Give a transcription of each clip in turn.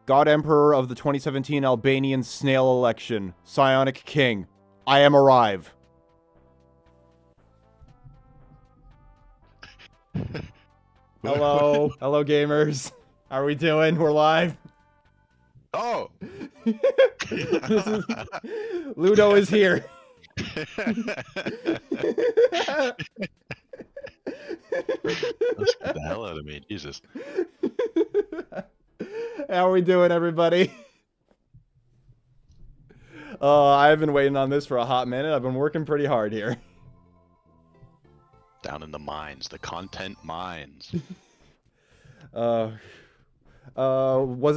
God Emperor of the 2017 Albanian snail election. Psionic King. I am arrive. Hello. Hello, gamers. How are we doing? We're live. Oh! Ludo is here. Let's get the hell out of me, Jesus. How are we doing, everybody? I've been waiting on this for a hot minute. I've been working pretty hard here. Down in the mines, the content mines. Was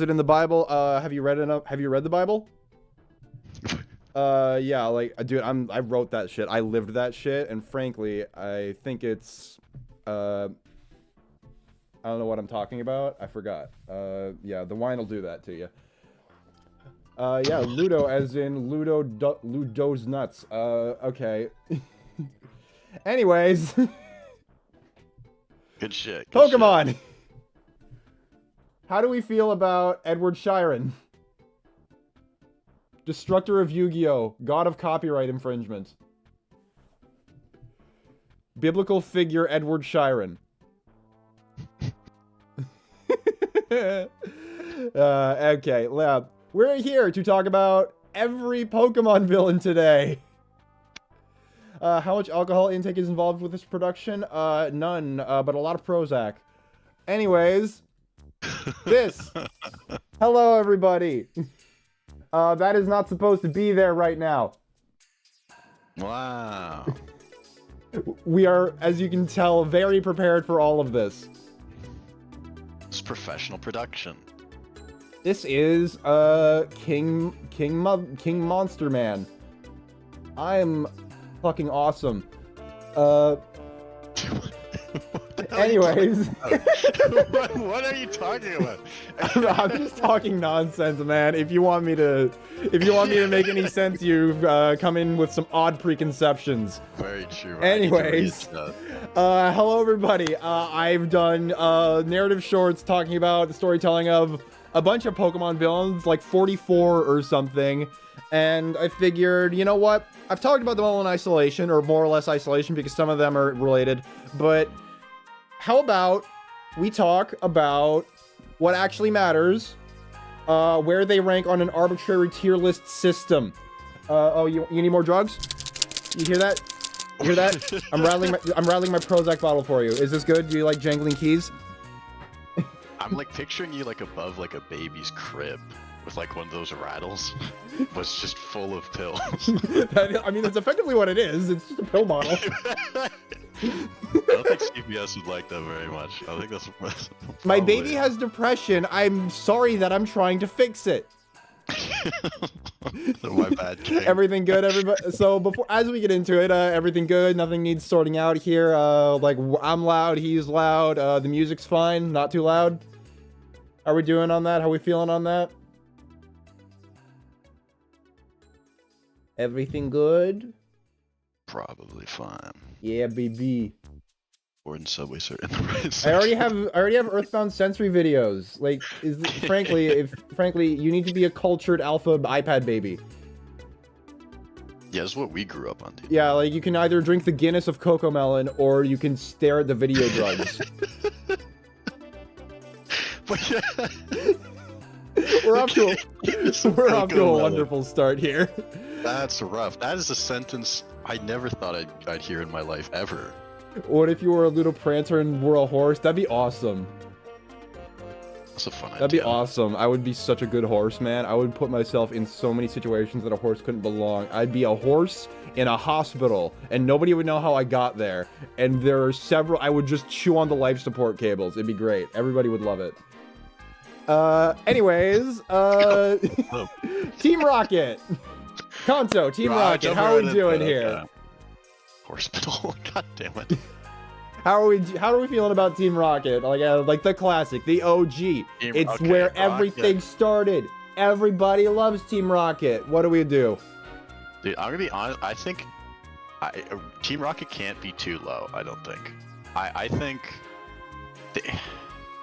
it in the Bible? Have you read enough? Have you read the Bible? Yeah, like, dude, I wrote that shit. I lived that shit, and frankly, I think it's, I don't know what I'm talking about. I forgot. Yeah, the wine will do that to you. Yeah, Ludo, as in Ludo's nuts. Okay. Anyways. Good shit. Good Pokemon! Shit. How do we feel about Edward Shiren? Destructor of Yu-Gi-Oh! God of copyright infringement. Biblical figure Edward Shiren. Okay, Lab. We're here to talk about every Pokemon villain today. How much alcohol intake is involved with this production? None, but a lot of Prozac. Anyways, this. Hello, everybody. That is not supposed to be there right now. Wow. We are, as you can tell, very prepared for all of this. It's professional production. This is, King Monster Man. I am fucking awesome. Anyways. What are you talking about? I'm just talking nonsense, man. If you want me to make any sense, you've come in with some odd preconceptions. Very true. Anyways, hello everybody. I've done narrative shorts talking about the storytelling of a bunch of Pokemon villains, like 44 or something, and I figured, you know what? I've talked about them all in isolation, or more or less isolation, because some of them are related, but how about we talk about what actually matters, where they rank on an arbitrary tier list system. Oh, you need more drugs? You hear that? You hear that? I'm rattling my Prozac bottle for you. Is this good? Do you like jangling keys? I'm like picturing you like above like a baby's crib with like one of those rattles, was just full of pills. I mean, that's effectively what it is. It's just a pill bottle. I don't think CBS would like that very much. I think that's my baby has depression. I'm sorry that I'm trying to fix it. My bad, King. Everything good, everybody? So as we get into it, everything good. Nothing needs sorting out here. Like, I'm loud, he's loud. The music's fine, not too loud. How are we doing on that? How are we feeling on that? Everything good? Probably fine. Yeah, baby. Or in Subway Sir in the right I already have Earthbound Sensory videos. Like, frankly, you need to be a cultured alpha iPad baby. Yeah, that's what we grew up on, dude. Yeah, like, you can either drink the Guinness of Cocomelon, or you can stare at the video drugs. But yeah. We're off to a wonderful start here. That's rough. That is a sentence I never thought I'd hear in my life, ever. What if you were a little prancer and were a horse? That'd be awesome. That's a fun idea. That'd be awesome. I would be such a good horse, man. I would put myself in so many situations that a horse couldn't belong. I'd be a horse in a hospital, and nobody would know how I got there. And there are several... I would just chew on the life support cables. It'd be great. Everybody would love it. Anyways, Team Rocket. Kanto, Team Rocket, how are we doing here? Hospital, god damn it. How are we feeling about Team Rocket? Like the classic, the OG. It's where everything started. Everybody loves Team Rocket. What do we do? Dude, I'm gonna be honest, I think Team Rocket can't be too low, I don't think. I think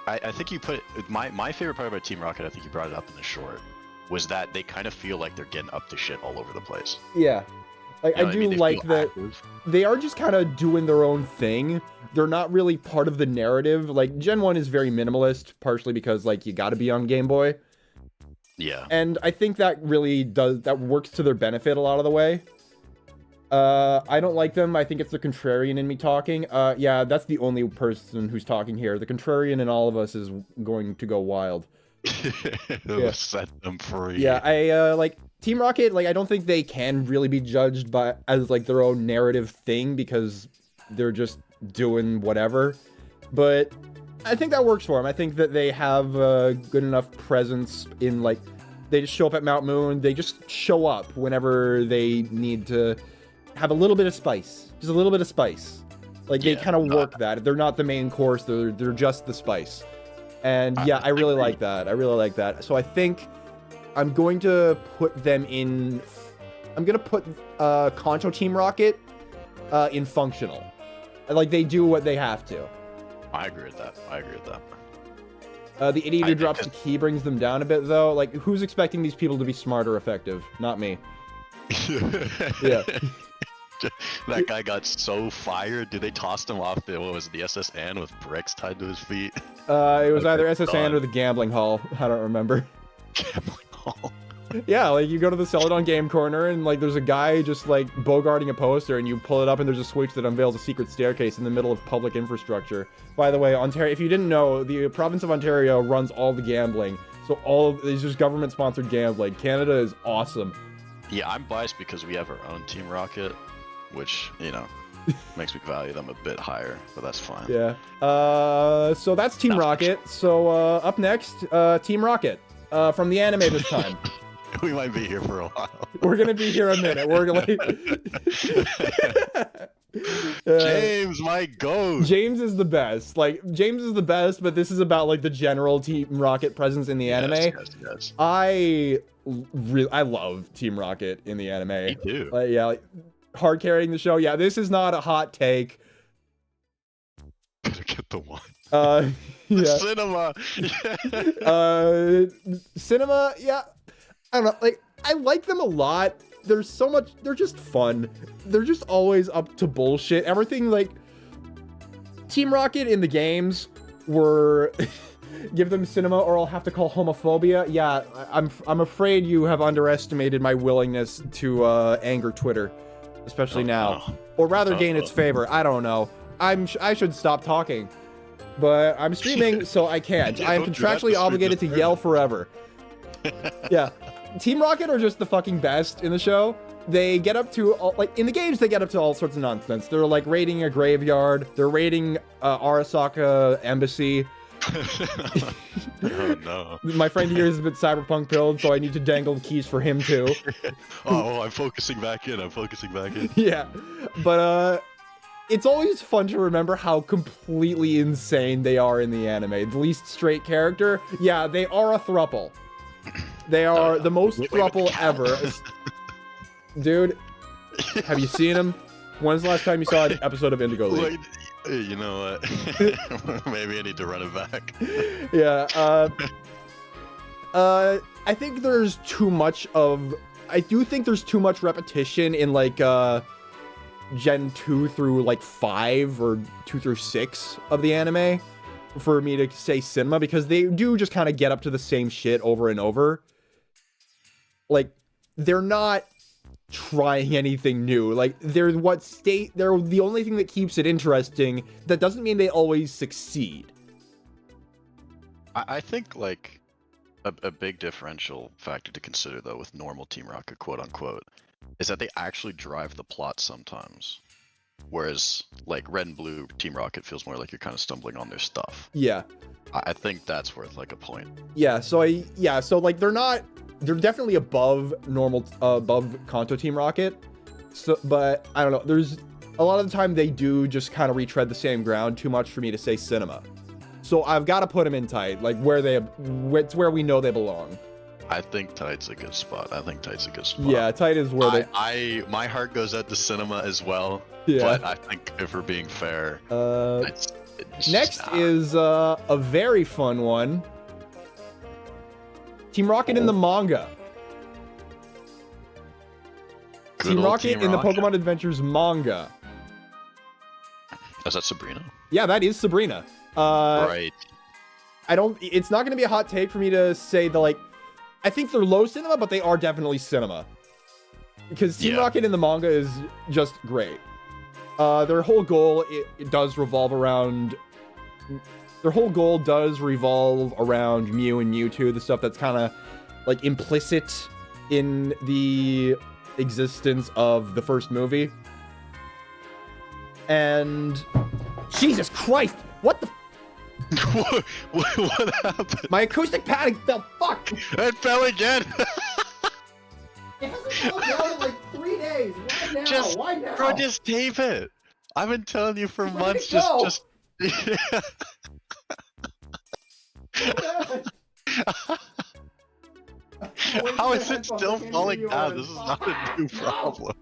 I think you put my favorite part about Team Rocket. I think you brought it up in the short. Was that they kind of feel like they're getting up to shit all over the place. Yeah. Like, You know I what do They like feel that active. they are just kind of doing their own thing. They're not really part of the narrative. Like, Gen 1 is very minimalist, partially because, like, you gotta be on Game Boy. Yeah. And I think that really that works to their benefit a lot of the way. I don't like them. I think it's the contrarian in me talking. Yeah, that's the only person who's talking here. The contrarian in all of us is going to go wild. Yeah. Set them free. Yeah, I like Team Rocket. Like, I don't think they can really be judged by as like their own narrative thing because they're just doing whatever. But I think that works for them. I think that they have a good enough presence in like they just show up at Mount Moon. They just show up whenever they need to have a little bit of spice, just a little bit of spice. Like they kind of work that. They're not the main course. They're just the spice. And yeah, I really like that. I really like that. So I think I'm going to put them in. I'm gonna put Kanto Team Rocket in functional. Like they do what they have to. I agree with that. The idiot who drops the key brings them down a bit, though. Like, who's expecting these people to be smart or effective? Not me. Yeah. That guy got so fired. Dude, they tossed him off the, what was it, the SSN with bricks tied to his feet? It was either SSN or the gambling hall. I don't remember. Gambling hall. Yeah, like you go to the Celadon Game Corner and like there's a guy just like bogarting a poster and you pull it up and there's a switch that unveils a secret staircase in the middle of public infrastructure. By the way, Ontario, if you didn't know, the province of Ontario runs all the gambling. So all of it's just government-sponsored gambling. Canada is awesome. Yeah, I'm biased because we have our own Team Rocket, which, you know, makes me value them a bit higher, but that's fine. Yeah. So that's Team Rocket. So up next, Team Rocket. From the anime this time. We might be here for a while. We're gonna be here a minute. We're gonna. James, my ghost. James is the best. Like James is the best, but this is about like the general Team Rocket presence in the anime. Yes. I love Team Rocket in the anime. Me too. Yeah, like, hard carrying the show. Yeah, this is not a hot take. Better get the one. Yeah. Cinema. Yeah. I don't know, like, I like them a lot. There's so much, they're just fun. They're just always up to bullshit. Everything, like, Team Rocket in the games were, give them cinema or I'll have to call homophobia. Yeah, I'm afraid you have underestimated my willingness to anger Twitter, especially now. Or rather gain its favor, I don't know. I should stop talking. But I'm streaming, so I can't. I am contractually obligated to yell forever. Yeah. Team Rocket are just the fucking best in the show. They get up to, like, in the games, they get up to all sorts of nonsense. They're, like, raiding a graveyard. They're raiding Arasaka Embassy. Oh, no. My friend here is a bit cyberpunk pilled, so I need to dangle the keys for him, too. Oh, I'm focusing back in. Yeah. But, it's always fun to remember how completely insane they are in the anime. The least straight character, yeah, they are a throuple. They are the most throuple ever. Dude, have you seen them? When's the last time you saw an episode of Indigo League? Wait, you know what? Maybe I need to run it back. Yeah, I think there's too much of... I do think there's too much repetition in, like, Gen 2 through, like, 5 or 2 through 6 of the anime for me to say cinema, because they do just kind of get up to the same shit over and over. Like, they're not trying anything new. Like, they're the only thing that keeps it interesting. That doesn't mean they always succeed. I think, like, a big differential factor to consider, though, with normal Team Rocket, quote-unquote, is that they actually drive the plot sometimes. Whereas, like, Red and Blue Team Rocket feels more like you're kind of stumbling on their stuff. Yeah. I think that's worth, like, a point. Yeah, so like, they're definitely above Kanto Team Rocket. So, but, I don't know, there's, a lot of the time they do just kind of retread the same ground too much for me to say cinema. So I've got to put them in tight, like, it's where we know they belong. I think tight's a good spot. Yeah, tight is where my heart goes out to cinema as well. Yeah. But I think if we're being fair, Next is a very fun one. Team Rocket in the manga. Team Rocket in the Pokemon Adventures manga. Is that Sabrina? Yeah, that is Sabrina. Right. It's not going to be a hot take for me to say that, like, I think they're low cinema, but they are definitely cinema. Because Team Rocket in the manga is just great. Their whole goal, it does revolve around... Their whole goal does revolve around Mew and Mewtwo, the stuff that's kind of, like, implicit in the existence of the first movie. And... Jesus Christ! What the... what happened? My acoustic padding fell. Fuck! It fell again! It hasn't fallen down in like 3 days. Why now? Why now? Bro, just tape it. I've been telling you for months. Just. How is it still falling down? This is not a new problem.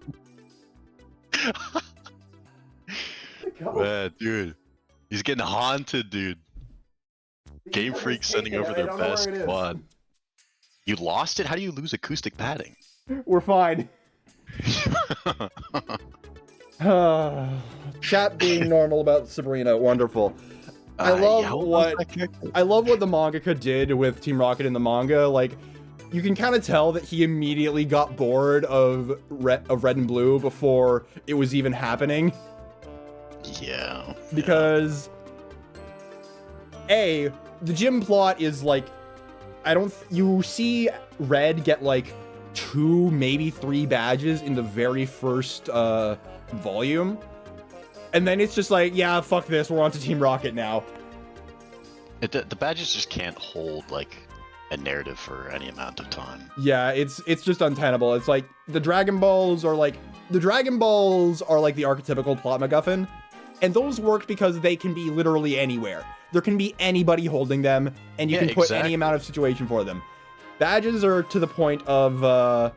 Man, dude. He's getting haunted, dude. Game Freak sending over their best squad. You lost it? How do you lose acoustic padding? We're fine. Chat being normal about Sabrina, wonderful. I love what the mangaka did with Team Rocket in the manga. Like, you can kind of tell that he immediately got bored of Red and Blue before it was even happening. Yeah. Because the gym plot is like, you see Red get like 2, maybe 3 badges in the very first volume, and then it's just like, yeah, fuck this, we're on to Team Rocket now. The badges just can't hold like a narrative for any amount of time. Yeah, it's just untenable. It's like the Dragon Balls are like the archetypical plot MacGuffin, and those work because they can be literally anywhere. There can be anybody holding them, and you can put any amount of situation for them. Badges are to the point of,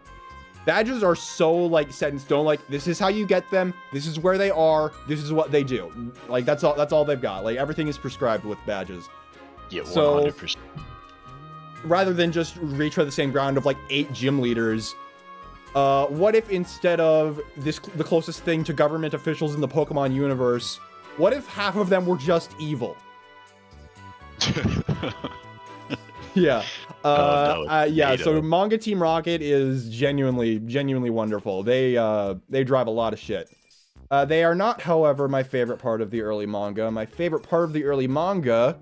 badges are so, like, set in stone, like, this is how you get them, this is where they are, this is what they do. Like, that's all they've got. Like, everything is prescribed with badges. Yeah, 100%. So, rather than just retread the same ground of, like, 8 gym leaders, what if instead of the closest thing to government officials in the Pokemon universe, what if half of them were just evil? Yeah. So manga Team Rocket is genuinely wonderful. They drive a lot of shit. They are not, however, my favorite part of the early manga. My favorite part of the early manga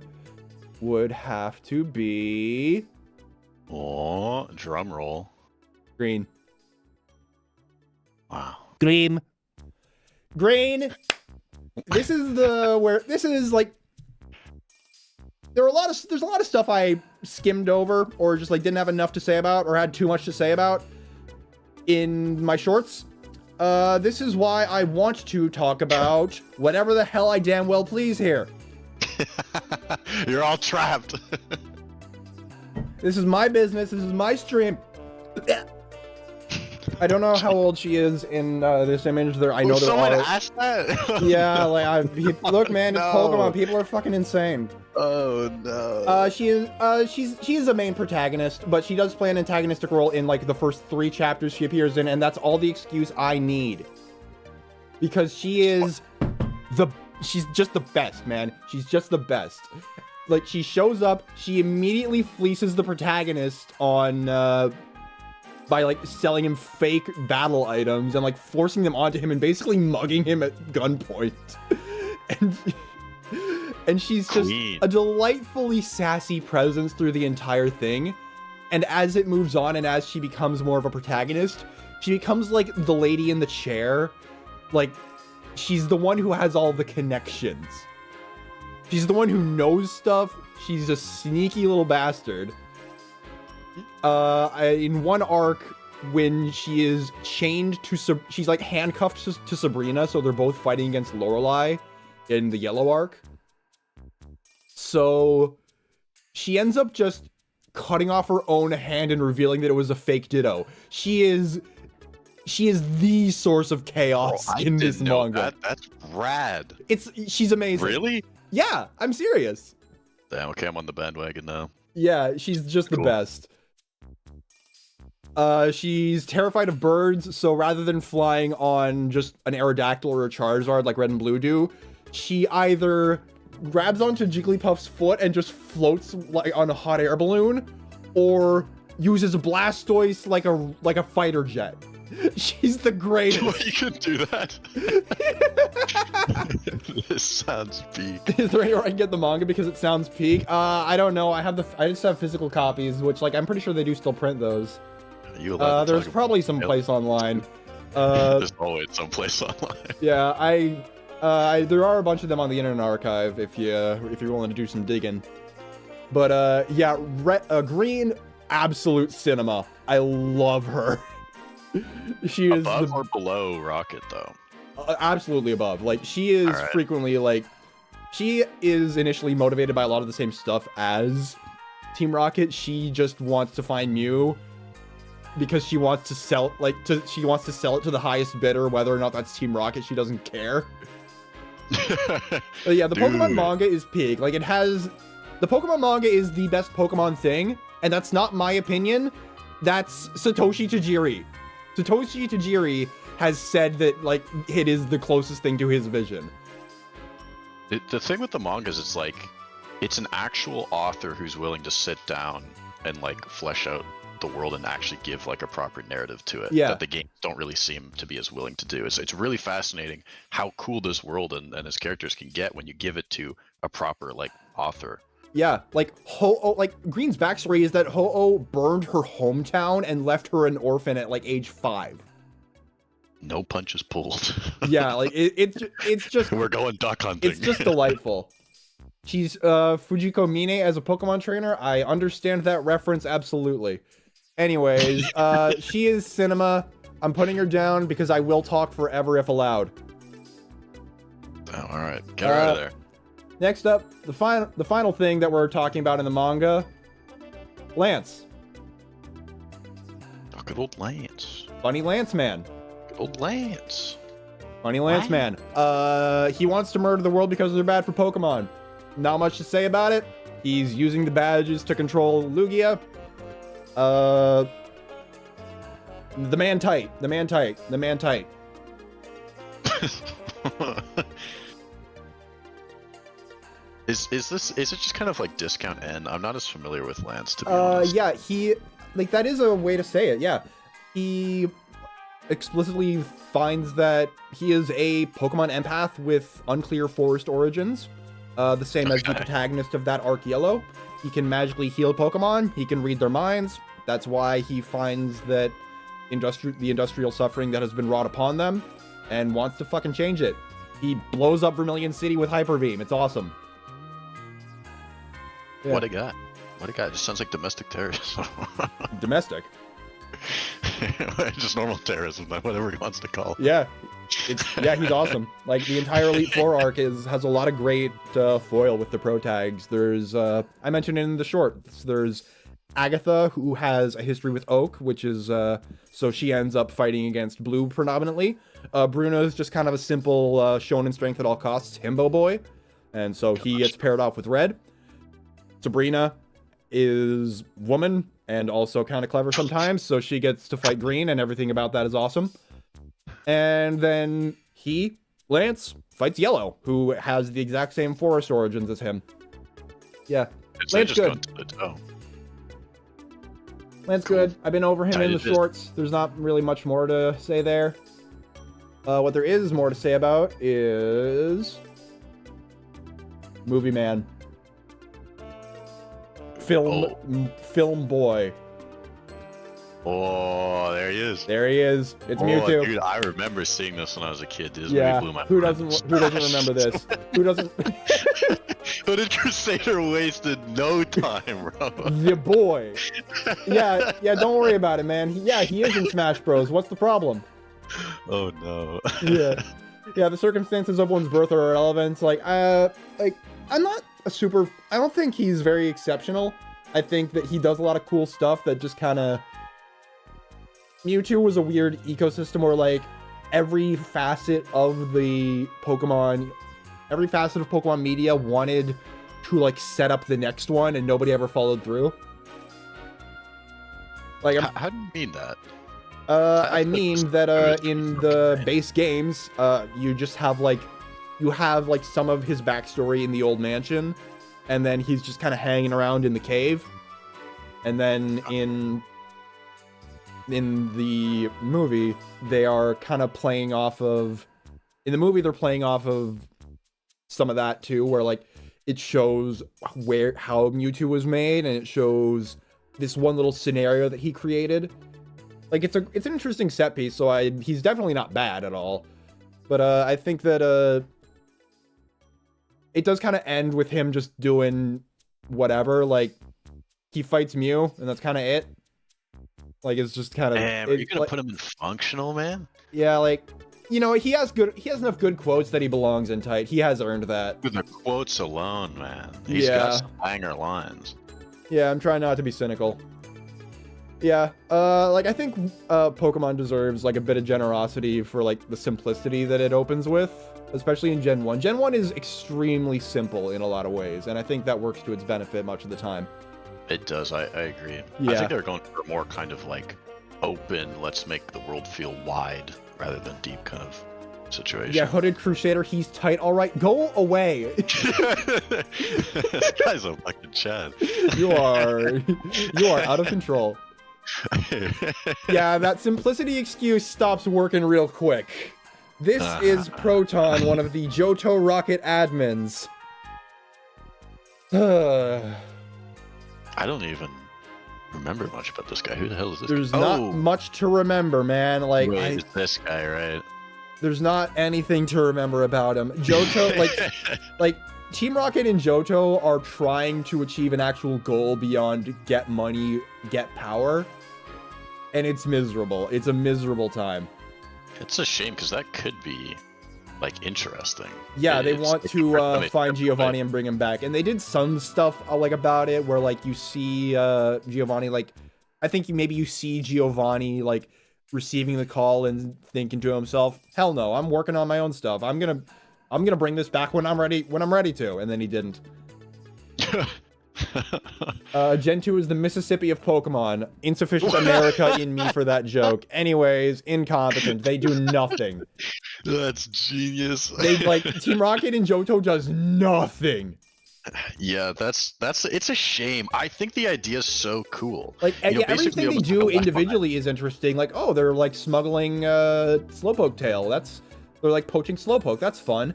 would have to be... Oh, drum roll. Green. Wow. Green. This is like... There's a lot of stuff I skimmed over or just like didn't have enough to say about or had too much to say about in my shorts. This is why I want to talk about whatever the hell I damn well please here. You're all trapped. This is my business. This is my stream. I don't know how old she is in this image. I know someone asked that. Yeah, like look, man, it's Pokemon. People are fucking insane. Oh no. She is a main protagonist, but she does play an antagonistic role in like the first 3 chapters she appears in, and that's all the excuse I need. Because she's just the best, man. She's just the best. Like, she shows up, she immediately fleeces the protagonist on by like selling him fake battle items and like forcing them onto him and basically mugging him at gunpoint. And she's just a delightfully sassy presence through the entire thing. And as it moves on and as she becomes more of a protagonist, she becomes like the lady in the chair. Like, she's the one who has all the connections. She's the one who knows stuff. She's a sneaky little bastard. In one arc, when she is chained to she's like handcuffed to Sabrina, so they're both fighting against Lorelei in the yellow arc. So she ends up just cutting off her own hand and revealing that it was a fake Ditto. She is the source of chaos in this manga. That's rad. She's amazing. Really? Yeah, I'm serious. Damn, okay, I'm on the bandwagon now. Yeah, she's just the Cool. best. She's terrified of birds, so rather than flying on just an Aerodactyl or a Charizard like Red and Blue do, she either grabs onto Jigglypuff's foot and just floats like on a hot air balloon, or uses a Blastoise like a fighter jet. She's the greatest. You can do that. This sounds peak. Is there any way I can get the manga because it sounds peak? I don't know. I just have physical copies, which like I'm pretty sure they do still print those. You allowed to There's talk probably about some it? place online. There's always some place online. Yeah, there are a bunch of them on the Internet Archive if you're willing to do some digging. But yeah, Green, absolute cinema. I love her. She is above or below Rocket though. Absolutely above. Like she is All right. frequently like she is initially motivated by a lot of the same stuff as Team Rocket. She just wants to find Mew because she wants to sell she wants to sell it to the highest bidder, whether or not that's Team Rocket. She doesn't care. But yeah, the Pokemon Dude. manga is peak. Like the Pokemon manga is the best Pokemon thing, and that's not my opinion. That's Satoshi Tajiri. Satoshi Tajiri has said that like it is the closest thing to his vision. The thing with the manga is it's an actual author who's willing to sit down and like flesh out the world and actually give like a proper narrative to it. Yeah. That the games don't really seem to be as willing to do. It's really fascinating how cool this world and its characters can get when you give it to a proper like author. Yeah, like Green's backstory is that Ho-Oh burned her hometown and left her an orphan at like age 5. No punches pulled. Yeah, like it's just We're going duck hunting. it's just delightful. She's Fujiko Mine as a Pokemon trainer. I understand that reference absolutely. Anyways, she is cinema. I'm putting her down because I will talk forever if allowed. Oh, all right, get her out of there. Next up, the final thing that we're talking about in the manga, Lance. Oh, good old Lance. Funny Lance Man. Good old Lance. Funny Lance Why? Man. He wants to murder the world because they're bad for Pokemon. Not much to say about it. He's using the badges to control Lugia. The man tight. The man tight. The man tight. Is it just kind of like discount N? I'm not as familiar with Lance, to be honest. Yeah, that is a way to say it, yeah. He explicitly finds that he is a Pokemon empath with unclear forest origins. The same as the Okay. protagonist of that arc, Yellow. He can magically heal Pokemon, he can read their minds. That's why he finds that the industrial suffering that has been wrought upon them and wants to fucking change it. He blows up Vermilion City with Hyper Beam. It's awesome. Yeah. What a guy. What a guy. Just sounds like domestic terrorism. Domestic. Just normal terrorism, whatever he wants to call it. Yeah. He's awesome. Like the entire Elite Four arc has a lot of great foil with the pro tags. There's I mentioned in the shorts, there's Agatha, who has a history with Oak, which is so she ends up fighting against Blue predominantly. Bruno's just kind of a simple shonen strength at all costs himbo boy, and so he gets paired off with Red. Sabrina is woman and also kind of clever sometimes, so she gets to fight Green, and everything about that is awesome. And then Lance, fights Yellow, who has the exact same forest origins as him. Yeah, Lance good. Lance Cool. good. I've been over him in the shorts. There's not really much more to say there. What there is more to say about is Movie Man. Film boy. Oh, there he is. There he is. It's Mewtwo. Dude, I remember seeing this when I was a kid. This Yeah. movie blew my Who mind. doesn't remember this? Who doesn't? Hooded Crusader wasted no time, bro. The boy. Yeah. Don't worry about it, man. He is in Smash Bros. What's the problem? Oh no. Yeah. The circumstances of one's birth are irrelevant. I'm not a super. I don't think he's very exceptional. I think that he does a lot of cool stuff that just kind of. Mewtwo was a weird ecosystem where like every facet of the Pokemon every facet of Pokemon media wanted to like set up the next one, and nobody ever followed through. Like, How do you mean that? I mean that in the base games, you just have like some of his backstory in the old mansion, and then he's just kind of hanging around in the cave, and then in the movie they are kind of playing off of. In the movie, they're playing off of some of that too, where like it shows how Mewtwo was made, and it shows this one little scenario that he created. Like it's an interesting set piece, so he's definitely not bad at all. But I think that it does kind of end with him just doing whatever. Like he fights Mew, and that's kind of it. Like it's just kind of. Damn, are you gonna put him in functional, man? Yeah, like. You know, he has enough good quotes that he belongs in tight. He has earned that. With the quotes alone, man. He's got some banger lines. Yeah, I'm trying not to be cynical. Yeah, like I think Pokemon deserves like a bit of generosity for like the simplicity that it opens with, especially in Gen 1. Gen 1 is extremely simple in a lot of ways, and I think that works to its benefit much of the time. It does, I agree. Yeah. I think they're going for more kind of like open, let's make the world feel wide rather than deep kind of situation. Yeah, Hooded Crusader, he's tight. All right, go away. This guy's a fucking Chad. You are out of control. Yeah, that simplicity excuse stops working real quick. This is Proton, one of the Johto Rocket admins. I don't even remember much about this guy. Who the hell is this There's guy? not much to remember, man. Like, wait, it's this guy, right? There's not anything to remember about him. Johto, like Team Rocket and Johto are trying to achieve an actual goal beyond get money, get power, and it's miserable. It's a miserable time. It's a shame because that could be like interesting. Yeah, they want to find Giovanni and bring him back, and they did some stuff like about it where like you see Giovanni, like I think maybe you see Giovanni like receiving the call and thinking to himself, hell no, I'm working on my own stuff. I'm gonna bring this back when I'm ready to, and then he didn't. Gen 2 is the Mississippi of Pokemon. Insufficient America in me for that joke. Anyways, incompetent. They do nothing. That's genius. They like Team Rocket and Johto does nothing. Yeah, that's it's a shame. I think the idea is so cool. Like everything they do individually is interesting. Like, oh, they're like smuggling Slowpoke tail. They're like poaching Slowpoke. That's fun.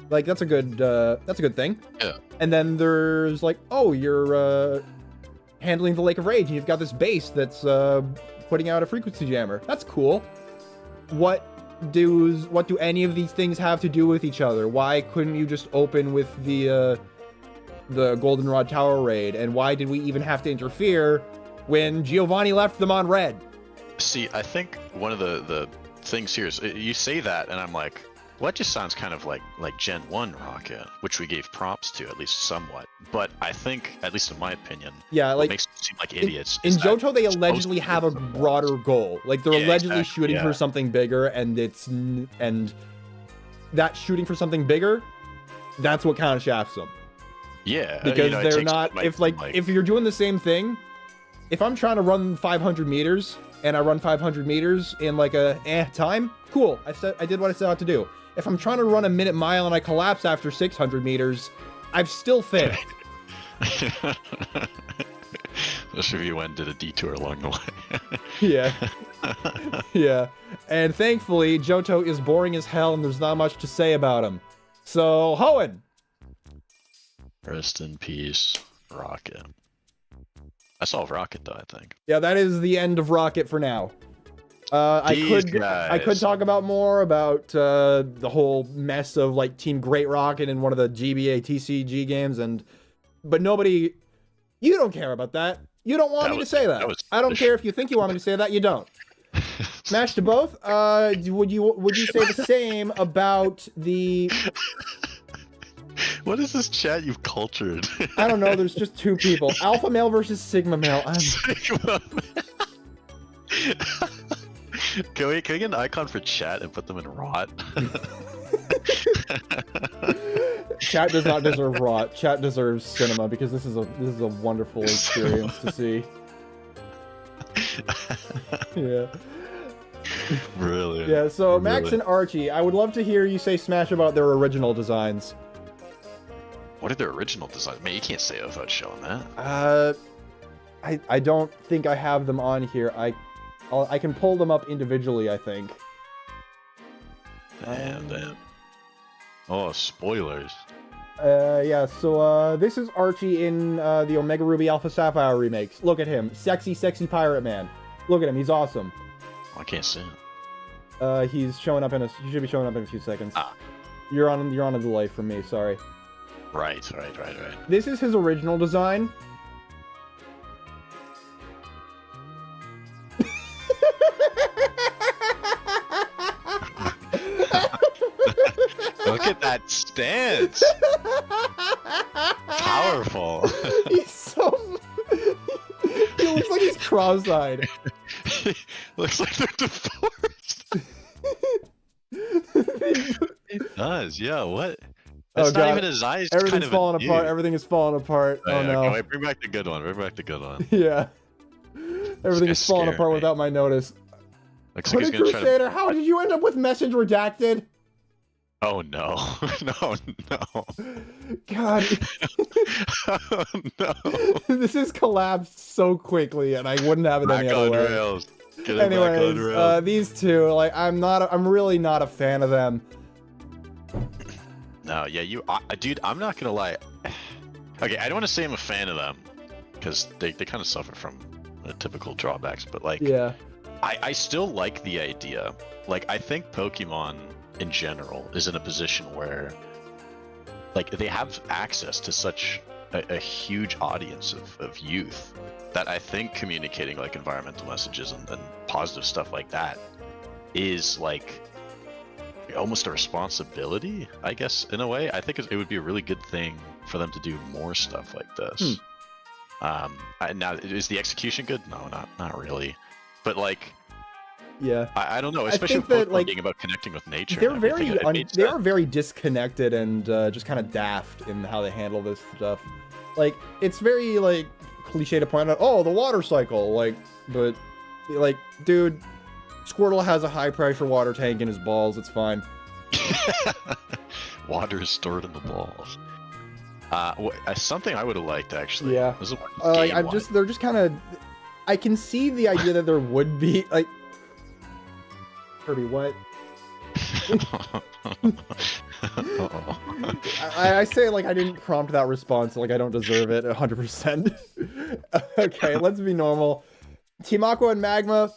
Like that's a good thing. Yeah. And then there's like, oh, you're handling the Lake of Rage, and you've got this base that's putting out a frequency jammer. That's cool. What do any of these things have to do with each other? Why couldn't you just open with the Goldenrod Tower raid? And why did we even have to interfere when Giovanni left them on red? See, I think one of the things here is you say that, and I'm like, well, that just sounds kind of like Gen 1 Rocket, which we gave props to, at least somewhat. But I think, at least in my opinion, yeah, like, what makes them seem like idiots. In Johto, they allegedly have a broader goal. Like, they're allegedly shooting for something bigger, and that shooting for something bigger, that's what kind of shafts them. Yeah, because they're not. If you're doing the same thing, if I'm trying to run 500 meters and I run 500 meters in like a time, cool. I did what I set out to do. If I'm trying to run a minute mile and I collapse after 600 meters, I've still failed. Especially if you went and did a detour along the way. Yeah. Yeah. And thankfully, Johto is boring as hell and there's not much to say about him. So, Hoenn! Rest in peace, Rocket. I solved Rocket though, I think. Yeah, that is the end of Rocket for now. I could talk about more about the whole mess of like Team Great Rocket in one of the GBA TCG games, but nobody, you don't care about that. You don't want me to say that. I don't care if you think you want me to say that. You don't. Smash to both. Would you say the same about the? What is this chat you've cultured? I don't know. There's just two people. Alpha male versus Sigma male. Sigma male. Can we get an icon for chat and put them in rot? Chat does not deserve rot. Chat deserves cinema because this is a wonderful experience to see. Yeah. Brilliant. Yeah, so Brilliant. Max and Archie, I would love to hear you say smash about their original designs. What are their original designs? Man, you can't say it without showing that. I don't think I have them on here. I can pull them up individually, I think. Damn. Oh, spoilers. Yeah, so this is Archie in the Omega Ruby Alpha Sapphire remakes. Look at him. Sexy pirate man. Look at him, he's awesome. I can't see him. He's showing up he should be showing up in a few seconds. Ah. You're on a delay from me, sorry. Right. This is his original design. Look at that stance. Powerful. He's so... He looks like he's cross-eyed. Looks like they're divorced. It does, yeah, what? That's not even his eyes. Everything's falling apart. Everything is falling apart. Oh no. Okay, wait, bring back the good one. Yeah. Everything is falling apart without my notice. Looks like he's gonna Crusader, how did you end up with message redacted? Oh no. No. God. Oh no. This has collapsed so quickly and I wouldn't have it any other way. Rails. Anyways, these two, like, I'm really not a fan of them. No, yeah, dude, I'm not gonna lie. Okay, I don't want to say I'm a fan of them, because they kind of suffer from typical drawbacks, but like, yeah, I still like the idea. Like, I think Pokemon in general is in a position where, like, they have access to such a huge audience of youth that I think communicating like environmental messages and positive stuff like that is like almost a responsibility, I guess, in a way. I think it would be a really good thing for them to do more stuff like this. Now, is the execution good? No, not really. But like, yeah, I don't know. Especially with Pokemon being about connecting with nature. They are very disconnected and just kind of daft in how they handle this stuff. Like, it's very like cliche to point out, oh, the water cycle, like, but like, dude, Squirtle has a high pressure water tank in his balls. It's fine. Water is stored in the balls. Something I would have liked, actually. Yeah. They're just kind of. I can see the idea that there would be like. Kirby, what? I say it like I didn't prompt that response, like I don't deserve it 100%. Okay, let's be normal. Team Aqua and Magma,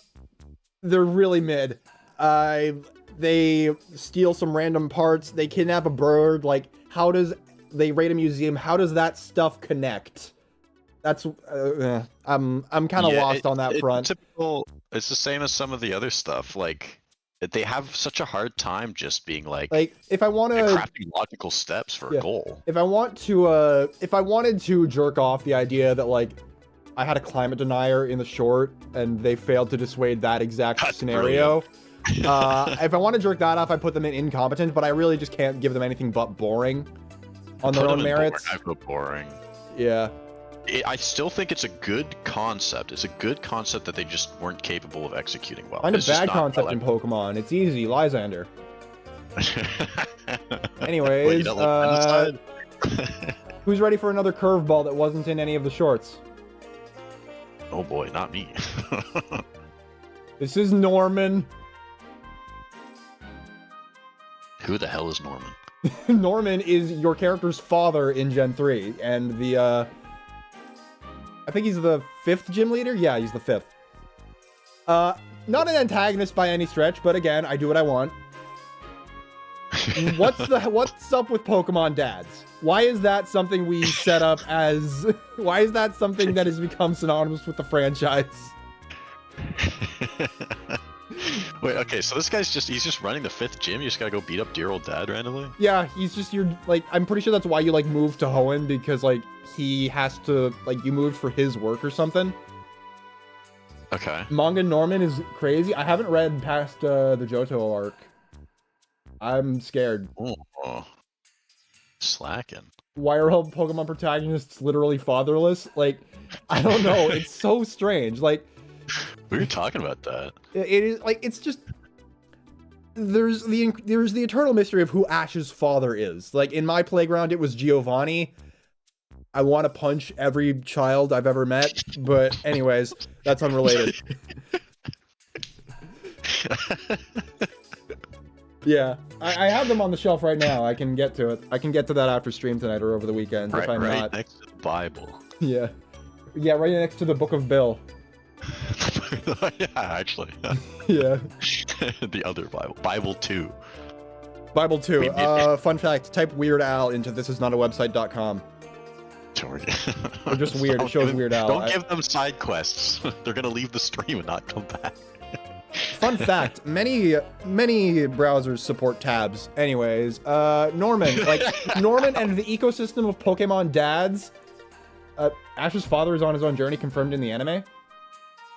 they're really mid. They steal some random parts. They kidnap a bird. Like, how does they raid a museum? How does that stuff connect? That's I'm kind of lost on that front. Typical. It's the same as some of the other stuff. Like, they have such a hard time just being like if I want to crafting logical steps for a goal. If I wanted to jerk off the idea that like I had a climate denier in the short and they failed to dissuade that exact scenario. If I want to jerk that off, I put them in incompetent, but I really just can't give them anything but boring on their own merits. I put boring. Yeah. I still think it's a good concept. It's a good concept that they just weren't capable of executing well. Find a bad concept in Pokemon. It's easy, Lysander. Anyways, who's ready for another curveball that wasn't in any of the shorts? Oh boy, not me. This is Norman. Who the hell is Norman? Norman is your character's father in Gen 3, and the I think he's the 5th gym leader? Yeah, he's the 5th. Not an antagonist by any stretch, but again, I do what I want. What's up with Pokemon dads? Why is that something we set up as... Why is that something that has become synonymous with the franchise? Wait, okay, so this guy's he's just running the 5th gym? You just gotta go beat up dear old dad randomly? Yeah, he's just I'm pretty sure that's why you, moved to Hoenn, because, he has to, you moved for his work or something. Okay. Manga Norman is crazy. I haven't read past, the Johto arc. I'm scared. Oh. Slacking. Why are all Pokemon protagonists literally fatherless? Like, I don't know. It's so strange. Like, We were talking about that. it is like it's just there's the eternal mystery of who Ash's father is. Like in my playground, it was Giovanni. I want to punch every child I've ever met, but anyways, that's unrelated. Yeah, I have them on the shelf right now. I can get to it. I can get to that after stream tonight or over the weekend if I'm right not. next to the Bible. Yeah, right next to the Book of Bill. Yeah, actually. Yeah. The other Bible. Bible 2. Bible 2. Fun fact, type Weird Al into thisisnotawebsite.com. Or just weird, it shows Weird Al. Don't give them side quests. They're gonna leave the stream and not come back. Fun fact, many browsers support tabs. Anyways, Norman and the ecosystem of Pokemon dads. Ash's father is on his own journey, confirmed in the anime.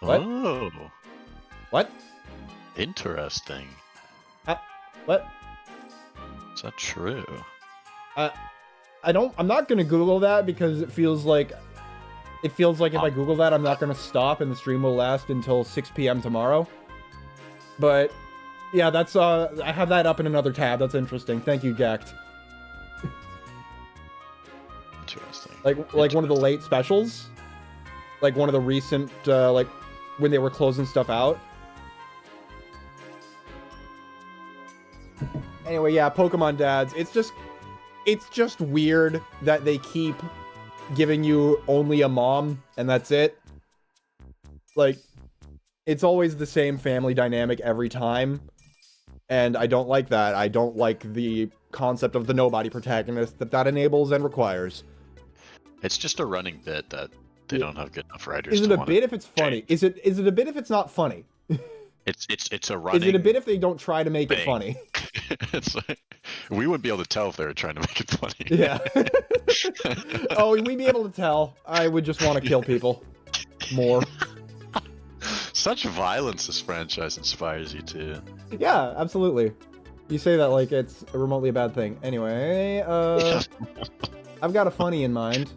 What? Oh. What? Interesting. What? Is that true? I'm not gonna Google that because it feels like if I Google that, I'm not gonna stop and the stream will last until 6 p.m. tomorrow. But yeah, that's I have that up in another tab. That's interesting. Thank you, Gekt. Interesting. Like one of the late specials, like one of the recent like when they were closing stuff out. Anyway, yeah, Pokemon dads. It's just weird that they keep giving you only a mom and that's it. Like, it's always the same family dynamic every time. And I don't like that. I don't like the concept of the nobody protagonist that enables and requires. It's just a running bit that they don't have good enough writers. Is it a bit if it's funny? Is it a bit if it's not funny? It's a running. Is it a bit if they don't try to make it funny? It's like, we wouldn't be able to tell if they were trying to make it funny. Yeah. Oh, we'd be able to tell. I would just want to kill people more. Such violence this franchise inspires you to. Yeah, absolutely. You say that like it's remotely a bad thing. Anyway, I've got a funny in mind.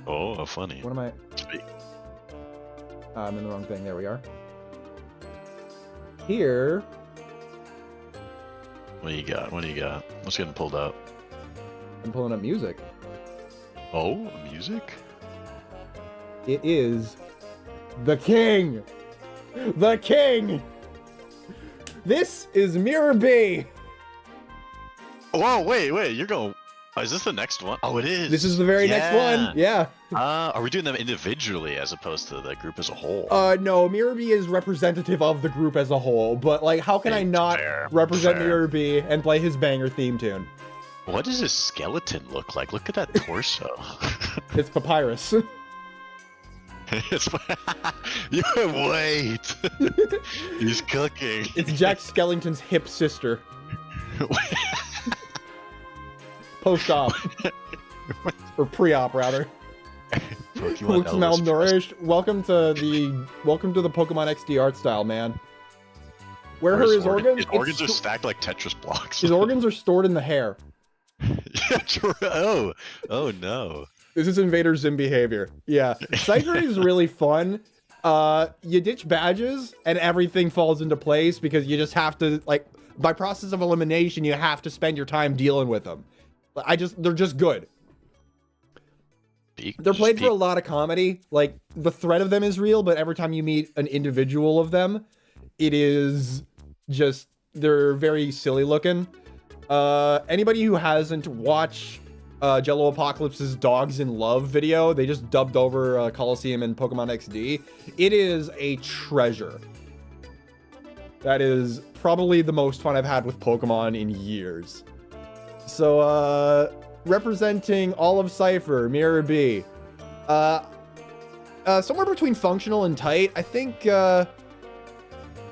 Oh, a funny. What am I? I'm in the wrong thing. There we are. Here. What do you got? What do you got? What's getting pulled up? I'm pulling up music. Oh, music? It is the King. The King. This is Mirror B. Whoa, wait, you're going... Oh, is this the next one? Oh, it is. This is the very next one. Yeah. Are we doing them individually as opposed to the group as a whole? No, Mirror B is representative of the group as a whole, but like, how can I not represent Mirror B and play his banger theme tune? What does his skeleton look like? Look at that torso. It's Papyrus. Wait. He's cooking. It's Jack Skellington's hip sister. Post-op. Or pre-op, rather. Looks malnourished. Welcome to the Pokemon XD art style, man. Where are his organs? His organs are stacked like Tetris blocks. His organs are stored in the hair. Yeah, true. Oh no. This is Invader Zim behavior. Yeah. Cypher is really fun. You ditch badges and everything falls into place because you just have to, like, by process of elimination, you have to spend your time dealing with them. They're just good. They're played for a lot of comedy. Like, the threat of them is real, but every time you meet an individual of them, it is just, they're very silly looking. Anybody who hasn't watched Jello Apocalypse's Dogs in Love video, they just dubbed over Coliseum and Pokemon XD. It is a treasure. That is probably the most fun I've had with Pokemon in years. So, representing all of Cypher, Mirror B. Somewhere between functional and tight. I think, if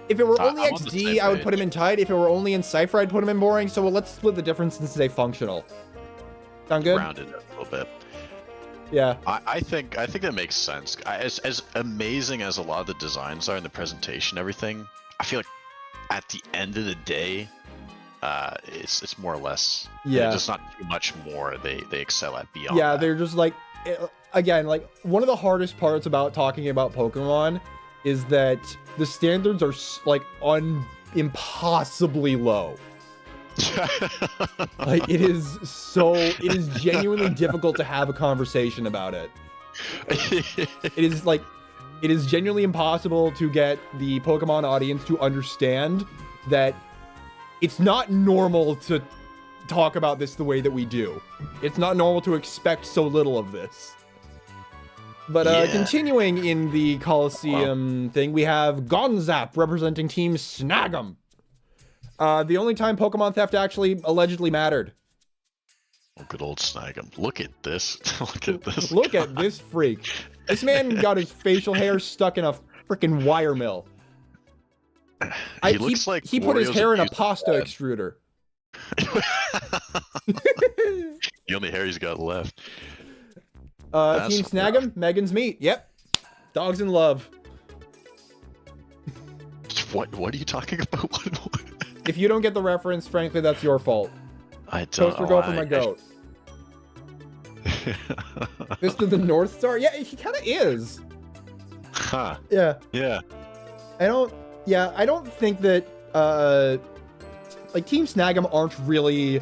it were only XD, I would put him in tight. If it were only in Cypher, I'd put him in boring. So let's split the difference and say functional. Sound good? Rounded a little bit. Yeah. I think that makes sense. As amazing as a lot of the designs are in the presentation, everything, I feel like at the end of the day, it's more or less. Yeah. Just not too much more. They excel at beyond. Yeah, that. they're just like, again, like one of the hardest parts about talking about Pokemon is that the standards are like impossibly low. Like it is genuinely difficult to have a conversation about it. It is genuinely impossible to get the Pokemon audience to understand that it's not normal to talk about this the way that we do. It's not normal to expect so little of this. But continuing in the Coliseum thing, we have Gonzap representing Team Snag'em. The only time Pokemon theft actually allegedly mattered. Oh, good old Snag'em. Look at this. Look at this. Look at this freak. This man got his facial hair stuck in a freaking wire mill. He looks like he put his Wario's hair in a abused pasta dad. extruder. The only hair he's got left. Team Snag'em, Megan's meat. Yep. Dogs in love. What are you talking about? What? If you don't get the reference, frankly, that's your fault. I don't Toaster go for my goat. This to the North Star? Yeah, he kind of is. Huh. Yeah. Yeah. I don't think that, like, Team Snag'em aren't really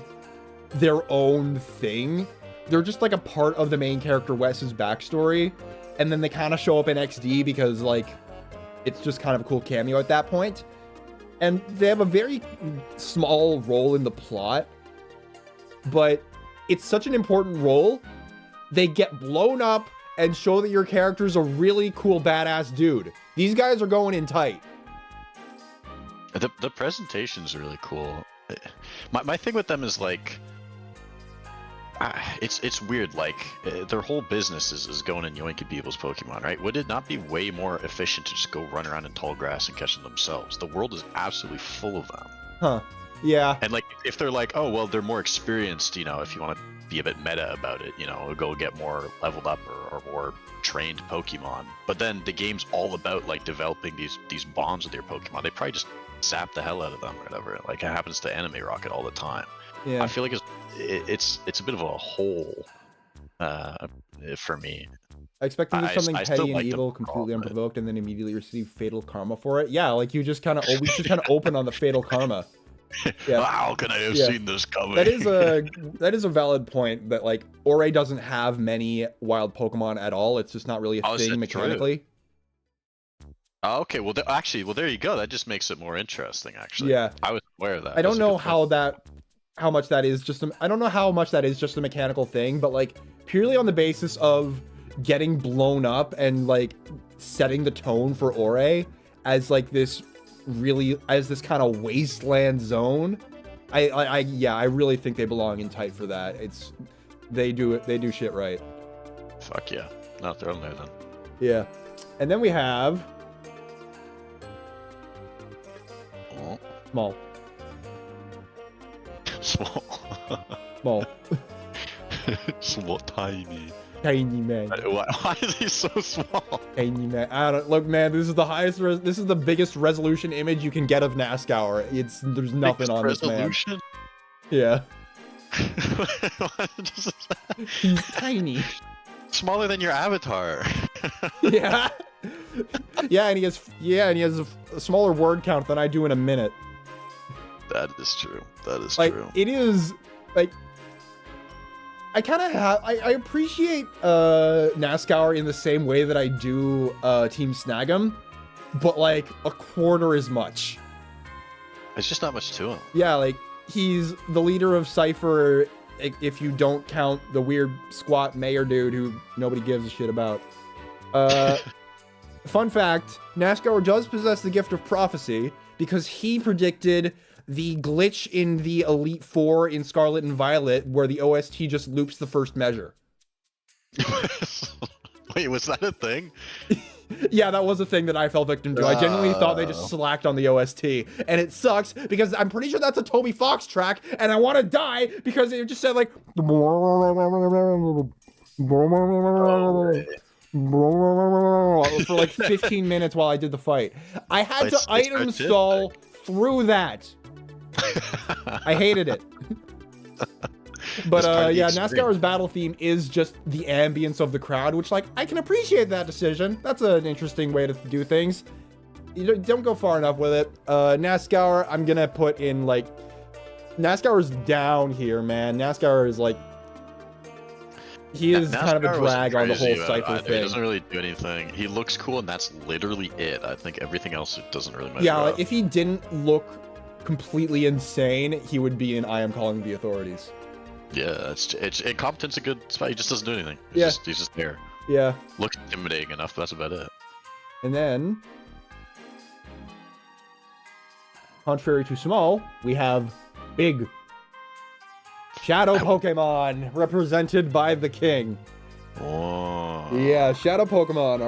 their own thing. They're just, like, a part of the main character Wes's backstory. And then they kind of show up in XD because, like, it's just kind of a cool cameo at that point. And they have a very small role in the plot. But it's such an important role, they get blown up and show that your character's a really cool, badass dude. These guys are going in tight. The presentation's really cool. My thing with them is like, it's weird. Like their whole business is going and yoinking people's Pokemon, right? Would it not be way more efficient to just go run around in tall grass and catch them themselves? The world is absolutely full of them. Huh. Yeah. And like, if they're like, oh well, they're more experienced, you know, if you want to be a bit meta about it, you know, go get more leveled up or more trained Pokemon. But then the game's all about like developing these bonds with your Pokemon. They probably just zap the hell out of them or whatever. Like it happens to Anime Rocket all the time. Yeah. I feel like it's a bit of a hole for me. I expect to do something I still petty and like them evil, all, completely but- unprovoked, and then immediately receive fatal karma for it. Yeah, like you just kind of, we just kind of open on the fatal karma. Yeah. How can I have seen this coming? That is a valid point. That like Ore doesn't have many wild Pokemon at all. It's just not really a Is thing that mechanically. Oh, okay, well, there you go. That just makes it more interesting, actually. Yeah. I was aware of that. I don't That's a know good point. how much that is just I don't know how much that is just a mechanical thing, but like purely on the basis of getting blown up and like setting the tone for Ore as like this kind of wasteland zone. I really think they belong in tight for that. They do shit right. Fuck yeah. No, they're on there then. Yeah. And then we have Oh. Small. Small. Small. Small, tiny. Tiny man. Why is he so small? Tiny man. I don't look, man. This is the highest. This is the biggest resolution image you can get of NASCAR. There's nothing Biggest on resolution? this man. Yeah. He's tiny. Smaller than your avatar. Yeah. And he has a smaller word count than I do in a minute. That is true. That is Like true. it is like I appreciate NASCAR in the same way that I do Team Snag'em, but like a quarter as much. It's just not much to him. Yeah, like he's the leader of Cypher if you don't count the weird squat mayor dude who nobody gives a shit about. Fun fact, NASCAR does possess the gift of prophecy because he predicted the glitch in the Elite Four in Scarlet and Violet where the OST just loops the first measure. Wait, was that a thing? Yeah, that was a thing that I fell victim to. I genuinely thought they just slacked on the OST. And it sucks because I'm pretty sure that's a Toby Fox track and I want to die because it just said like... for like 15 minutes while I did the fight. I had to item stall through that. I hated it. But yeah, NASCAR's battle theme is just the ambience of the crowd, which, like, I can appreciate that decision. That's an interesting way to do things. You don't go far enough with it. NASCAR, I'm gonna put in, like, NASCAR is down here, man. NASCAR is, like, he is kind of a drag on the whole Cypher thing. He doesn't really do anything. He looks cool, and that's literally it. I think everything else it doesn't really matter. Yeah, like, if he didn't look completely insane, he would be in I Am Calling the Authorities. Yeah, it's incompetence a good spot. He just doesn't do anything. He's just there. Yeah. Looks intimidating enough, but that's about it. And then, contrary to small, we have big Shadow Pokemon, represented by the king. Oh. Yeah, Shadow Pokemon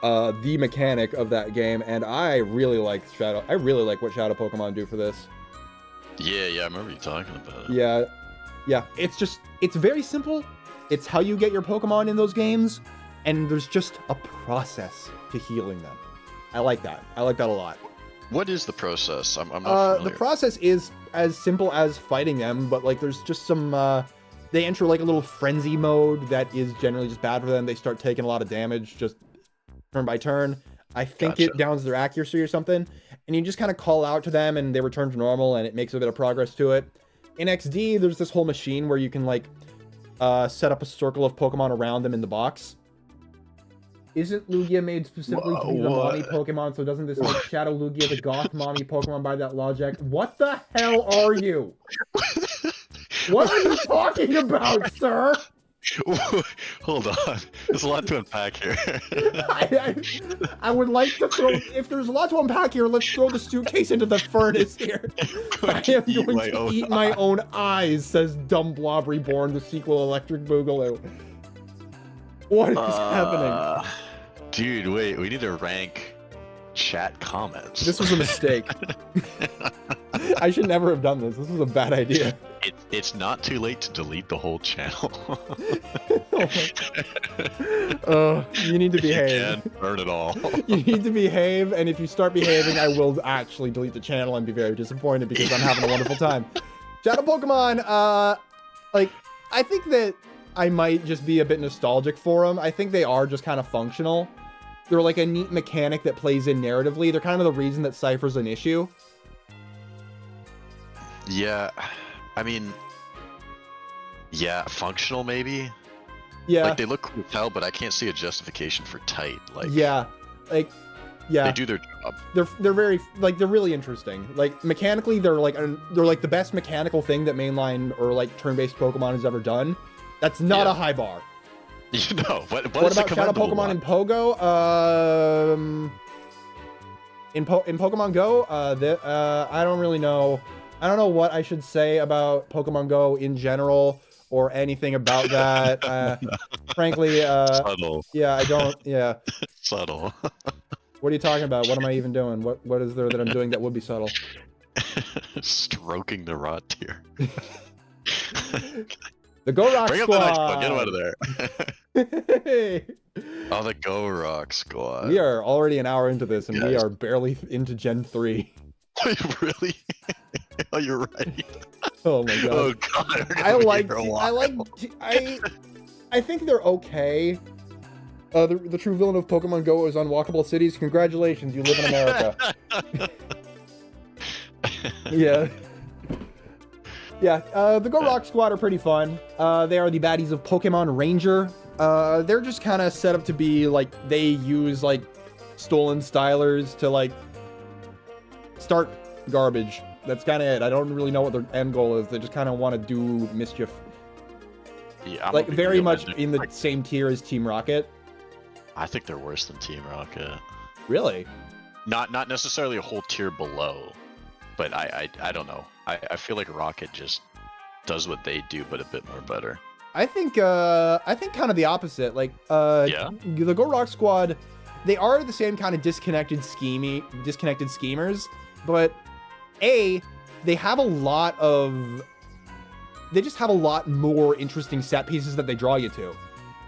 are the mechanic of that game, and I really like Shadow. I really like what Shadow Pokemon do for this. Yeah, I remember you talking about it. Yeah, it's very simple. It's how you get your Pokemon in those games, and there's just a process to healing them. I like that. I like that a lot. What is the process? I'm not familiar. The process is as simple as fighting them, but, like, there's just some, they enter, like, a little frenzy mode that is generally just bad for them. They start taking a lot of damage just turn by turn. I think it downs their accuracy or something, and you just kind of call out to them, and they return to normal, and it makes a bit of progress to it. In XD, there's this whole machine where you can, like, set up a circle of Pokemon around them in the box. Isn't Lugia made specifically to be the mommy Pokemon, so doesn't this make Shadow Lugia the goth mommy Pokemon by that logic? What the hell are you? What are you talking about, sir? Hold on. There's a lot to unpack here. I would like to throw... If there's a lot to unpack here, let's throw the suitcase into the furnace here. I am going to eat my own eyes, says Dumb Blob Reborn, the sequel Electric Boogaloo. What is happening? Dude, wait. We need to rank chat comments. This was a mistake. I should never have done this. This was a bad idea. It's not too late to delete the whole channel. You need to behave. You can't burn it all. You need to behave, and if you start behaving, I will actually delete the channel and be very disappointed because I'm having a wonderful time. Shadow Pokemon, like, I think that I might just be a bit nostalgic for them. I think they are just kind of functional. They're like a neat mechanic that plays in narratively. They're kind of the reason that Cypher's an issue. Yeah, I mean, yeah, functional maybe. Yeah, like they look cool as hell, but I can't see a justification for tight. Like, yeah, they do their job. They're very, like, they're really interesting. Like, mechanically, they're like the best mechanical thing that mainline or, like, turn-based Pokemon has ever done. That's not a high bar. You know what about Shadow Pokemon in Pogo? In Pokemon Go, I don't really know. I don't know what I should say about Pokemon Go in general or anything about that. Frankly, subtle. Yeah, I don't. Yeah. Subtle. What are you talking about? What am I even doing? What is there that I'm doing that would be subtle? Stroking the rot tier. The Go Rock Bring Squad. Up the next one. Get him out of there. Hey. Oh, the Go Rock Squad. We are already an hour into this, and we are barely into Gen 3. Really? Oh, you're right. Oh my god. Oh god. I think they're okay. The true villain of Pokemon Go is Unwalkable Cities. Congratulations, you live in America. Yeah. Yeah, the Go Rock Squad are pretty fun. They are the baddies of Pokemon Ranger. They're just kind of set up to be, like, they use, like, stolen stylers to, like, start garbage. That's kind of it. I don't really know what their end goal is. They just kind of want to do mischief. Yeah, like, very much in the same tier as Team Rocket. I think they're worse than Team Rocket. Really? Not necessarily a whole tier below, but I don't know. I feel like Rocket just does what they do, but a bit more better. I think kind of the opposite. Like, the Go Rock Squad, they are the same kind of disconnected schemers, but they have a lot of, they just have a lot more interesting set pieces that they draw you to.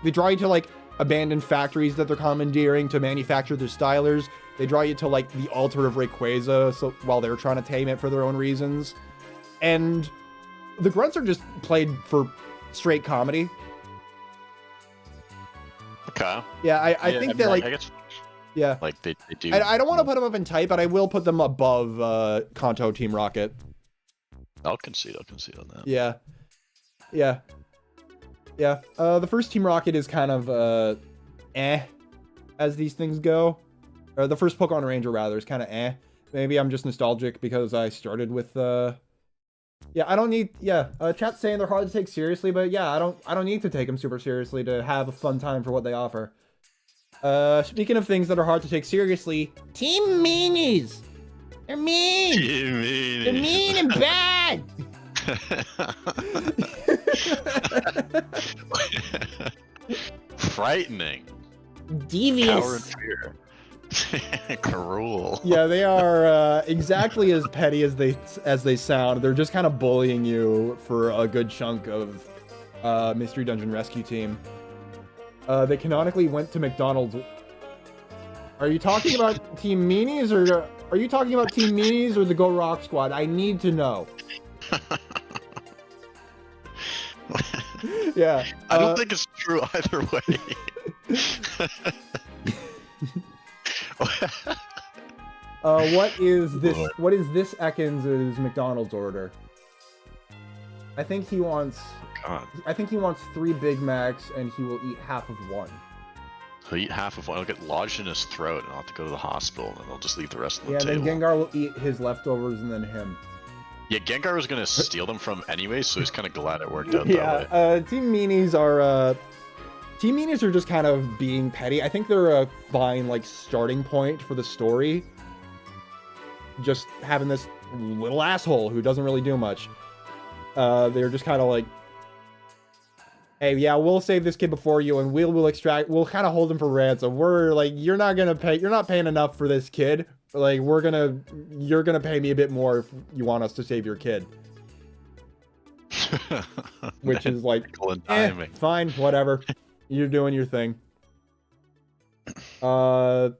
They draw you to, like, abandoned factories that they're commandeering to manufacture their stylers. They draw you to, like, the altar of Rayquaza, so while they're trying to tame it for their own reasons. and the grunts are just played for straight comedy. Okay. Yeah, I think that like I guess, yeah, like they do. I don't want to put them up in tight, but I will put them above Kanto Team Rocket. I'll concede on that. Yeah. The first Team Rocket is kind of as these things go. Or the first Pokemon Ranger rather is kind of Maybe I'm just nostalgic because I started with yeah, I don't need chat's saying they're hard to take seriously, but yeah, I don't need to take them super seriously to have a fun time for what they offer. Speaking of things that are hard to take seriously, Team Meanies. They're mean. Team Meanies. They're mean and bad. Frightening. Devious. Power and fear. Cruel. Yeah, they are exactly as petty as they sound. They're just kind of bullying you for a good chunk of Mystery Dungeon Rescue Team. They canonically went to McDonald's. Are you talking about Team Meanies or are you talking about Team Meanies or the Go Rock Squad? I need to know. Yeah. I don't think it's true either way. What is this? Lord. What is this Ekans' McDonald's order? I think he wants. God. I think he wants 3 Big Macs, and he will eat half of one. He'll eat half of one. He'll get lodged in his throat, and I'll have to go to the hospital, and they'll just leave the rest on the table. Yeah, then Gengar will eat his leftovers, and then him. Yeah, Gengar was gonna steal them from anyway, so he's kind of glad it worked out that way. Team Meanies are just kind of being petty. I think they're a fine like starting point for the story. Just having this little asshole who doesn't really do much. They're just kind of like, hey, yeah, we'll save this kid before you, and we'll kind of hold him for ransom. We're like, you're not paying enough for this kid. Like, you're gonna pay me a bit more if you want us to save your kid. Which is like, fine, whatever. You're doing your thing. I'm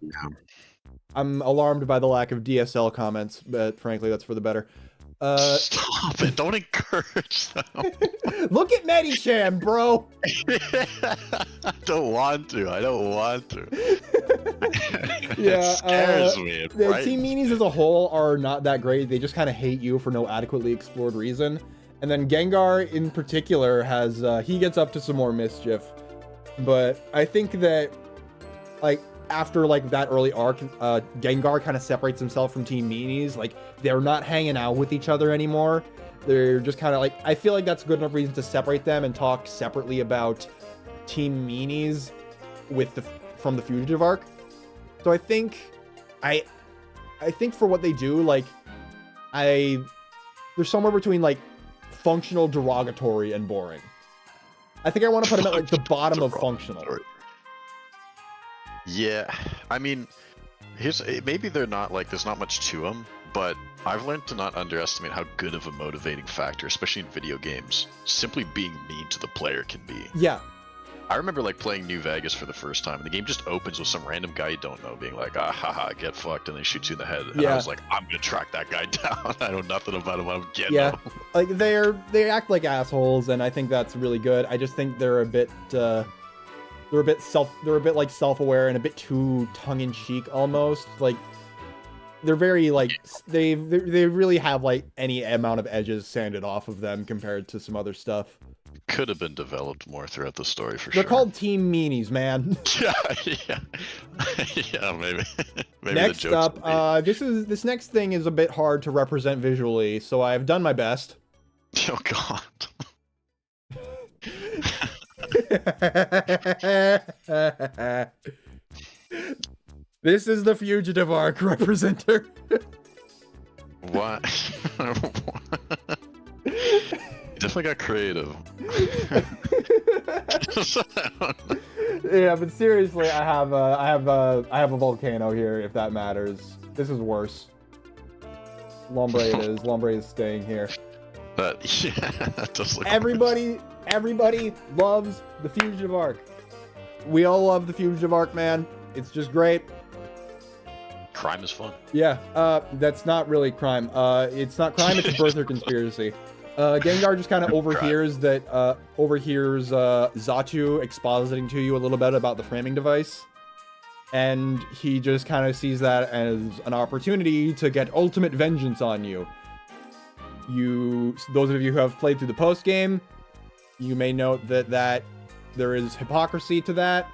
alarmed by the lack of DSL comments, but frankly, that's for the better. Stop it! Don't encourage them. Look at Medisham, bro. I don't want to. Yeah, it scares me. The Team Meanies as a whole are not that great. They just kind of hate you for no adequately explored reason. And then Gengar in particular has he gets up to some more mischief. But I think that like after like that early arc, Gengar kind of separates himself from Team Meanies. Like they're not hanging out with each other anymore. They're just kind of like, I feel like that's good enough reason to separate them and talk separately about Team Meanies from the Fugitive arc. So I think for what they do, like they're somewhere between like functional, derogatory, and boring. I think I want to put them at like the bottom of functional. Yeah, I mean, maybe they're not like, there's not much to them, but I've learned to not underestimate how good of a motivating factor, especially in video games, simply being mean to the player can be. Yeah. I remember like playing New Vegas for the first time, and the game just opens with some random guy you don't know being like, ah, haha, get fucked, and they shoot you in the head. And I was like, I'm gonna track that guy down. I know nothing about him. I'm getting him. Like they act like assholes, and I think that's really good. I just think they're a bit like self-aware and a bit too tongue-in-cheek almost. Like they're very like they really have like any amount of edges sanded off of them compared to some other stuff. Could have been developed more throughout the story for sure. They're called Team Meanies, man. Yeah, maybe. Next up, this next thing is a bit hard to represent visually, so I've done my best. Oh God. This is the Fugitive arc representer. What? Definitely got creative. Yeah, but seriously, I have a volcano here. If that matters, this is worse. Lombre it is. Lombre is staying here. That does look Everybody loves the Fugitive arc. We all love the Fugitive arc, man. It's just great. crime is fun. Yeah, that's not really crime. It's not crime, it's a birther conspiracy. Gengar just kind of overhears Zatu expositing to you a little bit about the framing device. And he just kind of sees that as an opportunity to get ultimate vengeance on you. Those of you who have played through the post-game, you may note that there is hypocrisy to that.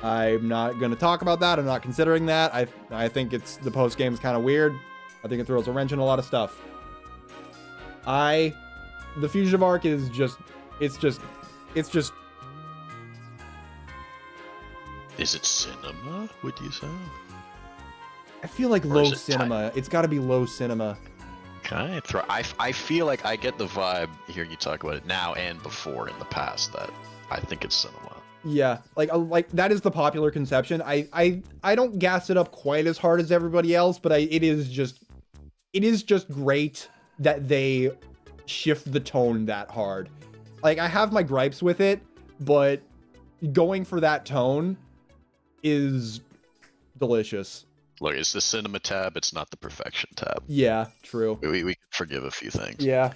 I'm not going to talk about that. I'm not considering that. I think the post-game is kind of weird. I think it throws a wrench in a lot of stuff. The Fugitive Arc is just... It's just... Is it cinema, would you say? I feel like low cinema. It's got to be low cinema. Okay. I feel like I get the vibe hearing you talk about it now and before in the past that I think it's cinema. Yeah, like that is the popular conception. I don't gas it up quite as hard as everybody else, but it is just great that they shift the tone that hard. Like, I have my gripes with it, but going for that tone is delicious. Look, it's the cinema tab, it's not the perfection tab. Yeah, true. We can forgive a few things. Yeah.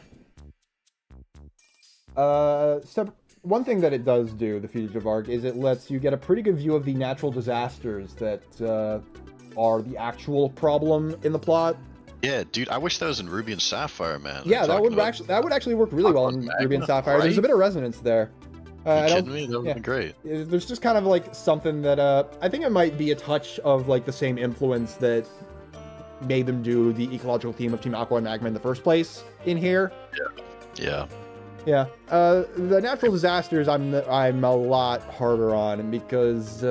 One thing that it does do, the Fugitive Arc, is it lets you get a pretty good view of the natural disasters that are the actual problem in the plot. Yeah, dude, I wish that was in Ruby and Sapphire, man. Yeah, that would actually work really well in Ruby and Sapphire. Right? There's a bit of resonance there. You kidding me? That would be great. There's just kind of like something that I think it might be a touch of like the same influence that made them do the ecological theme of Team Aqua and Magma in the first place in here. Yeah. Yeah. The natural disasters I'm a lot harder on because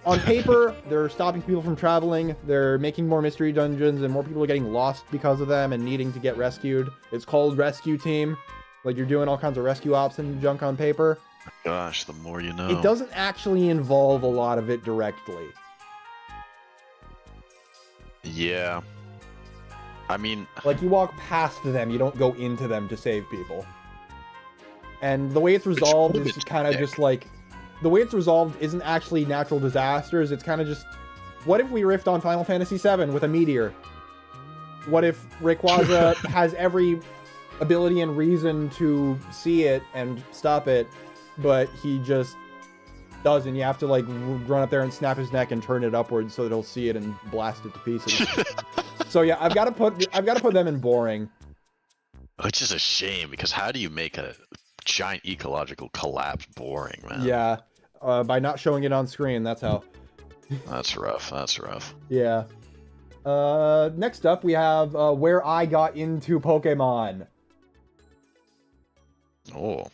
on paper they're stopping people from traveling, they're making more mystery dungeons, and more people are getting lost because of them and needing to get rescued. It's called Rescue Team. Like, you're doing all kinds of rescue ops and junk on paper. Gosh, the more you know. It doesn't actually involve a lot of it directly. Yeah. I mean... Like, you walk past them, you don't go into them to save people. And the way it's resolved is kind of just like... The way it's resolved isn't actually natural disasters, it's kind of just... What if we riffed on Final Fantasy VII with a meteor? What if Rayquaza has every ability and reason to see it and stop it, but he just doesn't? You have to like run up there and snap his neck and turn it upwards so that he'll see it and blast it to pieces. So yeah, I've got to put them in boring. Which is a shame, because how do you make a giant ecological collapse boring, man? Yeah, by not showing it on screen. That's how. That's rough. That's rough. Yeah. Next up we have where I got into Pokemon. Oh.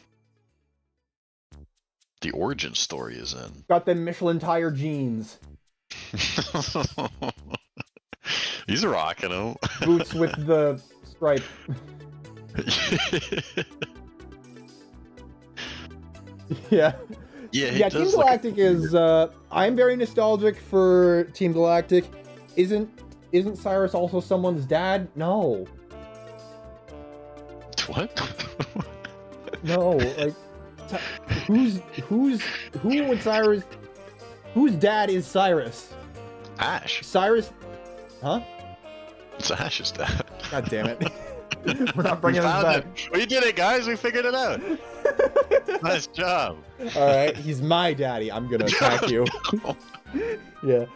The origin story is in. Got them Michelin tire jeans. He's rocking them. Boots with the stripe. Yeah. Yeah, Team Galactic is I'm very nostalgic for Team Galactic. Isn't Cyrus also someone's dad? No. What? No, like who would Cyrus? Whose dad is Cyrus? Ash. Cyrus, huh? It's Ash's dad. God damn it. We're not bringing this back. We did it, guys. We figured it out. Nice job. All right, he's my daddy. I'm gonna attack you. Yeah.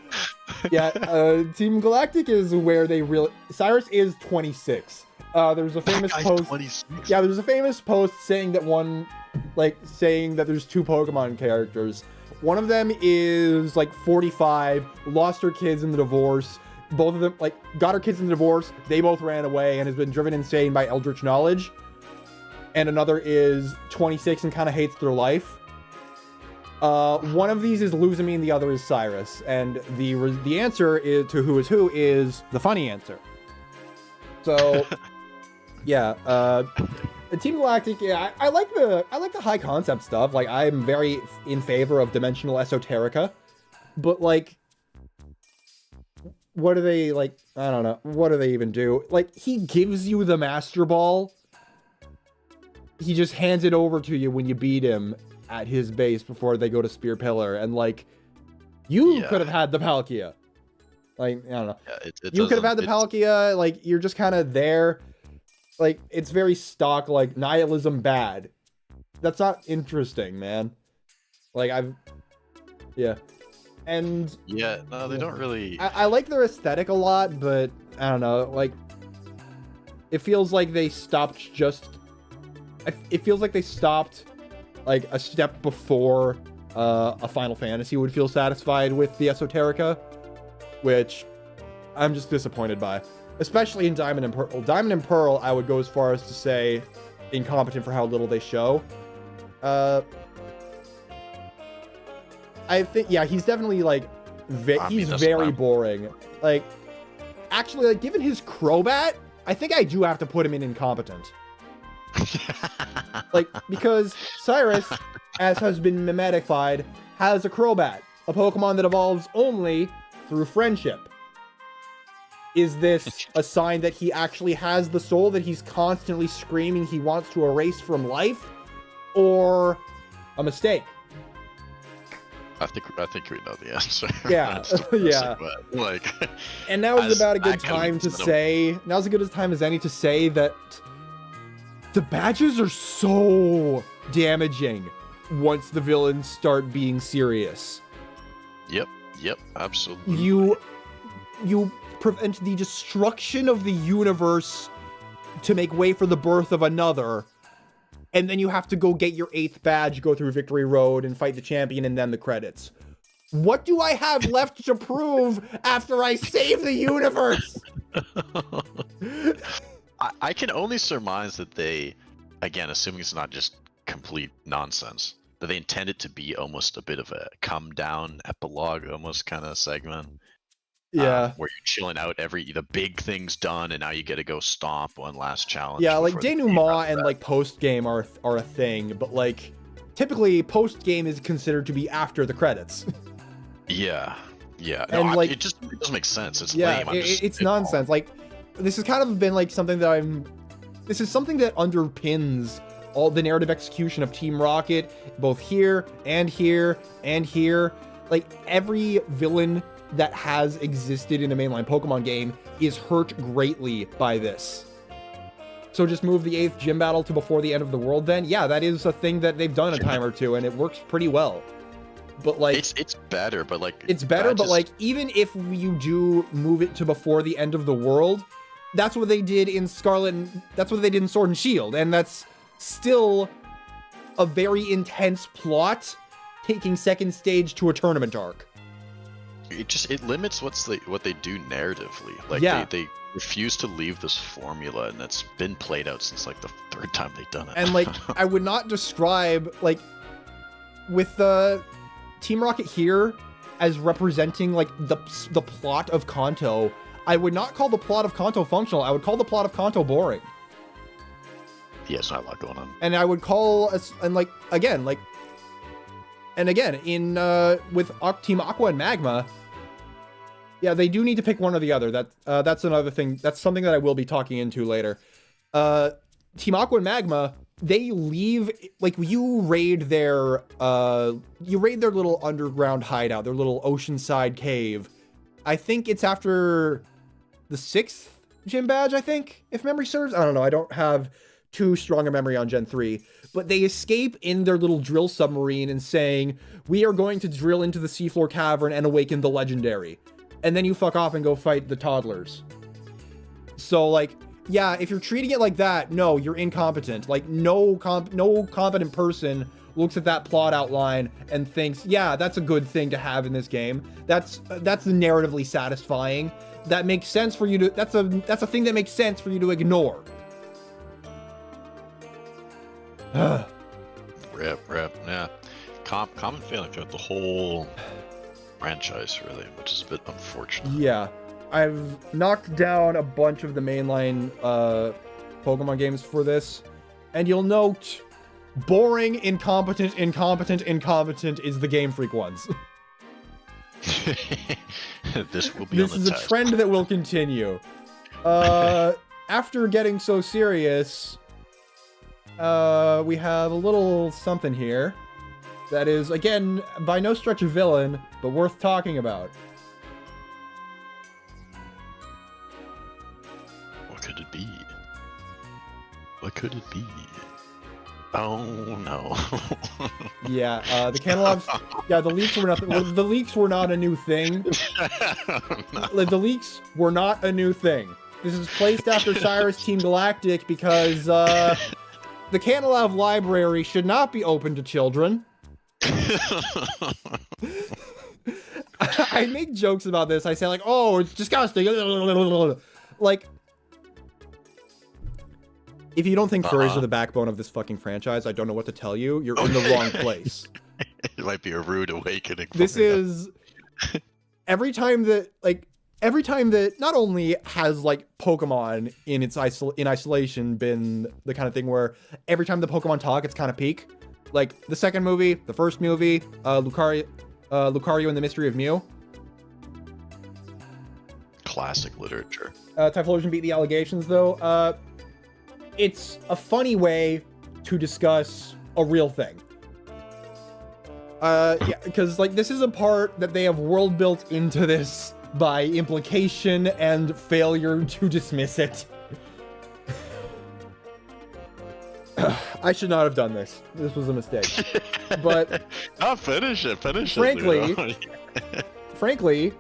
Yeah, Team Galactic is where they really... Cyrus is 26. There's a famous post... 26? Yeah, there's a famous post saying that saying that there's two Pokemon characters. One of them is, 45, lost her kids in the divorce. Both of them, got her kids in the divorce. They both ran away and has been driven insane by eldritch knowledge. And another is 26 and kind of hates their life. One of these is Luzamine, the other is Cyrus, and the answer to who is the funny answer. So, yeah, Team Galactic. Yeah, I like the high concept stuff. Like, I'm very in favor of dimensional esoterica, but what do they I don't know. What do they even do? He gives you the Master Ball. He just hands it over to you when you beat him at his base before they go to Spear Pillar, and You Yeah. could have had the Palkia. Like, I don't know. Yeah, You could have had the Palkia, like, you're just kind of there. Like, it's very stock, like, nihilism bad. That's not interesting, man. Like, yeah. And... Yeah, no, they don't really... I like their aesthetic a lot, but, I don't know, like... It feels like they stopped just... It feels like they stopped, like, a step before a Final Fantasy would feel satisfied with the Esoterica, which I'm just disappointed by. Especially in Diamond and Pearl. Diamond and Pearl, I would go as far as to say incompetent for how little they show. I think, yeah, he's definitely, like, he's very boring. Like, actually, like, given his Crobat, I think I do have to put him in incompetent. Like, because Cyrus, as has been mimetified, has a Crobat, a Pokemon that evolves only through friendship. Is this a sign that he actually has the soul that he's constantly screaming he wants to erase from life? Or a mistake? I think we know the answer. Yeah, yeah. But, like, and now is about a good time to say, now's as good a time as any to say that the badges are so damaging once the villains start being serious. Yep, absolutely. You prevent the destruction of the universe to make way for the birth of another. And then you have to go get your 8th badge, go through Victory Road, and fight the champion, and then the credits. What do I have left to prove after I save the universe? I can only surmise that they, again, assuming it's not just complete nonsense, that they intend it to be almost a bit of a come-down epilogue, almost kind of segment. Yeah. Where you're chilling out, the big thing's done, and now you get to go stomp one last challenge. Yeah, like denouement and like post-game are a thing, but like typically post-game is considered to be after the credits. Yeah. And no, like it doesn't make sense. It's lame. It's nonsense. Like, this has kind of been like something that this is something that underpins all the narrative execution of Team Rocket, both here and here and here. Like, every villain that has existed in a mainline Pokemon game is hurt greatly by this. So just move the 8th gym battle to before the end of the world then? Yeah, that is a thing that they've done a time or two, and it works pretty well. But like... It's better, but like... It's better, but like, even if you do move it to before the end of the world, that's what they did in Scarlet, that's what they did in Sword and Shield, and that's still a very intense plot, taking second stage to a tournament arc. It limits what they do narratively. Like, yeah. they refuse to leave this formula, and it's been played out since like the 3rd time they've done it. And like, I would not describe, like, with Team Rocket here as representing like the plot of Kanto, I would not call the plot of Kanto functional. I would call the plot of Kanto boring. Yeah, it's not a lot going on. And I would call in with Team Aqua and Magma. Yeah, they do need to pick one or the other. That's another thing. That's something that I will be talking into later. Team Aqua and Magma, they leave, like, you raid their little underground hideout, their little oceanside cave. I think it's after the 6th gym badge, I think, if memory serves. I don't know. I don't have too strong a memory on Gen 3. But they escape in their little drill submarine and saying, we are going to drill into the seafloor cavern and awaken the legendary. And then you fuck off and go fight the toddlers. So, like, yeah, if you're treating it like that, no, you're incompetent. Like, no competent person looks at that plot outline and thinks, yeah, that's a good thing to have in this game. That's narratively satisfying. That makes sense for you to, that's a thing that makes sense for you to ignore. Rip, yeah. Common failing throughout the whole franchise, really, which is a bit unfortunate. Yeah. I've knocked down a bunch of the mainline Pokemon games for this, and you'll note, boring, incompetent is the Game Freak ones. This will be This is a trend that will continue. After getting so serious, we have a little something here. that is, again, by no stretch a villain, but worth talking about. What could it be? What could it be? Oh no. Yeah, the Cantaloups. Yeah, the leaks were nothing. Well, the leaks were not a new thing. No. The leaks were not a new thing. This is placed after Cyrus Team Galactic because the Cantaloup Library should not be open to children. I make jokes about this. I say like, "Oh, it's disgusting." Like, if you don't think furries are the backbone of this fucking franchise, I don't know what to tell you. You're in the wrong place. It might be a rude awakening. This is every time that not only has like Pokemon in isolation been the kind of thing where every time the Pokemon talk, it's kind of peak. Like the second movie, the first movie, Lucario and the Mystery of Mew. Classic literature. Typhlosion beat the allegations though. It's a funny way to discuss a real thing. Yeah, because like this is a part that they have world built into this by implication and failure to dismiss it. I should not have done this. This was a mistake. But Finish it. Frankly,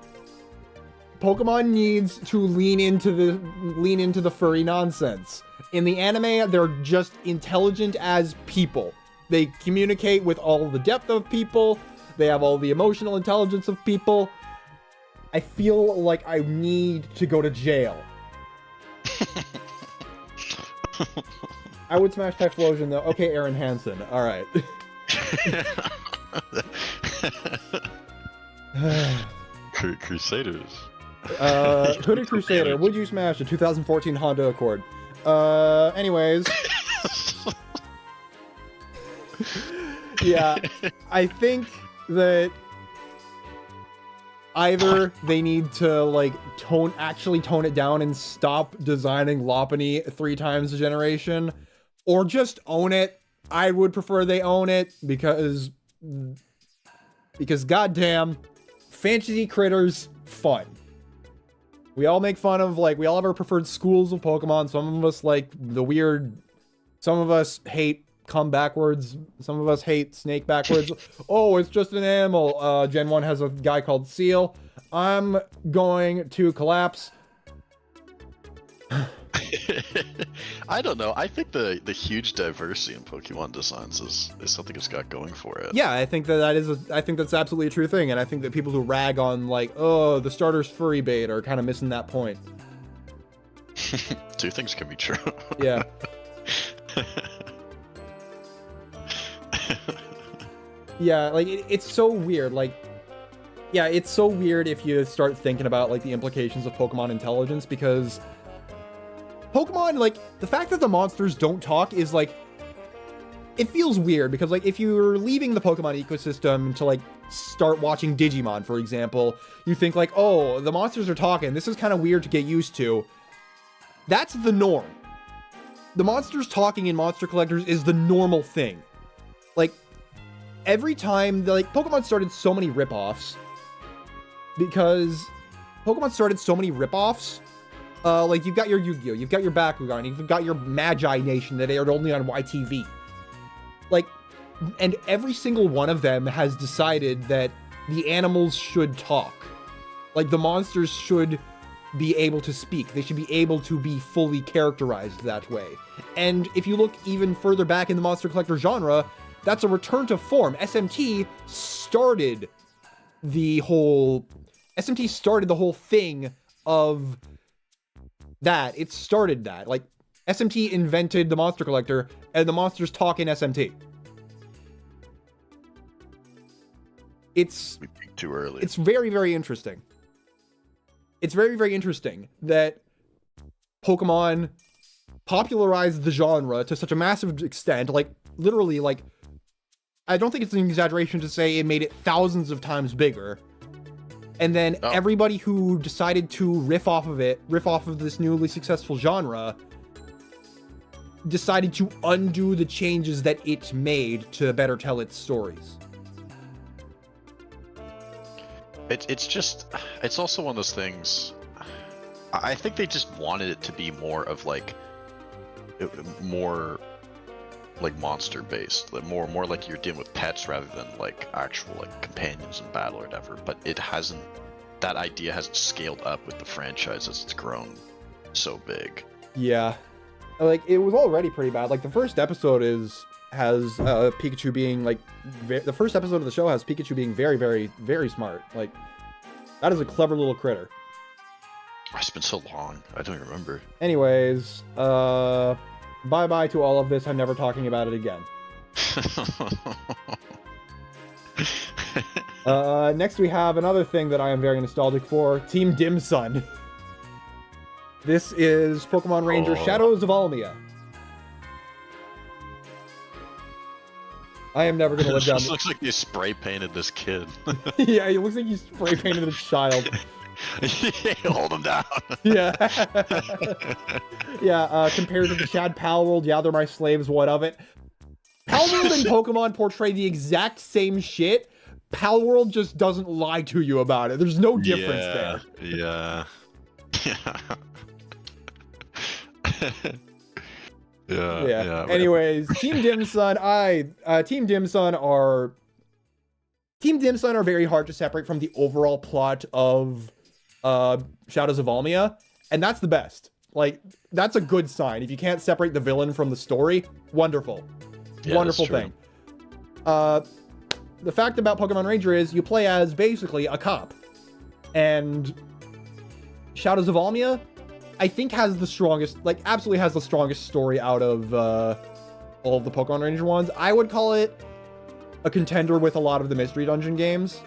Pokemon needs to lean into the furry nonsense. In the anime, they're just intelligent as people. They communicate with all the depth of people. They have all the emotional intelligence of people. I feel like I need to go to jail. I would smash Typhlosion though. Okay, Aaron Hansen. All right. Crusaders. Hooded Crusader. Would you smash a 2014 Honda Accord? Anyways. Yeah, I think that either they need to like actually tone it down and stop designing Lopunny 3 times a generation, or just own it. I would prefer they own it because goddamn, fantasy critters fun. We all make fun of, like, we all have our preferred schools of Pokemon. Some of us like the weird, some of us hate Come Backwards, some of us hate Snake Backwards. Oh, it's just an animal. Gen 1 has a guy called Seal. I'm going to collapse. I don't know. I think the huge diversity in Pokemon designs is something it's got going for it. Yeah, I think I think that's absolutely a true thing, and I think that people who rag on like, oh, the starter's furry bait are kind of missing that point. 2 things can be true. Yeah. Yeah, like it's so weird. Like, yeah, it's so weird if you start thinking about like the implications of Pokemon intelligence, because Pokemon, like, the fact that the monsters don't talk is, like, it feels weird, because, like, if you're leaving the Pokemon ecosystem to, like, start watching Digimon, for example, you think, like, oh, the monsters are talking, this is kind of weird to get used to. That's the norm. The monsters talking in Monster Collectors is the normal thing. Like, every time, like, Pokemon started so many ripoffs, because Pokemon started so many ripoffs. Like, you've got your Yu-Gi-Oh!, you've got your Bakugan, you've got your Magi Nation that aired only on YTV. Like, and every single one of them has decided that the animals should talk. Like, the monsters should be able to speak. They should be able to be fully characterized that way. And if you look even further back in the Monster Collector genre, that's a return to form. SMT started the whole thing of that. It started that. Like, SMT invented the Monster Collector, and the monsters talk in SMT. It's... We peaked too early. It's very, very interesting. It's very, very interesting that Pokemon popularized the genre to such a massive extent, like, literally, like, I don't think it's an exaggeration to say it made it thousands of times bigger. And then everybody who decided to riff off of this newly successful genre, decided to undo the changes that it made to better tell its stories. it's also one of those things. I think they just wanted it to be more of like more like monster based, like more like you're dealing with pets rather than like actual like companions in battle or whatever. But it hasn't, that idea hasn't scaled up with the franchise as it's grown so big. Yeah, like it was already pretty bad. Like the first episode has Pikachu being like the first episode of the show has Pikachu being very, very, very smart. Like that is a clever little critter. It's been so long, I don't even remember. Anyways, bye-bye to all of this. I'm never talking about it again. Next we have another thing that I am very nostalgic for, Team Dim Sum. This is Pokemon Ranger Shadows of Almia. I am never going to live down... It looks like you spray painted this kid. Yeah, it looks like you spray painted a child. Hold him down. Yeah. Yeah, compared to the Chad Palworld, yeah, they're my slaves, what of it? Palworld and Pokemon portray the exact same shit. Palworld just doesn't lie to you about it. There's no difference there. Yeah. Yeah. Anyways, Team Dim Sum Team Dim Sum are very hard to separate from the overall plot of Shadows of Almia, and that's the best. Like, that's a good sign. If you can't separate the villain from the story, wonderful. Yeah, wonderful thing. The fact about Pokemon Ranger is you play as basically a cop. And Shadows of Almia, I think has the strongest, like absolutely has the strongest story out of all of the Pokemon Ranger ones. I would call it a contender with a lot of the Mystery Dungeon games.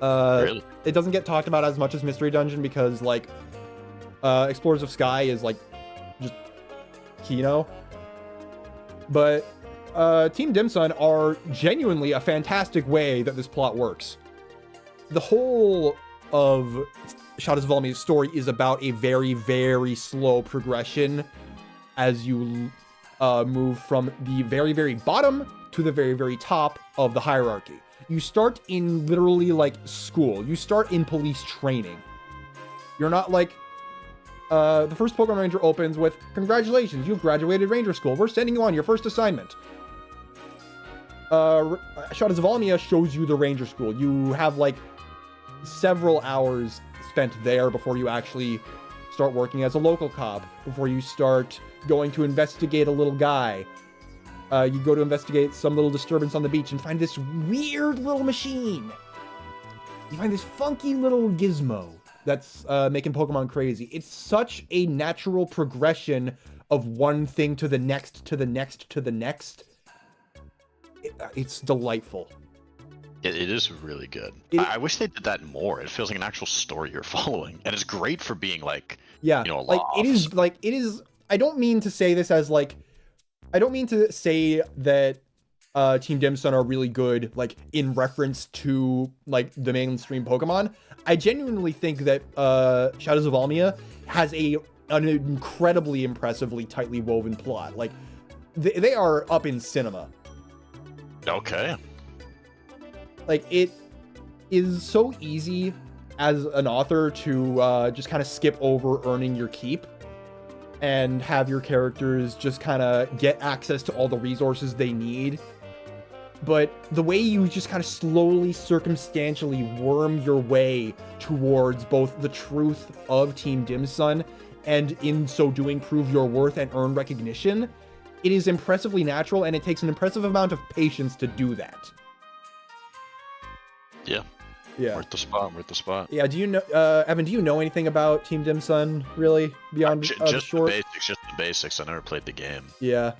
Really? It doesn't get talked about as much as Mystery Dungeon because like Explorers of Sky is like just Kino. But Team Dim Sum are genuinely a fantastic way that this plot works. The whole of Shadows of Almia's story is about a very, very slow progression as you move from the very, very bottom to the very, very top of the hierarchy. You start in literally like school. You start in police training. You're not like... the first Pokemon Ranger opens with, "Congratulations, you've graduated Ranger School. We're sending you on your first assignment." Shadows of Almia shows you the Ranger School. You have like several hours spent there before you actually start working as a local cop, before you start going to investigate a little guy. You go to investigate some little disturbance on the beach and find this weird little machine. You find this funky little gizmo that's making Pokemon crazy. It's such a natural progression of one thing to the next, to the next, to the next. It's delightful. It is really good. I wish they did that more. It feels like an actual story you're following, and it's great for being like, yeah, you know, like it is. I don't mean to say this as like, I don't mean to say that Team Dim Sum are really good, like in reference to like the mainstream Pokemon. I genuinely think that Shadows of Almia has an incredibly impressively tightly woven plot. Like they are up in cinema. Okay. Like it is so easy as an author to just kind of skip over earning your keep and have your characters just kind of get access to all the resources they need. But the way you just kind of slowly, circumstantially worm your way towards both the truth of Team Dim Sum and in so doing prove your worth and earn recognition, it is impressively natural, and it takes an impressive amount of patience to do that. Yeah. Yeah. Worth the spot. Yeah, do you know, Evan, do you know anything about Team Dim Sum, really, beyond just the basics. I never played the game. Yeah.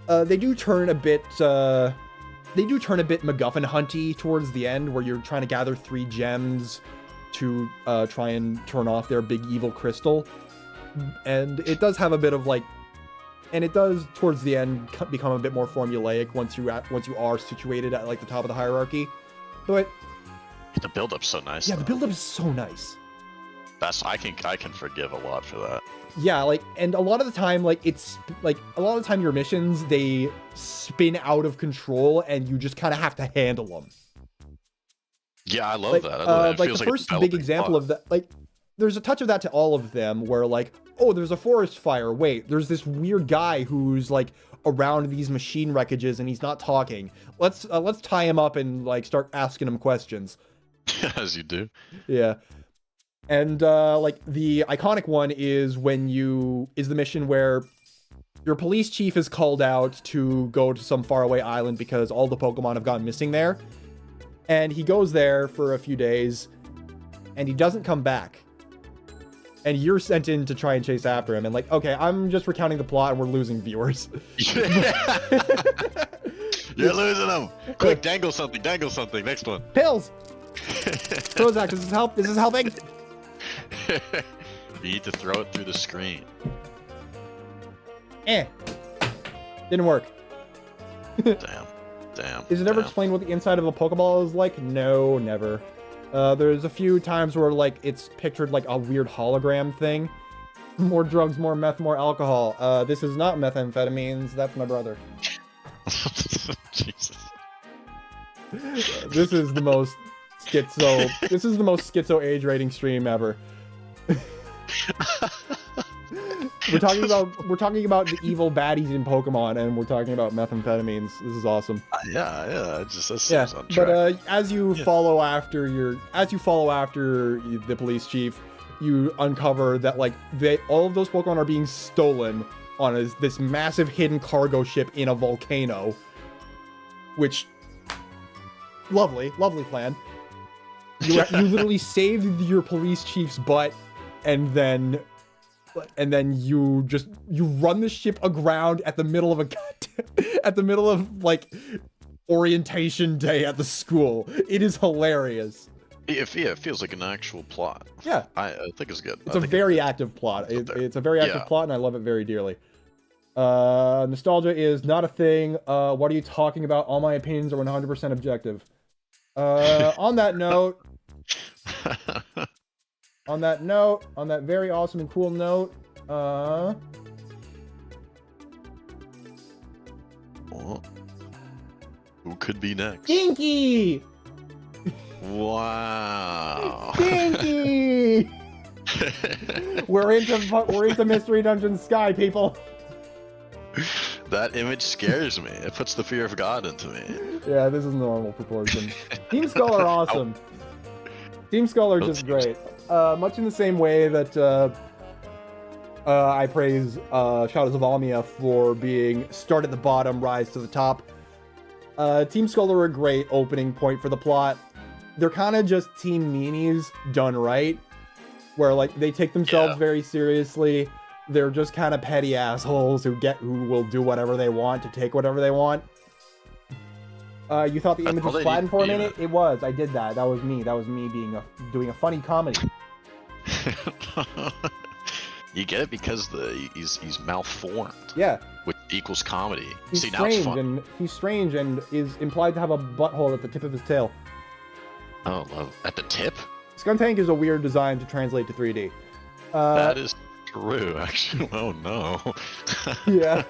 They do turn a bit MacGuffin hunty towards the end, where you're trying to gather 3 gems to try and turn off their big evil crystal. And it does have a bit of like, and it does towards the end become a bit more formulaic once you are situated at like the top of the hierarchy. But the build-up's so nice. Yeah, the build-up is so nice. I can forgive a lot for that. Yeah, like, and a lot of the time, like, it's like a lot of the time your missions, they spin out of control and you just kind of have to handle them. Yeah, I love Like, that. I love that. It like feels the like a first big developing example plot. of that, like, there's a touch of that to all of them, where like, oh, there's a forest fire. Wait, there's this weird guy who's like around these machine wreckages and he's not talking. Let's tie him up and like start asking him questions. As you do. Yeah. And like the iconic one is the mission where your police chief is called out to go to some faraway island because all the Pokemon have gone missing there. And he goes there for a few days and he doesn't come back. And you're sent in to try and chase after him. And like, okay, I'm just recounting the plot and we're losing viewers. You're losing them. Quick, dangle something. Next one. Pills! Prozac, this is helping. You need to throw it through the screen. Didn't work. Damn. Is it ever explained what the inside of a Pokeball is like? No, never. There's a few times where like it's pictured like a weird hologram thing. More drugs, more meth, more alcohol. This is not methamphetamines. That's my brother. Jesus. This is the most schizo age rating stream ever. We're talking about the evil baddies in Pokemon, and we're talking about methamphetamines. This is awesome. Yeah. That seems on track. But as you follow after the police chief, you uncover that like all of those Pokemon are being stolen on this massive hidden cargo ship in a volcano. Which, lovely plan. You literally saved your police chief's butt, and then you run the ship aground at the middle of like orientation day at the school. It is hilarious. It feels like an actual plot. Yeah, I think it's good. It's a very active plot. It's a very active plot, and I love it very dearly. Nostalgia is not a thing. What are you talking about? All my opinions are 100% objective. On that note, on that very awesome and cool note, who could be next? Dinky! Wow. Dinky! We're into Mystery Dungeon Sky, people. That image scares me. It puts the fear of God into me. Yeah, this is normal proportion. Team Skull are awesome. Team Skull are just great. Much in the same way that I praise Shadows of Almia for being start at the bottom, rise to the top. Team Skull are a great opening point for the plot. They're kind of just Team Meanies done right, where like they take themselves very seriously. They're just kind of petty assholes who will do whatever they want to take whatever they want. You thought the image was flattened for a minute? It was. I did that. That was me. That was me doing a funny comedy. You get it because he's malformed. Yeah. Which equals comedy. He's See, now it's strange, fun. he's strange and is implied to have a butthole at the tip of his tail. Oh, love at the tip. Skuntank is a weird design to translate to 3D. That is true, actually. Oh no. Yeah.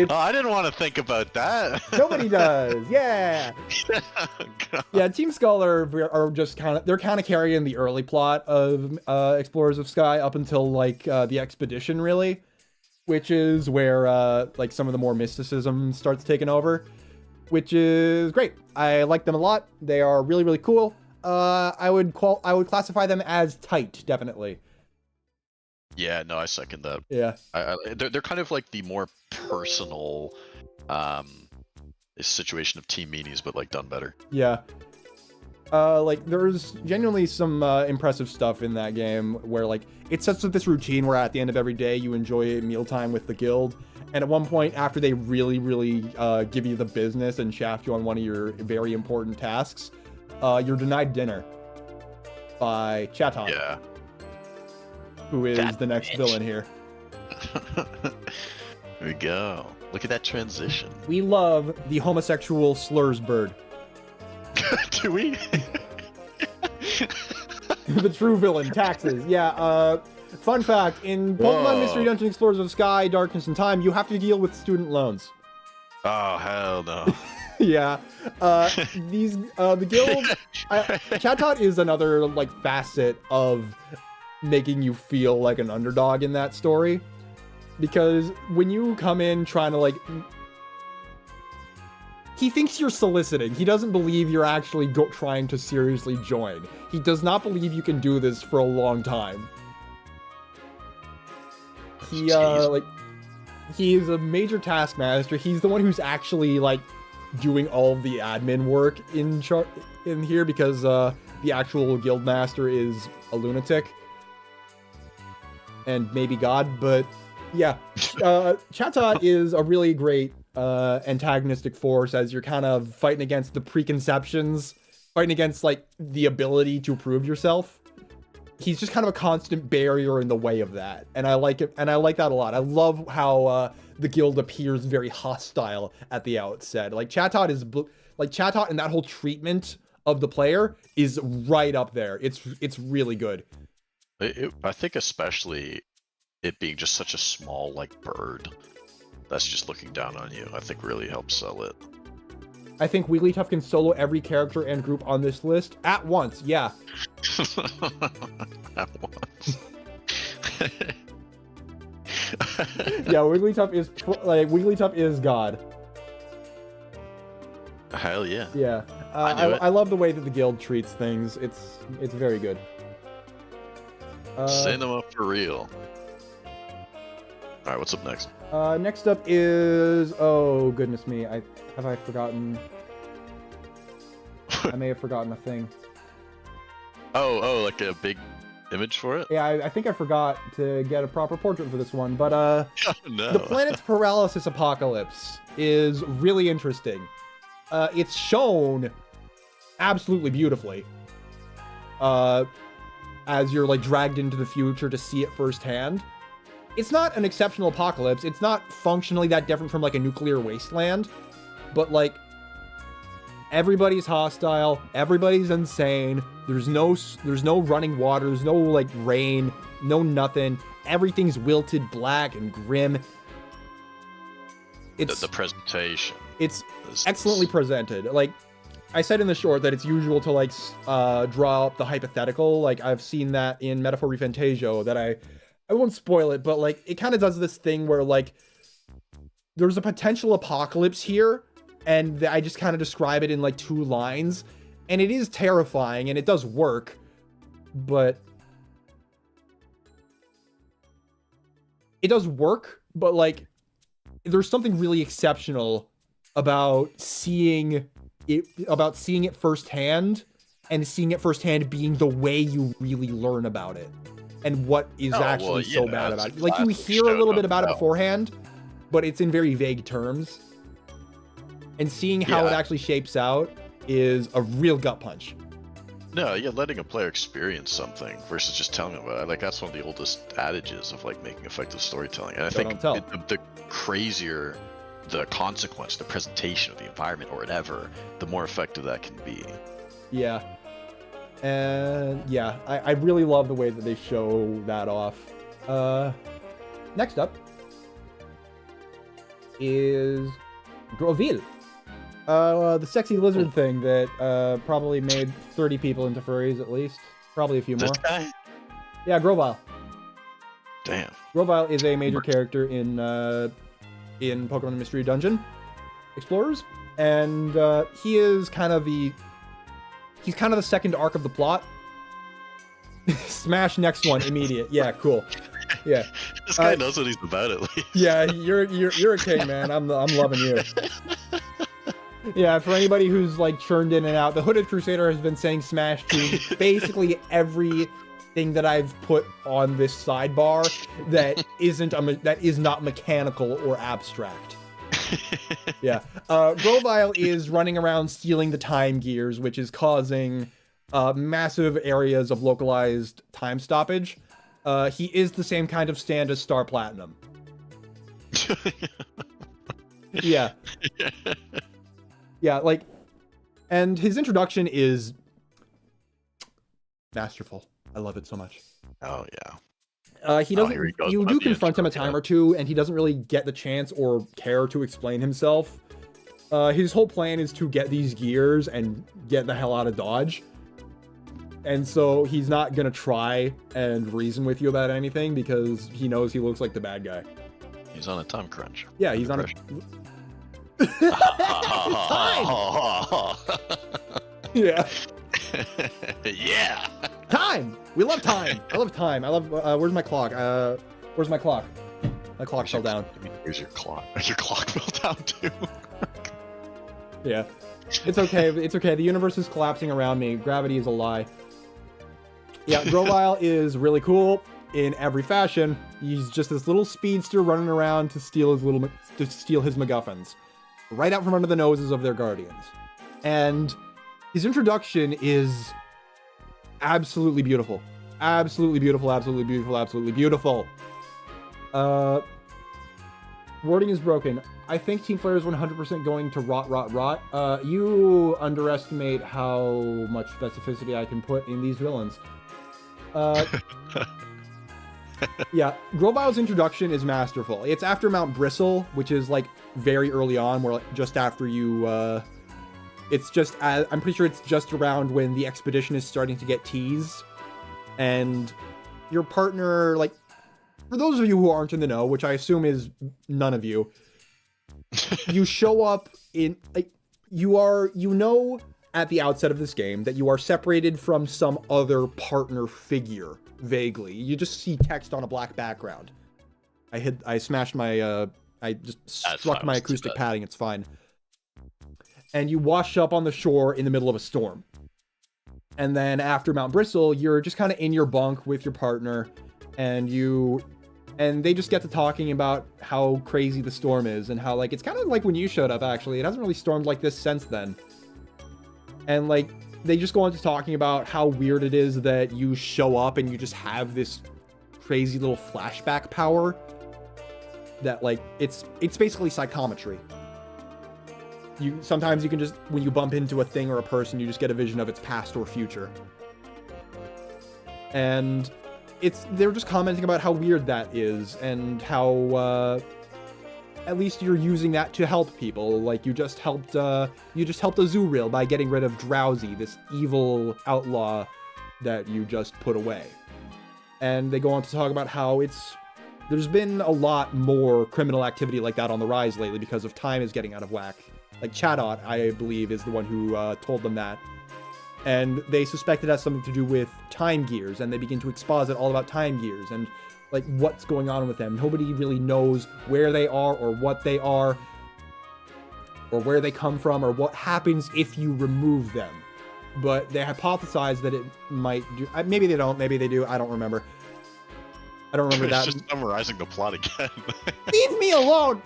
I didn't want to think about that. Nobody does. Yeah. Yeah. Team Skull are just they're kind of carrying the early plot of Explorers of Sky up until like the expedition, really, which is where like some of the more mysticism starts taking over, which is great. I like them a lot. They are really, really cool. I would classify them as tight, definitely. Yeah, no, I second that. Yeah, they're kind of like the more personal situation of Team Meanies, but like done better. Yeah. Like there's genuinely some impressive stuff in that game where like it sets up this routine where at the end of every day you enjoy mealtime with the guild, and at one point after they really give you the business and shaft you on one of your very important tasks, you're denied dinner by Chaton. Yeah. Who is the next villain here. There we go. Look at that transition. We love the homosexual slurs bird. Do we? The true villain, Taxes. Yeah, fun fact, in Pokemon Mystery Dungeon Explorers of Sky, Darkness and Time, you have to deal with student loans. Oh, hell no. Yeah. The guild, Chatot is another like facet of making you feel like an underdog in that story, because when you come in trying to like, he thinks you're soliciting. He doesn't believe you're actually trying to seriously join. He does not believe you can do this for a long time. He like, he's a major taskmaster. He's the one who's actually like doing all of the admin work in here, because the actual guild master is a lunatic and maybe God. But yeah, Chatot is a really great antagonistic force, as you're kind of fighting against the preconceptions, fighting against like the ability to prove yourself. He's just kind of a constant barrier in the way of that, and I like it, and I like that a lot. I love how the guild appears very hostile at the outset. Like Chatot is like Chatot, and that whole treatment of the player is right up there. It's really good. I think especially it being just such a small like bird that's just looking down on you, I think really helps sell it. I think Wigglytuff can solo every character and group on this list at once. Yeah. At once. Yeah, Wigglytuff is God. Hell yeah. Yeah. I love the way that the guild treats things. It's very good. Cinema for real. Alright, what's up next? Next up is, oh goodness me, have I forgotten? I may have forgotten a thing. Oh, like a big image for it? Yeah, I think I forgot to get a proper portrait for this one, but oh, no. The planet's paralysis apocalypse is really interesting. It's shown absolutely beautifully. As you're like dragged into the future to see it firsthand. It's not an exceptional apocalypse. It's not functionally that different from like a nuclear wasteland, but like everybody's hostile, everybody's insane. There's no running water, there's no like rain, no nothing. Everything's wilted, black and grim. It's the presentation. It's excellently presented. Like I said in the short that it's usual to like draw up the hypothetical. Like I've seen that in Metaphor Refantasio that I won't spoil it, but like it kind of does this thing where like there's a potential apocalypse here, and I just kind of describe it in like 2 lines, and it is terrifying and it does work, but like there's something really exceptional about seeing it firsthand, and seeing it firsthand being the way you really learn about it. And what is actually so bad about it. Like, you hear a little bit about it beforehand, but it's in very vague terms. And seeing how it actually shapes out is a real gut punch. No, yeah, letting a player experience something versus just telling them about it. Like, that's one of the oldest adages of, like, making effective storytelling. And I think the crazier the consequence, the presentation of the environment or whatever, the more effective that can be. Yeah. And yeah, I really love the way that they show that off. Next up is Groville. The sexy lizard thing that probably made 30 people into furries at least. Probably a few more. This guy? Yeah, Groville. Damn. Groville is a major character in Pokemon Mystery Dungeon Explorers, and he is kind of the second arc of the plot. Smash next one, immediate. Yeah, cool. Yeah. This guy knows what he's about at least. Yeah, you're a king, man. I'm loving you. Yeah, for anybody who's like churned in and out, the Hooded Crusader has been saying Smash to basically everything that I've put on this sidebar that is not mechanical or abstract. Yeah. Groville is running around stealing the time gears, which is causing massive areas of localized time stoppage. He is the same kind of stand as Star Platinum. Yeah. Yeah, like, and his introduction is masterful. I love it so much. Oh, yeah. He doesn't. You do confront him a time or two, and he doesn't really get the chance or care to explain himself. His whole plan is to get these gears and get the hell out of Dodge. And so he's not going to try and reason with you about anything because he knows he looks like the bad guy. He's on a time crunch. Yeah, he's on a... Time! Yeah. Yeah! Time! We love time! I love time. I love... where's my clock? Where's my clock? My clock fell down. Here's your clock. Your clock fell down too. Yeah. It's okay. It's okay. The universe is collapsing around me. Gravity is a lie. Yeah, Grovile is really cool in every fashion. He's just this little speedster running around to steal his MacGuffins, right out from under the noses of their guardians. And his introduction is absolutely beautiful. Absolutely beautiful, absolutely beautiful, absolutely beautiful. Wording is broken. I think Team Flare is 100% going to rot. You underestimate how much specificity I can put in these villains. Yeah, Grovile's introduction is masterful. It's after Mount Bristle, which is like very early on, where like, just after you, it's just, I'm pretty sure it's just around when the expedition is starting to get teased. And your partner, like, for those of you who aren't in the know, which I assume is none of you, you show up in, like, you know at the outset of this game that you are separated from some other partner figure, vaguely. You just see text on a black background. I smashed my, I just struck my acoustic padding, it's fine. And you wash up on the shore in the middle of a storm. And then after Mount Bristle, you're just kind of in your bunk with your partner, and they just get to talking about how crazy the storm is, and how, like, it's kind of like when you showed up, actually. It hasn't really stormed like this since then. And, like, they just go into talking about how weird it is that you show up and you just have this crazy little flashback power that, like, it's basically psychometry. Sometimes you can just, when you bump into a thing or a person, you just get a vision of its past or future. And they're just commenting about how weird that is, and how, at least you're using that to help people. Like, you just helped Azuriel by getting rid of Drowsy, this evil outlaw that you just put away. And they go on to talk about how there's been a lot more criminal activity like that on the rise lately because of time is getting out of whack. Like, Chadot, I believe, is the one who told them that. And they suspect it has something to do with time gears, and they begin to exposit all about time gears and, like, what's going on with them. Nobody really knows where they are or what they are or where they come from or what happens if you remove them. But they hypothesize that it might do... Maybe they don't, maybe they do, I don't remember. I don't remember that. It's just summarizing the plot again. Leave me alone!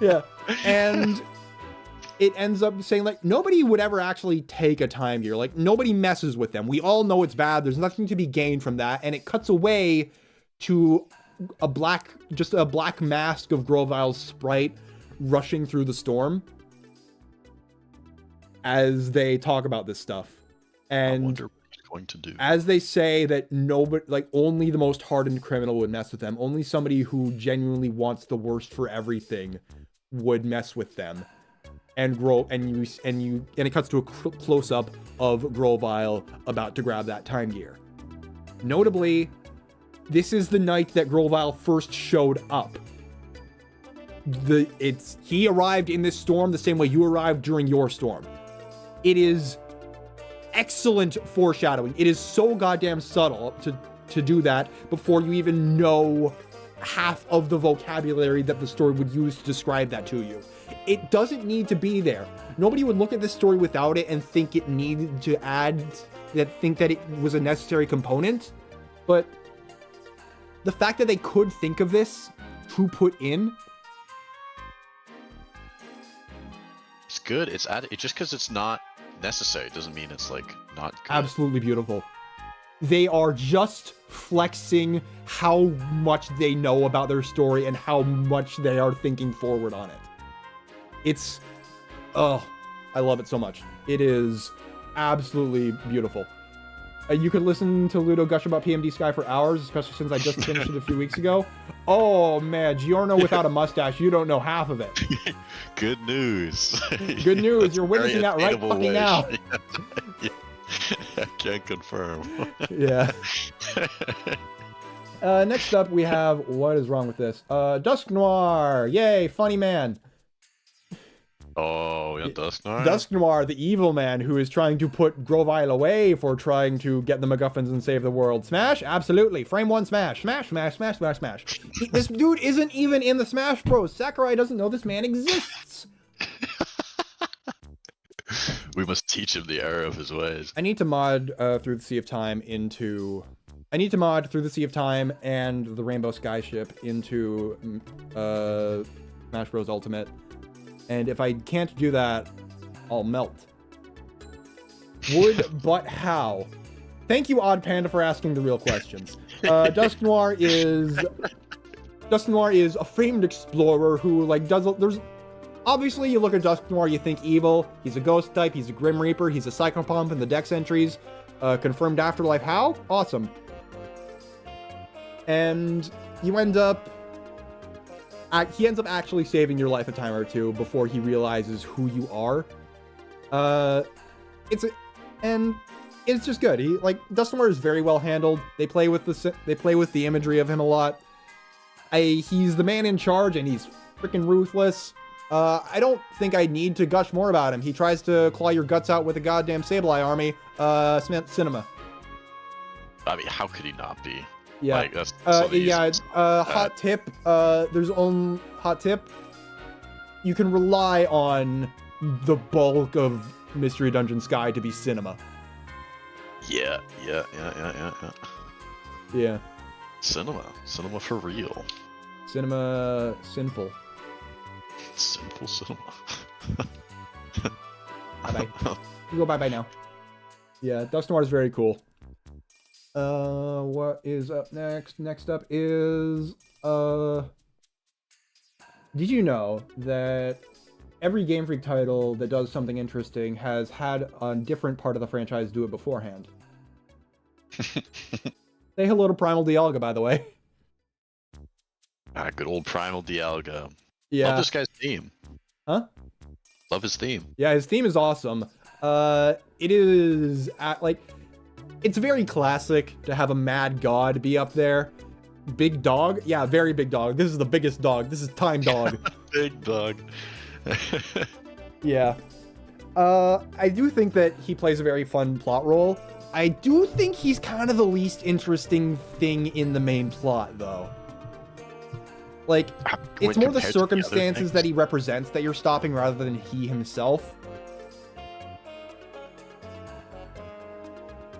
Yeah. And it ends up saying, like, nobody would ever actually take a time gear. Like, nobody messes with them. We all know it's bad. There's nothing to be gained from that. And it cuts away to just a black mask of Grovile's sprite rushing through the storm as they talk about this stuff. And I wonder what he's going to do. As they say that nobody, like, only the most hardened criminal would mess with them. Only somebody who genuinely wants the worst for everything would mess with them. And it cuts to a close-up of Grovile about to grab that time gear. Notably, this is the night that Grovile first showed up. He arrived in this storm the same way you arrived during your storm. It is excellent foreshadowing. It is so goddamn subtle to do that before you even know half of the vocabulary that the story would use to describe that to you. It doesn't need to be there. Nobody would look at this story without it and think it needed to think that it was a necessary component. But the fact that they could think of this to put in, it's good. It's just because it's not necessary doesn't mean it's, like, not good. Absolutely beautiful. They are just flexing how much they know about their story and how much they are thinking forward on it. I love it so much. It is absolutely beautiful. You could listen to Ludo gush about PMD Sky for hours, especially since I just finished it a few weeks ago. Oh man, Giorno without a mustache, you don't know half of it. Good news. Good news, you're witnessing that right fucking now. I can't confirm. Yeah. Next up, we have, what is wrong with this? Dusk Noir, yay, funny man. Oh, yeah, Dusk Noir? Dusk Noir, the evil man who is trying to put Grovile away for trying to get the MacGuffins and save the world. Smash? Absolutely. Frame 1 smash. Smash, smash, smash, smash, smash. This dude isn't even in the Smash Bros. Sakurai doesn't know this man exists. We must teach him the error of his ways. I need to mod Through the Sea of Time into... I need to mod Through the Sea of Time and the Rainbow Skyship into Smash Bros. Ultimate. And if I can't do that, I'll melt. Would, but how? Thank you, Odd Panda, for asking the real questions. Dusk Noir is a famed explorer who, like, there's... Obviously, you look at Dusk Noir, you think evil. He's a ghost type, he's a Grim Reaper, he's a Psychopomp in the Dex entries. Confirmed Afterlife. How? Awesome. And you end up... he ends up actually saving your life a time or two before he realizes who you are. It's just good. He, like, Dusk Noir is very well handled. They play with the imagery of him a lot. He's the man in charge, and he's freaking ruthless. I don't think I need to gush more about him. He tries to claw your guts out with a goddamn Sableye army. Cinema. I mean, how could he not be? Yeah. Like, that's hot tip. There's only hot tip. You can rely on the bulk of Mystery Dungeon Sky to be cinema. Yeah. Yeah. Cinema for real. Cinema sinful. Sinful cinema. Bye-bye. You go bye-bye now. Yeah, Dusk Noir is very cool. What is up next? Next up is, did you know that every Game Freak title that does something interesting has had a different part of the franchise do it beforehand? Say hello to Primal Dialga, by the way. Ah, good old Primal Dialga. Yeah. Love this guy's theme. Huh? Love his theme. Yeah, his theme is awesome. It is, it's very classic to have a mad god be up there. Big dog? Yeah, very big dog. This is the biggest dog. This is Time Dog. Big dog. Yeah. I do think that he plays a very fun plot role. I do think he's kind of the least interesting thing in the main plot, though. Like, it's more the circumstances that he represents that you're stopping rather than he himself.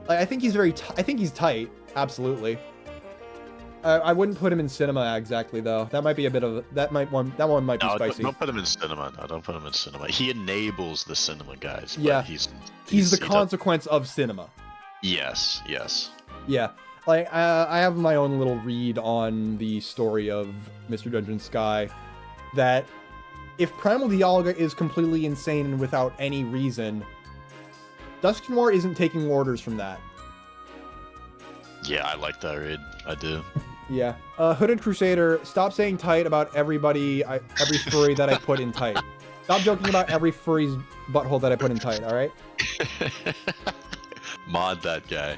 Like, I think he's I think he's tight. Absolutely. I wouldn't put him in cinema exactly, though. That might be a bit of that one might be spicy. Don't put him in cinema. No, don't put him in cinema. He enables the cinema guys. But yeah, he's the consequence of cinema. Yes. Yeah. Like, I have my own little read on the story of Mr. Dungeon Sky, that if Primal Dialga is completely insane and without any reason, Dusk Noir isn't taking orders from that. Yeah, I like that read. I do. Yeah. Hooded Crusader, stop saying tight about every furry that I put in tight. Stop joking about every furry's butthole that I put in tight, alright? Mod that guy.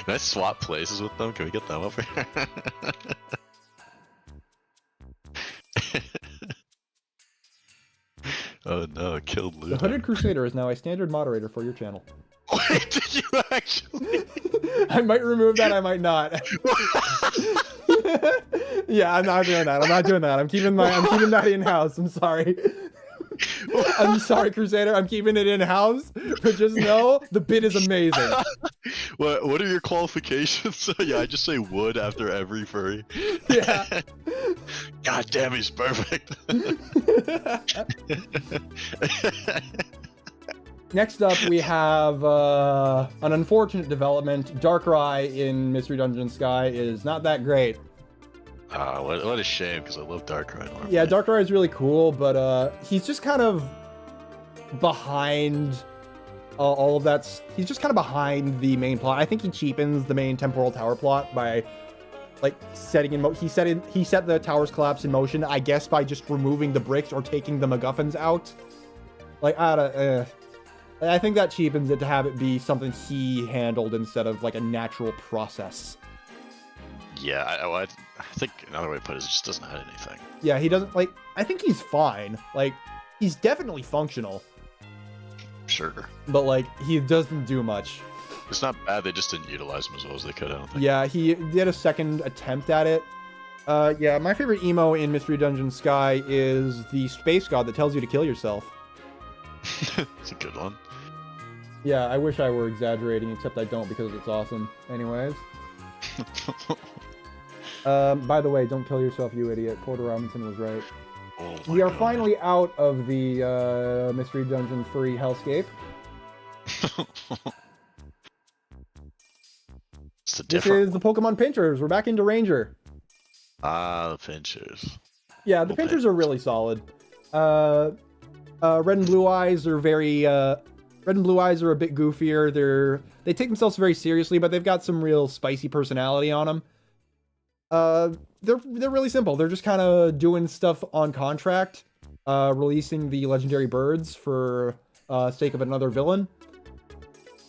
Can I swap places with them? Can we get them up here? Oh no, it killed Ludo. The Hooded Crusader is now a standard moderator for your channel. Wait, did you actually? I might remove that, I might not. Yeah, I'm not doing that. I'm keeping that in-house. I'm sorry. I'm sorry, Crusader. I'm keeping it in-house, but just know the bit is amazing. What are your qualifications? Yeah, I just say wood after every furry. Yeah. God damn, he's perfect. Next up, we have an unfortunate development. Darkrai in Mystery Dungeon Sky is not that great. What a shame, because I love Darkrai normally. Yeah, Darkrai is really cool, but he's just kind of behind all of that's, he's just kind of behind the main plot. I think he cheapens the main temporal tower plot by like setting in he set the tower's collapse in motion, I guess, by just removing the bricks or taking the MacGuffins out. Like, I think that cheapens it to have it be something he handled instead of like a natural process. Yeah, I think another way to put it is it just doesn't add anything. Yeah, he doesn't, like, I think he's fine. Like, he's definitely functional. Sure. But, like, he doesn't do much. It's not bad, they just didn't utilize him as well as they could, I don't think. Yeah, he did a second attempt at it. Yeah, my favorite emo in Mystery Dungeon Sky is the space god that tells you to kill yourself. It's a good one. Yeah, I wish I were exaggerating, except I don't because it's awesome. Anyways. By the way, don't kill yourself, you idiot. Porter Robinson was right. Oh we are God. finally out of the Mystery Dungeon free hellscape. This is the Pokemon Pinchers. We're back into Ranger. Ah, the Pinchers. Yeah, the Pinchers are really solid. Red and Blue Eyes are very... Red and Blue Eyes are a bit goofier. They take themselves very seriously, but they've got some real spicy personality on them. They're really simple. They're just kind of doing stuff on contract, releasing the legendary birds for sake of another villain.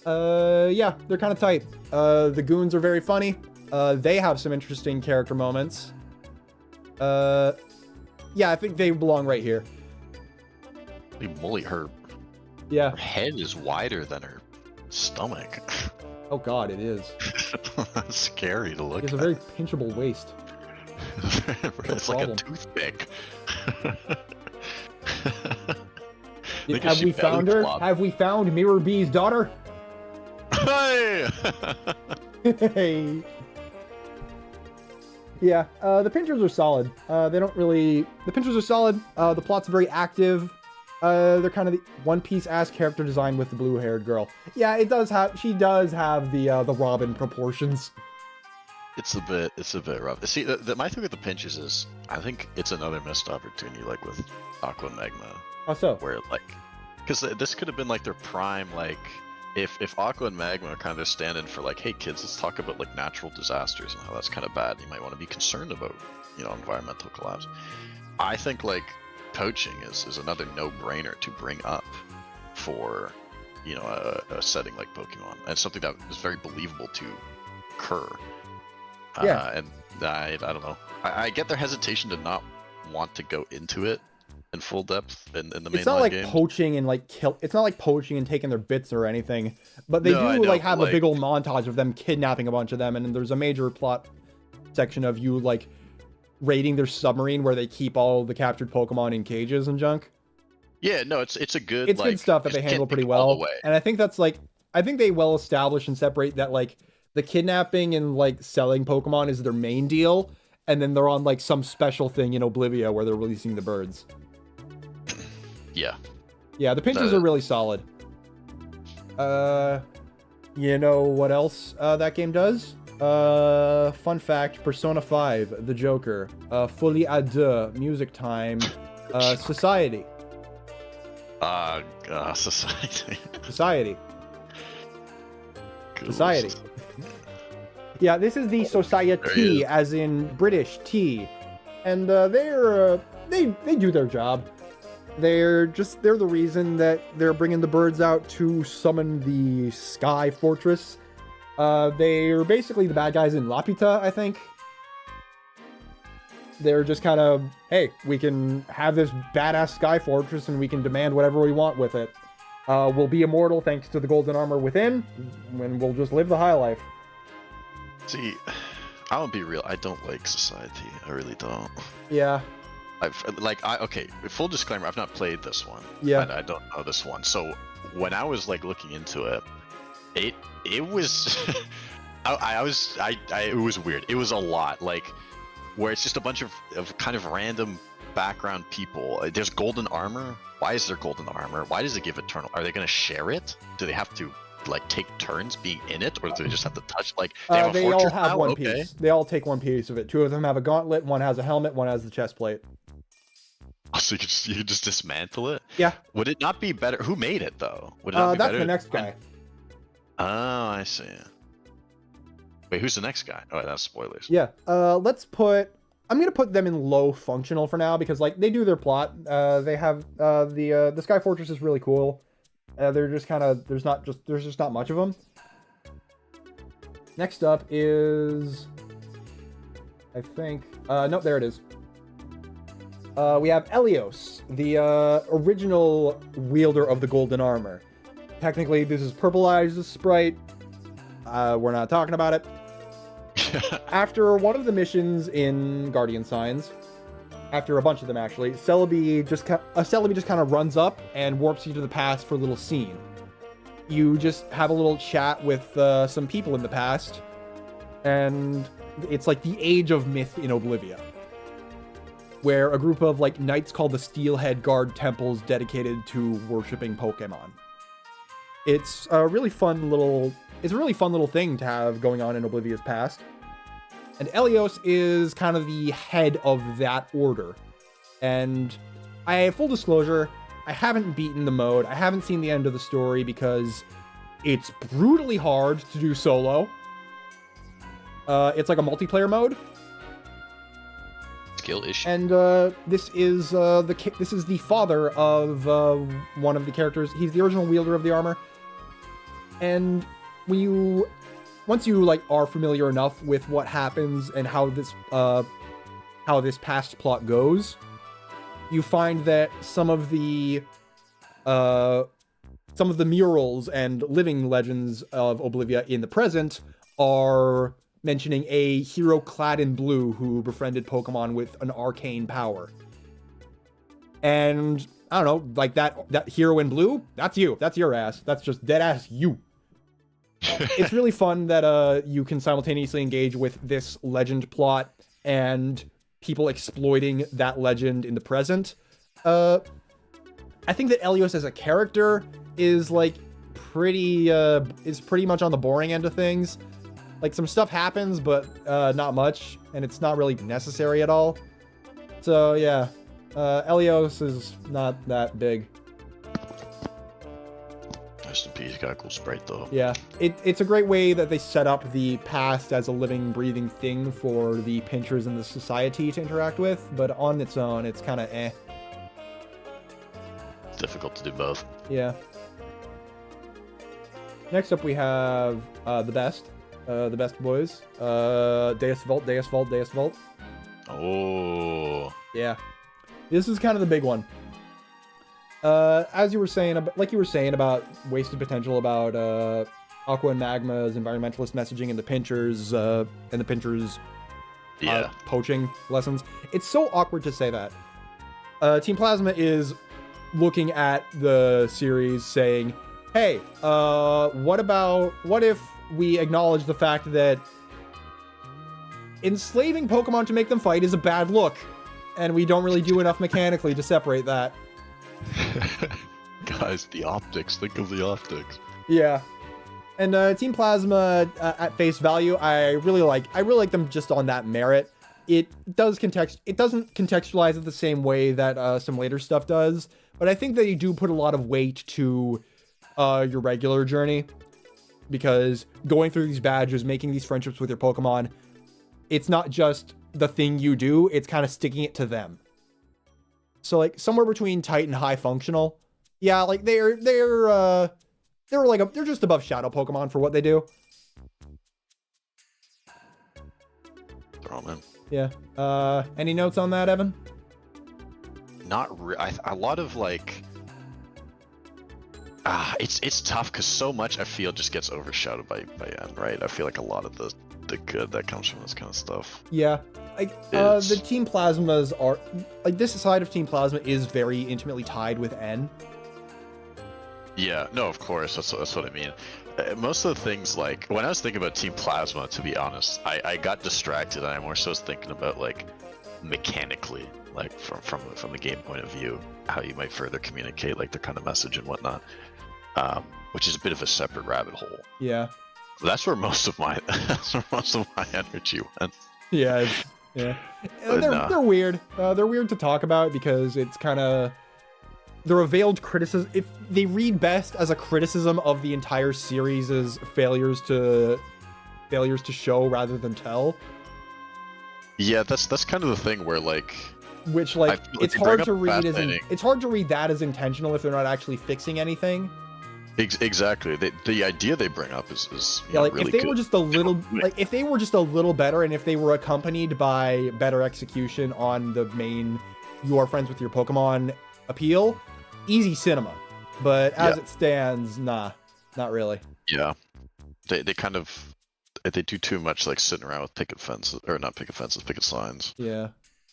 Yeah, they're kind of tight. The goons are very funny. They have some interesting character moments. Yeah, I think they belong right here. Holy moly, her head is wider than her stomach. Oh god, it is. That's scary to look at. It's a very pinchable waist. It's like a toothpick. Have we found her? Have we found Mirror B's daughter? Hey! Hey. Yeah, the Pinchers are solid. They don't really... The Pinchers are solid. The plot's very active. They're kind of the One Piece ass character design with the blue-haired girl. Yeah, it does have. She does have the Robin proportions. It's a bit rough. See, my thing with the Pinchers is, I think it's another missed opportunity, like with Aqua and Magma. How so? Where like, because this could have been like their prime, like, if Aqua and Magma are kind of standing for like, hey kids, let's talk about like natural disasters and how that's kind of bad. You might want to be concerned about, you know, environmental collapse. I think like poaching is another no-brainer to bring up for, you know, a setting like Pokemon, and something that is very believable to occur. Yeah. And I don't know. I get their hesitation to not want to go into it in full depth in the mainline game. It's not like poaching and like It's not like poaching and taking their bits or anything, but they do like have a big old montage of them kidnapping a bunch of them, and there's a major plot section of you like raiding their submarine where they keep all the captured Pokemon in cages and junk. Yeah, no, it's good. It's good stuff that they handle pretty well, and I think that's like, I think they well establish and separate that like the kidnapping and like selling Pokemon is their main deal, and then they're on like some special thing in Oblivia where they're releasing the birds. Yeah. Yeah, the Pinchers are really solid. You know what else that game does? Fun fact, Persona 5, The Joker, Folie à Deux, Music Time, Society. Society. Society. Cool. Society. Yeah, this is the Society, as in British tea, and they do their job. They're the reason that they're bringing the birds out to summon the Sky Fortress. They're basically the bad guys in Lapita, I think. They're just kind of, hey, we can have this badass Sky Fortress and we can demand whatever we want with it. We'll be immortal thanks to the golden armor within, and we'll just live the high life. See, I won't be real. I don't like Society. I really don't. Yeah. Okay, full disclaimer, I've not played this one. Yeah. I don't know this one. So when I was like looking into it, it was it was weird. It was a lot, like, where it's just a bunch of kind of random background people. There's golden armor. Why is there golden armor? Why does it give eternal? Are they going to share it? Do they have to like take turns being in it, or do they just have to touch? Like they all have one piece. They all take one piece of it. Two of them have a gauntlet. One has a helmet. One has the chest plate. So so you could just dismantle it. Yeah. Would it not be better? Who made it though? Would it not be That's better? the next guy. Oh, I see. Wait, who's the next guy? Oh, that's spoilers. Yeah. Let's put. I'm gonna put them in low functional for now because like they do their plot. They have the Sky Fortress is really cool. They're just kind of there's just not much of them. Next up is, I think, nope, there it is. We have Elios, the original wielder of the golden armor. Technically, this is Purple Eyes' sprite. We're not talking about it. After one of the missions in Guardian Signs, after a bunch of them actually, Celebi just kind of runs up and warps you to the past for a little scene. You just have a little chat with some people in the past, and it's like the age of myth in Oblivia, where a group of like knights called the Steelhead Guard temples dedicated to worshipping Pokemon. It's a really fun little thing to have going on in Oblivia's past. And Elios is kind of the head of that order. And full disclosure, I haven't beaten the mode. I haven't seen the end of the story because it's brutally hard to do solo. It's like a multiplayer mode. Skill issue. And this is the father of one of the characters. He's the original wielder of the armor. And once you like are familiar enough with what happens and how this past plot goes, you find that some of the murals and living legends of Oblivia in the present are mentioning a hero clad in blue who befriended Pokemon with an arcane power. And I don't know, like that hero in blue, that's you. That's your ass. That's just dead ass you. It's really fun that you can simultaneously engage with this legend plot and people exploiting that legend in the present. I think that Elios as a character is like pretty much on the boring end of things. Like some stuff happens, but not much, and it's not really necessary at all. So yeah, Elios is not that big. Rest in peace, got a cool sprite though. Yeah, it's a great way that they set up the past as a living, breathing thing for the pinchers in the society to interact with, but on its own, it's kind of eh. It's difficult to do both. Yeah. Next up we have the best boys. Deus Vult, Deus Vult, Deus Vult. Oh. Yeah. This is kind of the big one. As you were saying, about wasted potential, about Aqua and Magma's environmentalist messaging and the pinchers, poaching lessons. It's so awkward to say that. Team Plasma is looking at the series saying, hey, what if we acknowledge the fact that enslaving Pokemon to make them fight is a bad look, and we don't really do enough mechanically to separate that. Guys, the optics. Think of the optics. Yeah. And Team Plasma, at face value, I really like them just on that merit. It doesn't contextualize it the same way that some later stuff does, but I think that you do put a lot of weight to your regular journey, because going through these badges, making these friendships with your Pokemon, it's not just the thing you do, it's kind of sticking it to them. So like somewhere between tight and high functional. Yeah, like they're just above Shadow Pokemon for what they do. Throw them in. Yeah. Any notes on that, Evan? A lot of like it's tough because so much I feel just gets overshadowed by N, right? I feel like a lot of the good that comes from this kind of stuff. Yeah. Like the Team Plasmas are like, this side of Team Plasma is very intimately tied with N. Yeah, no, of course, that's what I mean. Most of the things, like when I was thinking about Team Plasma, to be honest, I got distracted. And I more so was thinking about like mechanically, like from the game point of view, how you might further communicate like the kind of message and whatnot, which is a bit of a separate rabbit hole. Yeah. That's where most of my energy went. Yeah. Yeah, Nah. they're weird. They're weird to talk about because it's kind of they're a veiled criticism. If they read best as a criticism of the entire series' failures to show rather than tell. Yeah, that's kind of the thing where like, which like it's they bring hard to up read fascinating- it's hard to read that as intentional if they're not actually fixing anything. Exactly. The idea they bring up is Yeah, like really if they good. were just a little like if they were just a little better and if they were accompanied by better execution on the main you are friends with your Pokemon appeal, easy cinema. But as it stands, nah, not really. Yeah, they kind of they do too much like sitting around with picket fences or not picket fences, picket signs. Yeah.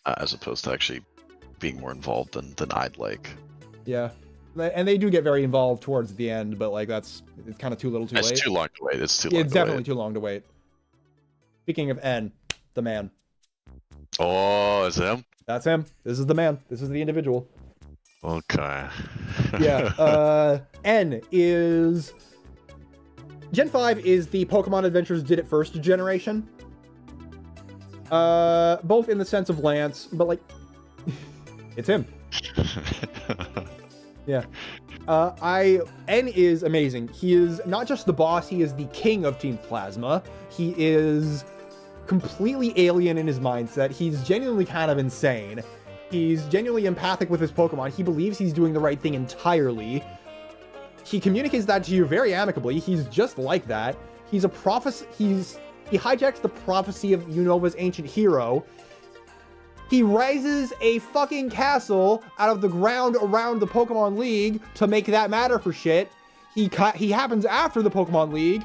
As opposed to actually being more involved than I'd like. Yeah. And they do get very involved towards the end, but like it's kind of too little too late. It's too long to wait. It's too long It's definitely too long to wait. Speaking of N, the man. Oh, is him? That's him. This is the man. This is the individual. Okay. Yeah. N is Gen 5 is the Pokemon Adventures Did It First generation. Both in the sense of Lance, but like it's him. Yeah. N is amazing. He is not just the boss, he is the king of Team Plasma. He is completely alien in his mindset. He's genuinely kind of insane. He's genuinely empathic with his Pokemon. He believes he's doing the right thing entirely. He communicates that to you very amicably. He's just like that. He's a prophecy. He hijacks the prophecy of Unova's ancient hero. He raises a fucking castle out of the ground around the Pokemon League to make that matter for shit. He happens after the Pokemon League.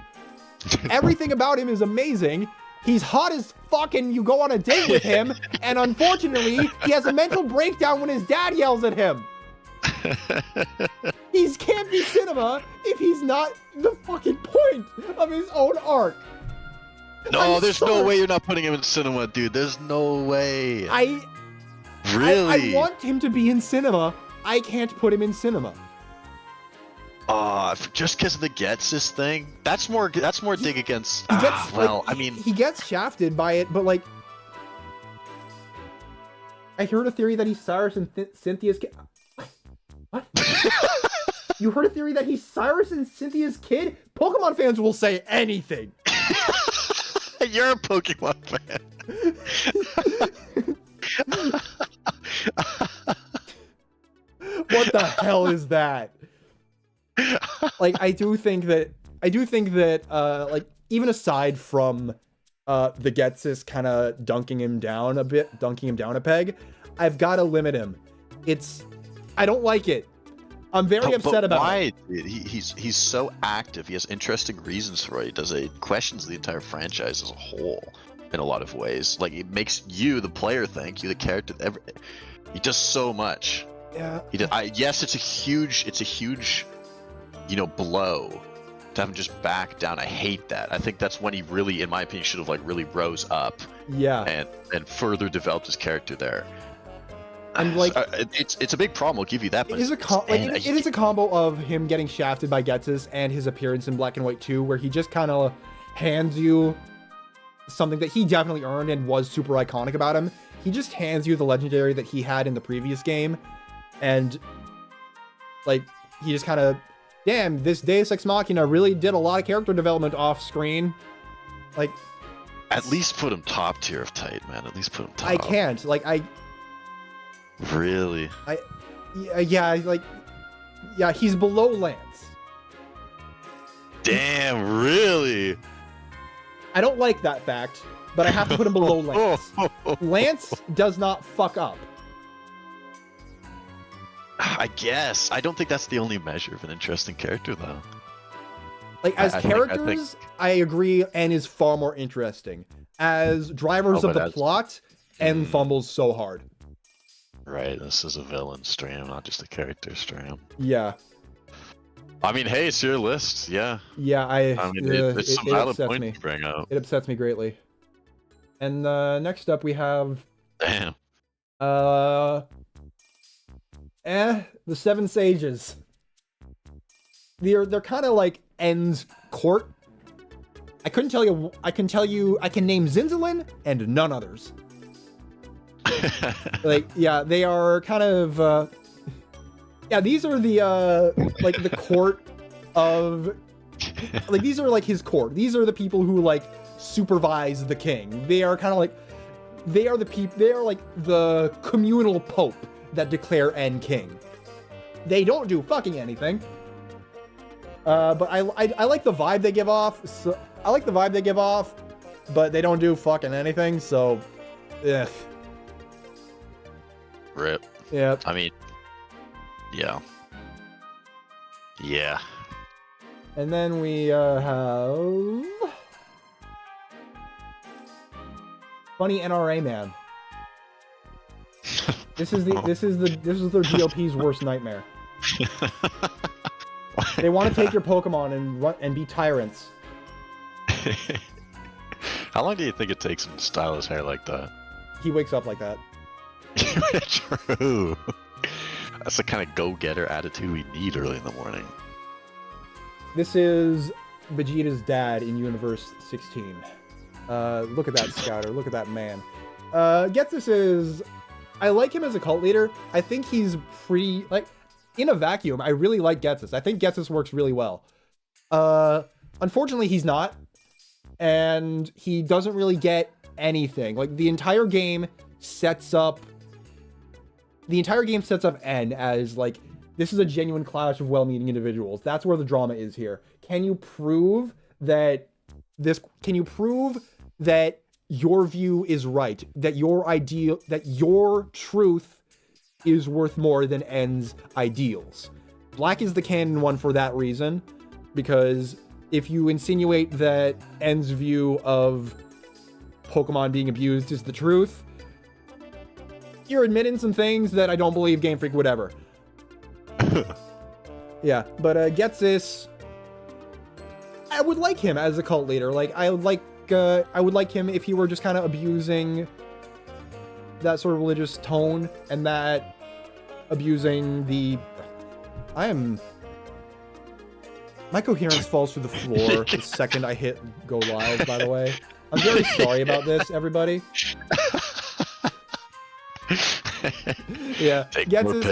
Everything about him is amazing. He's hot as fuck and you go on a date with him. And unfortunately, he has a mental breakdown when his dad yells at him. He can't be cinema if he's not the fucking point of his own arc. No, there's no way you're not putting him in cinema, dude. There's no way. Really? I want him to be in cinema. I can't put him in cinema. Just because of the Getsis thing? That's more dig against. He gets shafted by it, but like, I heard a theory that he's Cyrus and Cynthia's kid. What? You heard a theory that he's Cyrus and Cynthia's kid? Pokemon fans will say anything. You're a Pokemon fan. What the hell is that? Like, I do think that, like, even aside from the Getsis kind of dunking him down a peg, I've got to limit him. I don't like it. I'm very upset about it. Why? He's so active. He has interesting reasons for it. He does it. He questions the entire franchise as a whole in a lot of ways. Like, it makes you, the player, think you, the character. He does so much. Yeah. Yes, it's a huge, blow to have him just back down. I hate that. I think that's when he really, in my opinion, should have like really rose up. Yeah. And further developed his character there. And like, it's a big problem. I'll give you that. But it is a combo of him getting shafted by Getsis and his appearance in Black and White 2, where he just kind of hands you something that he definitely earned and was super iconic about him. He just hands you the legendary that he had in the previous game, and like he just kind of, damn, this Deus Ex Machina really did a lot of character development off screen. Like, at least put him top tier of tight, man. At least put him top. I can't. Like, Really? Yeah, he's below Lance. Damn, really? I don't like that fact, but I have to put him below Lance. Lance does not fuck up. I guess. I don't think that's the only measure of an interesting character, though. Like, as characters, I agree, N is far more interesting. As drivers of the plot, N fumbles so hard. Right, this is a villain stream, not just a character stream. Yeah. I mean, hey, it's your list, yeah. Yeah, it's some valid point to bring up. It upsets me greatly. And next up we have... Damn. The Seven Sages. They're kind of like N's court. I can name Zinzalin and none others. Like, yeah, they are kind of, yeah, these are the, like, the court of, like, these are, like, his court. These are the people who, like, supervise the king. They are kind of, like, they are like, the communal pope that declare N king. They don't do fucking anything. But I like the vibe they give off. So, I like the vibe they give off, but they don't do fucking anything, so, ugh. Rip. Yeah. I mean, yeah. Yeah. And then we have funny NRA man. This is their GOP's worst nightmare. They want to take your Pokemon and be tyrants. How long do you think it takes him to style his hair like that? He wakes up like that. True. That's the kind of go-getter attitude we need early in the morning. This is Vegeta's dad in Universe 16. Look at that scouter. Look at that man. Getsus is... I like him as a cult leader. I think he's pretty... Like, in a vacuum, I really like Getsus. I think Getsus works really well. Unfortunately, he's not. And he doesn't really get anything. Like, the entire game sets up N as, like, this is a genuine clash of well-meaning individuals. That's where the drama is here. Can you prove that your view is right? That your truth is worth more than N's ideals? Black is the canon one for that reason, because if you insinuate that N's view of Pokemon being abused is the truth, you're admitting some things that I don't believe Game Freak would ever. Yeah, but Getsus, I would like him as a cult leader. Like, I would like him if he were just kind of abusing that sort of religious tone and that abusing the... My coherence falls through the floor the second I hit go live, by the way. I'm very sorry about this, everybody. Yeah, Getsus,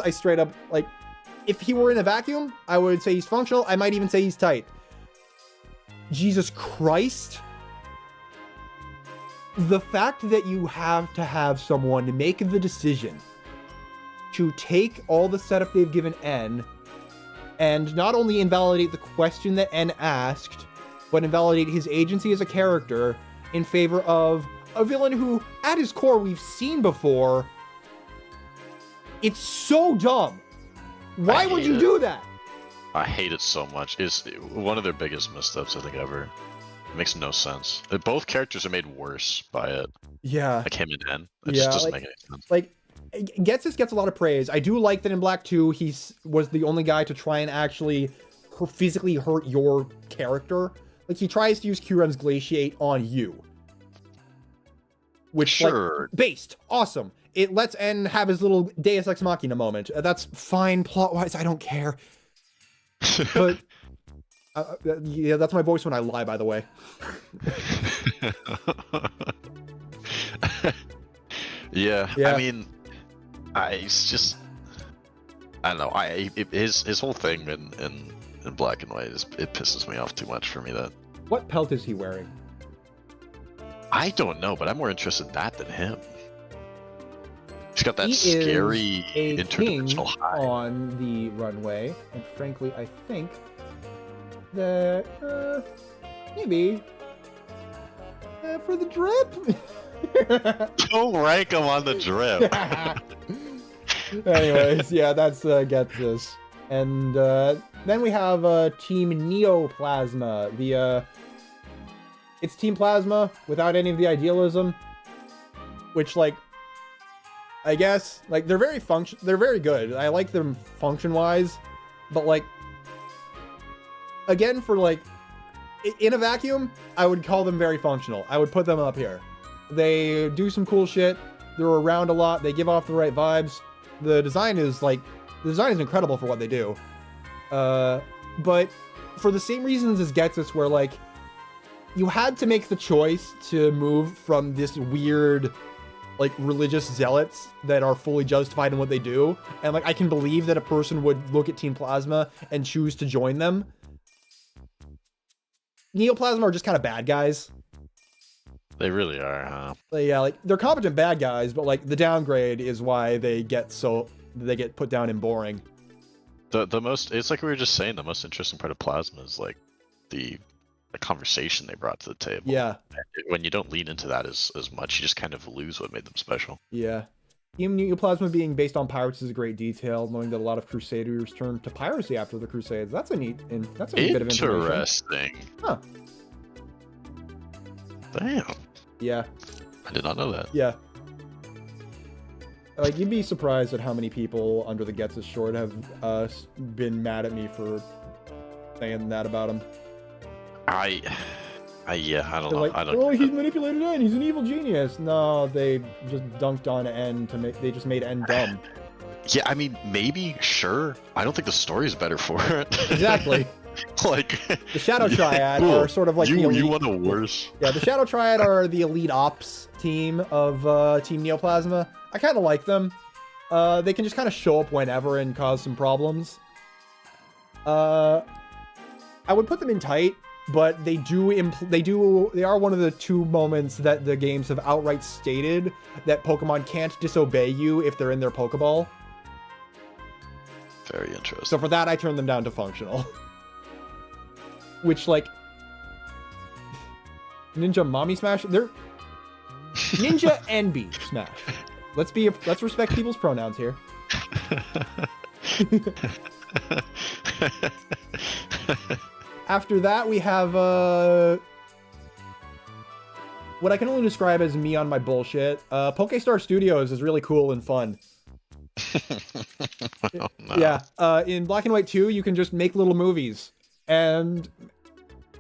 I straight up, like, if he were in a vacuum, I would say he's functional. I might even say he's tight. Jesus Christ. The fact that you have to have someone make the decision to take all the setup they've given N and not only invalidate the question that N asked, but invalidate his agency as a character in favor of a villain who, at his core, we've seen before. It's so dumb. Why would you do that? I hate it so much. It's one of their biggest missteps, I think, ever. It makes no sense. Both characters are made worse by it. Yeah. Like him and N. It just doesn't make any sense. Like, Getsus gets a lot of praise. I do like that in Black 2, he was the only guy to try and actually physically hurt your character. Like, he tries to use Kyurem's Glaciate on you. Which, sure. Like, based. Awesome. It lets N have his little Deus Ex Machina moment. That's fine plot-wise. I don't care. But, yeah, that's my voice when I lie, by the way. Yeah. I mean, it's just... I don't know. His whole thing in Black and White, it pisses me off too much for me. That. What pelt is he wearing? I don't know, but I'm more interested in that than him. He's got that he scary is a interdimensional king high on the runway, and frankly, I think that maybe for the drip. Don't rank him on the drip. Anyways, yeah, that's Getsus, and then we have Team Neoplasma. It's Team Plasma without any of the idealism, which, like, I guess, like, they're very good. I like them function-wise, but, like, again, for, like, in a vacuum, I would call them very functional. I would put them up here. They do some cool shit. They're around a lot. They give off the right vibes. The design is incredible for what they do. But for the same reasons as Getsus, where, like, you had to make the choice to move from this weird like religious zealots that are fully justified in what they do, and like I can believe that a person would look at Team Plasma and choose to join them. Neoplasma are just kind of bad guys. They really are, huh? Yeah, like they're competent bad guys, but like the downgrade is why they get put down in boring. The most, it's like we were just saying, the most interesting part of Plasma is like the conversation they brought to the table. Yeah. When you don't lean into that as much, you just kind of lose what made them special. Yeah. Team Neoplasma being based on pirates is a great detail, knowing that a lot of Crusaders turned to piracy after the Crusades. That's a neat bit of information. Interesting. Huh. Damn. Yeah. I did not know that. Yeah. Like, you'd be surprised at how many people under the Gets Us Short have been mad at me for saying that about him. Yeah, I don't know. Like, I don't. oh, he's manipulated N. He's an evil genius. No, they just dunked on N to make. They just made N dumb. Yeah, I mean, maybe, sure. I don't think the story's better for it. Exactly. Like the Shadow Triad are sort of like the elite. You want a worse? Yeah, the Shadow Triad are the elite ops team of Team Neoplasma. I kind of like them. They can just kind of show up whenever and cause some problems. I would put them in tight. But they are one of the 2 moments that the games have outright stated that Pokemon can't disobey you if they're in their Pokeball. Very interesting. So for that, I turn them down to functional. Which, like, Ninja Mommy Smash, they're Ninja NB Smash. Let's respect people's pronouns here. After that, we have what I can only describe as me on my bullshit. Pokestar Studios is really cool and fun. Oh, no. Yeah, in Black and White 2, you can just make little movies, and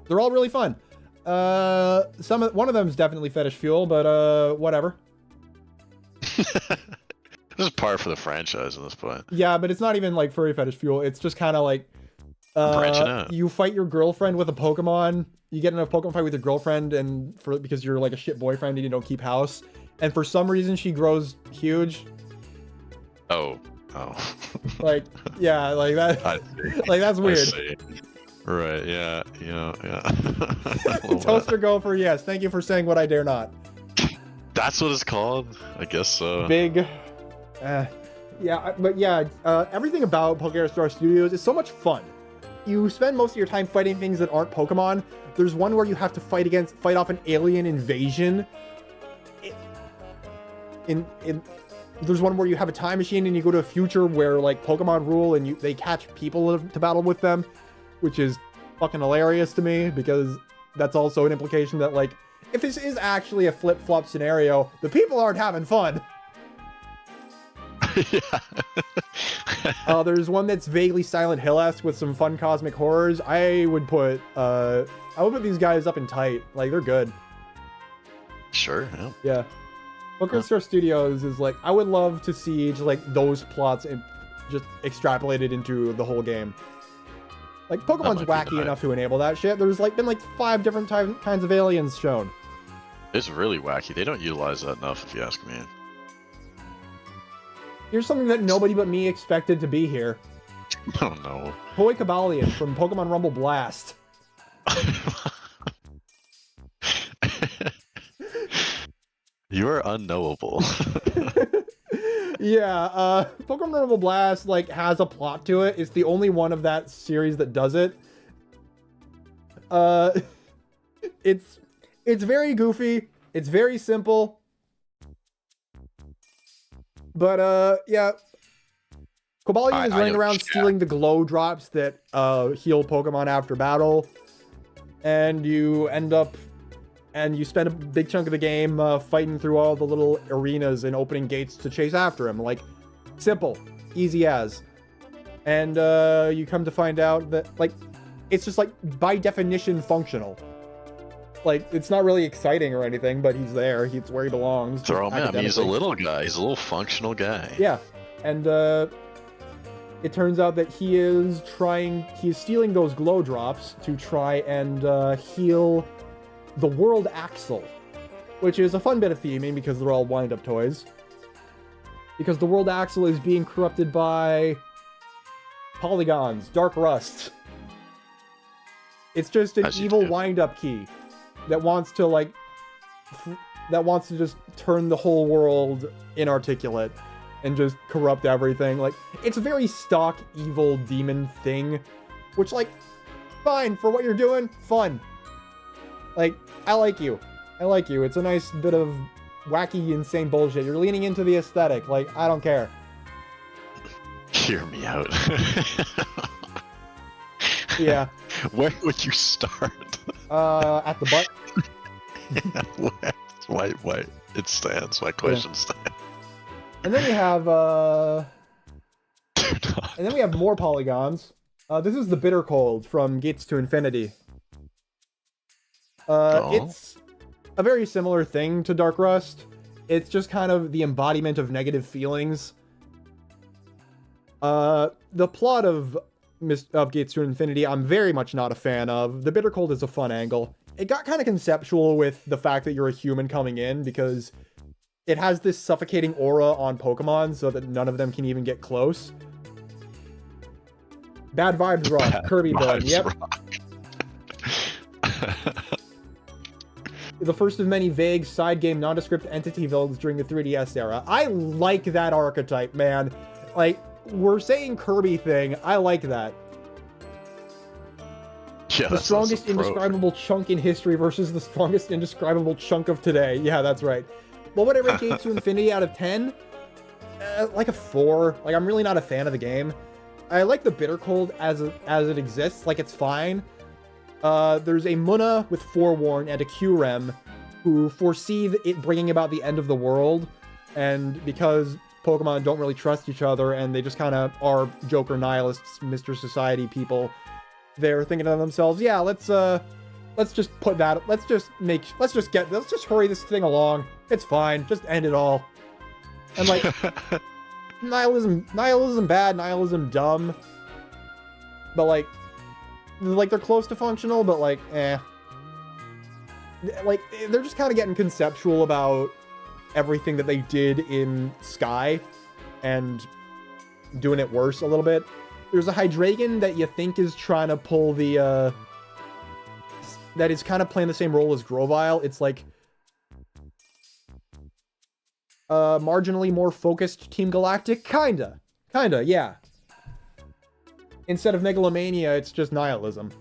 they're all really fun. One of them is definitely Fetish Fuel, but whatever. This is par for the franchise at this point. Yeah, but it's not even like Furry Fetish Fuel. It's just kind of like branching out. You fight your girlfriend with a Pokemon. You get in a Pokemon fight with your girlfriend, and because you're like a shit boyfriend and you don't keep house, and for some reason she grows huge. Oh. Like, yeah, like that. I see. Like, that's weird. I see. Right, yeah. Toaster Gopher, yes. Thank you for saying what I dare not. That's what it's called? I guess so. Big. Yeah, but yeah, everything about Pokestar Studios is so much fun. You spend most of your time fighting things that aren't Pokemon. There's one where you have to fight off an alien invasion. There's one where you have a time machine and you go to a future where like Pokemon rule and they catch people to battle with them, which is fucking hilarious to me because that's also an implication that like if this is actually a flip-flop scenario, the people aren't having fun. Yeah. There's one that's vaguely Silent Hill-esque with some fun cosmic horrors. I would put these guys up in tight. Like, they're good. Sure, yeah. Yeah. Pokestar Studios is like, I would love to see just like those plots and just extrapolated into the whole game. Like, Pokemon's wacky enough to enable that shit. There's like been like 5 different kinds of aliens shown. It's really wacky. They don't utilize that enough, if you ask me. Here's something that nobody but me expected to be here. Oh no. Toy Kabalion from Pokemon Rumble Blast. You are unknowable. Yeah, Pokemon Rumble Blast like has a plot to it. It's the only one of that series that does it. It's very goofy. It's very simple. But yeah, Cobalion is running around stealing the glow drops that heal Pokemon after battle, and you spend a big chunk of the game fighting through all the little arenas and opening gates to chase after him. Like, simple, easy as. And you come to find out that like it's just like by definition functional. Like, it's not really exciting or anything, but he's there. He's where he belongs. Throw him in. I mean, he's a little guy. He's a little functional guy. Yeah. And it turns out that he's stealing those glow drops to try and heal the World Axle. which is a fun bit of theming because they're all wind-up toys. Because the world axle is being corrupted by polygons, dark rust. It's just an evil wind-up key that wants to, like, just turn the whole world inarticulate and just corrupt everything. Like, it's a very stock evil demon thing, which, like, fine for what you're doing, fun. Like, I like you. It's a nice bit of wacky, insane bullshit. You're leaning into the aesthetic. Like, I don't care. Hear me out. Yeah. Where would you start? At the butt. Yeah, why? It stands. My question stands. And then we have, and then we have more polygons. This is the Bitter Cold from Gates to Infinity. It's a very similar thing to Dark Rust. It's just kind of the embodiment of negative feelings. The plot of Gates to Infinity, I'm very much not a fan of. The Bitter Cold is a fun angle. It got kind of conceptual with the fact that you're a human coming in, because it has this suffocating aura on Pokemon so that none of them can even get close. Bad Vibes Rock, Kirby villain, yep. The first of many vague side game nondescript entity villains during the 3DS era. I like that archetype, man. Like, we're saying Kirby thing, I like that. Yeah, the strongest indescribable chunk in history versus the strongest indescribable chunk of today. Yeah, that's right. What would I rate Gates to Infinity out of 10? Like a 4. Like, I'm really not a fan of the game. I like the Bitter Cold as it exists. Like, it's fine. There's a Munna with Forewarn and a Q-Rem who foresee it bringing about the end of the world. And because Pokemon don't really trust each other and they just kind of are Joker nihilists, Mr. Society people, they're thinking to themselves, yeah, let's just hurry this thing along. It's fine. Just end it all. And like, nihilism bad, nihilism dumb. But like they're close to functional, but like, eh. Like, they're just kind of getting conceptual about everything that they did in Sky and doing it worse a little bit. There's a Hydreigon that you think is trying to pull the, that is kind of playing the same role as Grovyle. It's like, marginally more focused Team Galactic? Kinda, yeah. Instead of megalomania, it's just nihilism.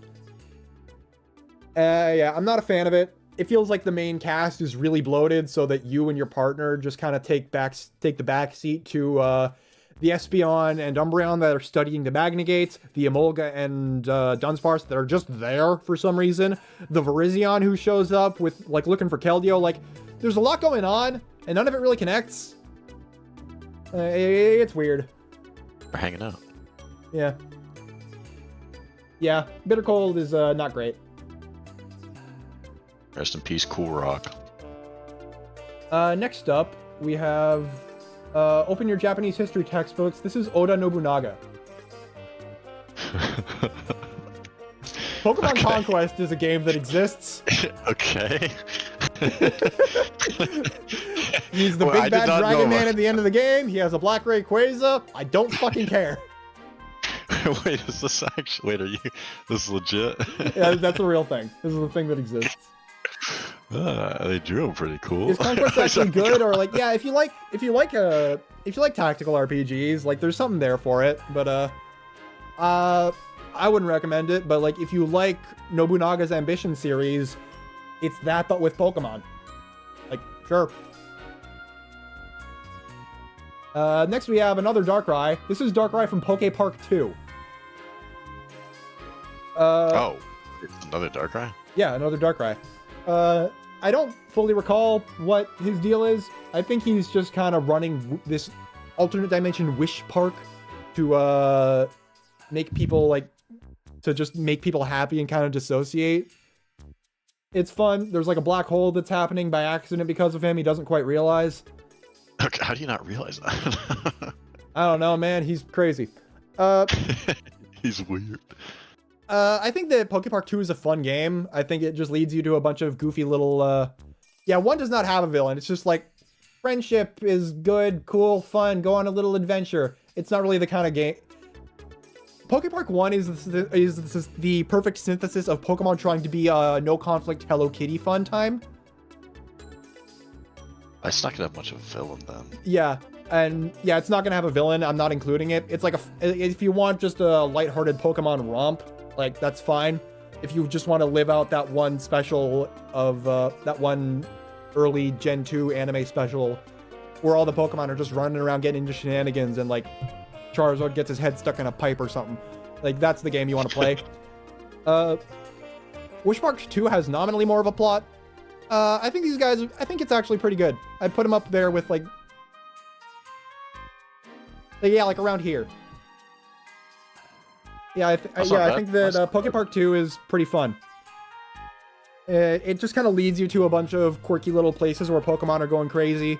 Yeah, I'm not a fan of it. It feels like the main cast is really bloated so that you and your partner just kind of take the back seat to, the Espeon and Umbreon that are studying the Magnigates, the Emolga and Dunsparce that are just there for some reason, the Virizion who shows up with, like, looking for Keldeo. Like, there's a lot going on, and none of it really connects. It's weird. We're hanging out. Yeah. Yeah, Bitter Cold is not great. Rest in peace, Cool Rock. Next up, we have... open your Japanese history textbooks. This is Oda Nobunaga. Pokemon Conquest is a game that exists. Okay. He's the big bad dragon man at the end of the game. He has a black Rayquaza. I don't fucking care. Wait, is this actually... Wait, this is legit? Yeah, that's a real thing. This is a thing that exists. They drew him pretty cool. Is Conquest actually good, or like, yeah, if you like tactical RPGs, like, there's something there for it, but I wouldn't recommend it. But like, if you like Nobunaga's Ambition series, it's that but with Pokemon. Like, sure. Next we have another Darkrai. This is Darkrai from Poke Park 2. Oh, it's another Darkrai? Yeah, another Darkrai. I don't fully recall what his deal is. I think he's just kind of running this alternate dimension wish park to make people just make people happy and kind of dissociate. It's fun. There's like a black hole that's happening by accident because of him. He doesn't quite realize. Okay, how do you not realize that? I don't know, man. He's crazy. He's weird. I think that Poke Park 2 is a fun game. I think it just leads you to a bunch of goofy little Yeah, 1 does not have a villain. It's just like, friendship is good, cool, fun, go on a little adventure. It's not really the kind of game. Pokepark 1 is the perfect synthesis of Pokemon trying to be a no-conflict Hello Kitty fun time. It's not gonna have much of a villain then. Yeah, and yeah, it's not gonna have a villain. I'm not including it. It's like if you want just a lighthearted Pokemon romp, like that's fine. If you just want to live out that one special of that one early Gen 2 anime special where all the Pokemon are just running around getting into shenanigans and like Charizard gets his head stuck in a pipe or something. Like that's the game you want to play. Wishmark 2 has nominally more of a plot. I think it's actually pretty good. I'd put them up there with like yeah, like around here. Yeah, I think that Pokepark 2 is pretty fun. It just kind of leads you to a bunch of quirky little places where Pokemon are going crazy.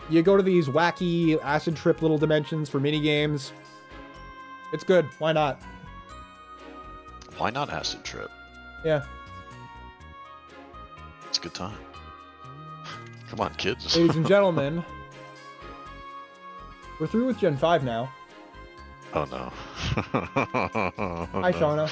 You go to these wacky acid trip little dimensions for mini games. It's good. Why not? Why not acid trip? Yeah. It's a good time. Come on, kids. Ladies and gentlemen, we're through with Gen 5 now. Oh no. Hi, Shauna.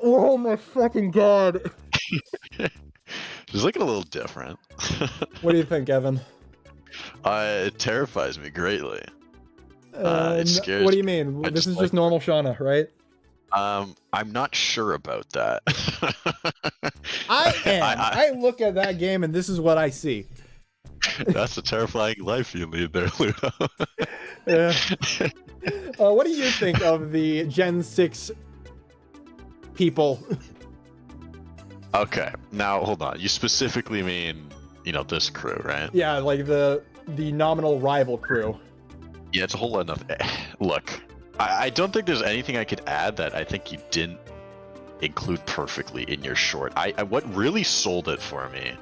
Oh my fucking god. She's looking a little different. What do you think, Evan? It terrifies me greatly. It scares what do you mean? me. This is just normal Shauna, right? I'm not sure about that. I am. I look at that game and this is what I see. That's a terrifying life you lead there, Ludo. Yeah. What do you think of the Gen 6 people? Okay, now hold on. You specifically mean, this crew, right? Yeah, like the nominal rival crew. Yeah, it's a whole lot of... Look, I don't think there's anything I could add that I think you didn't include perfectly in your short. What really sold it for me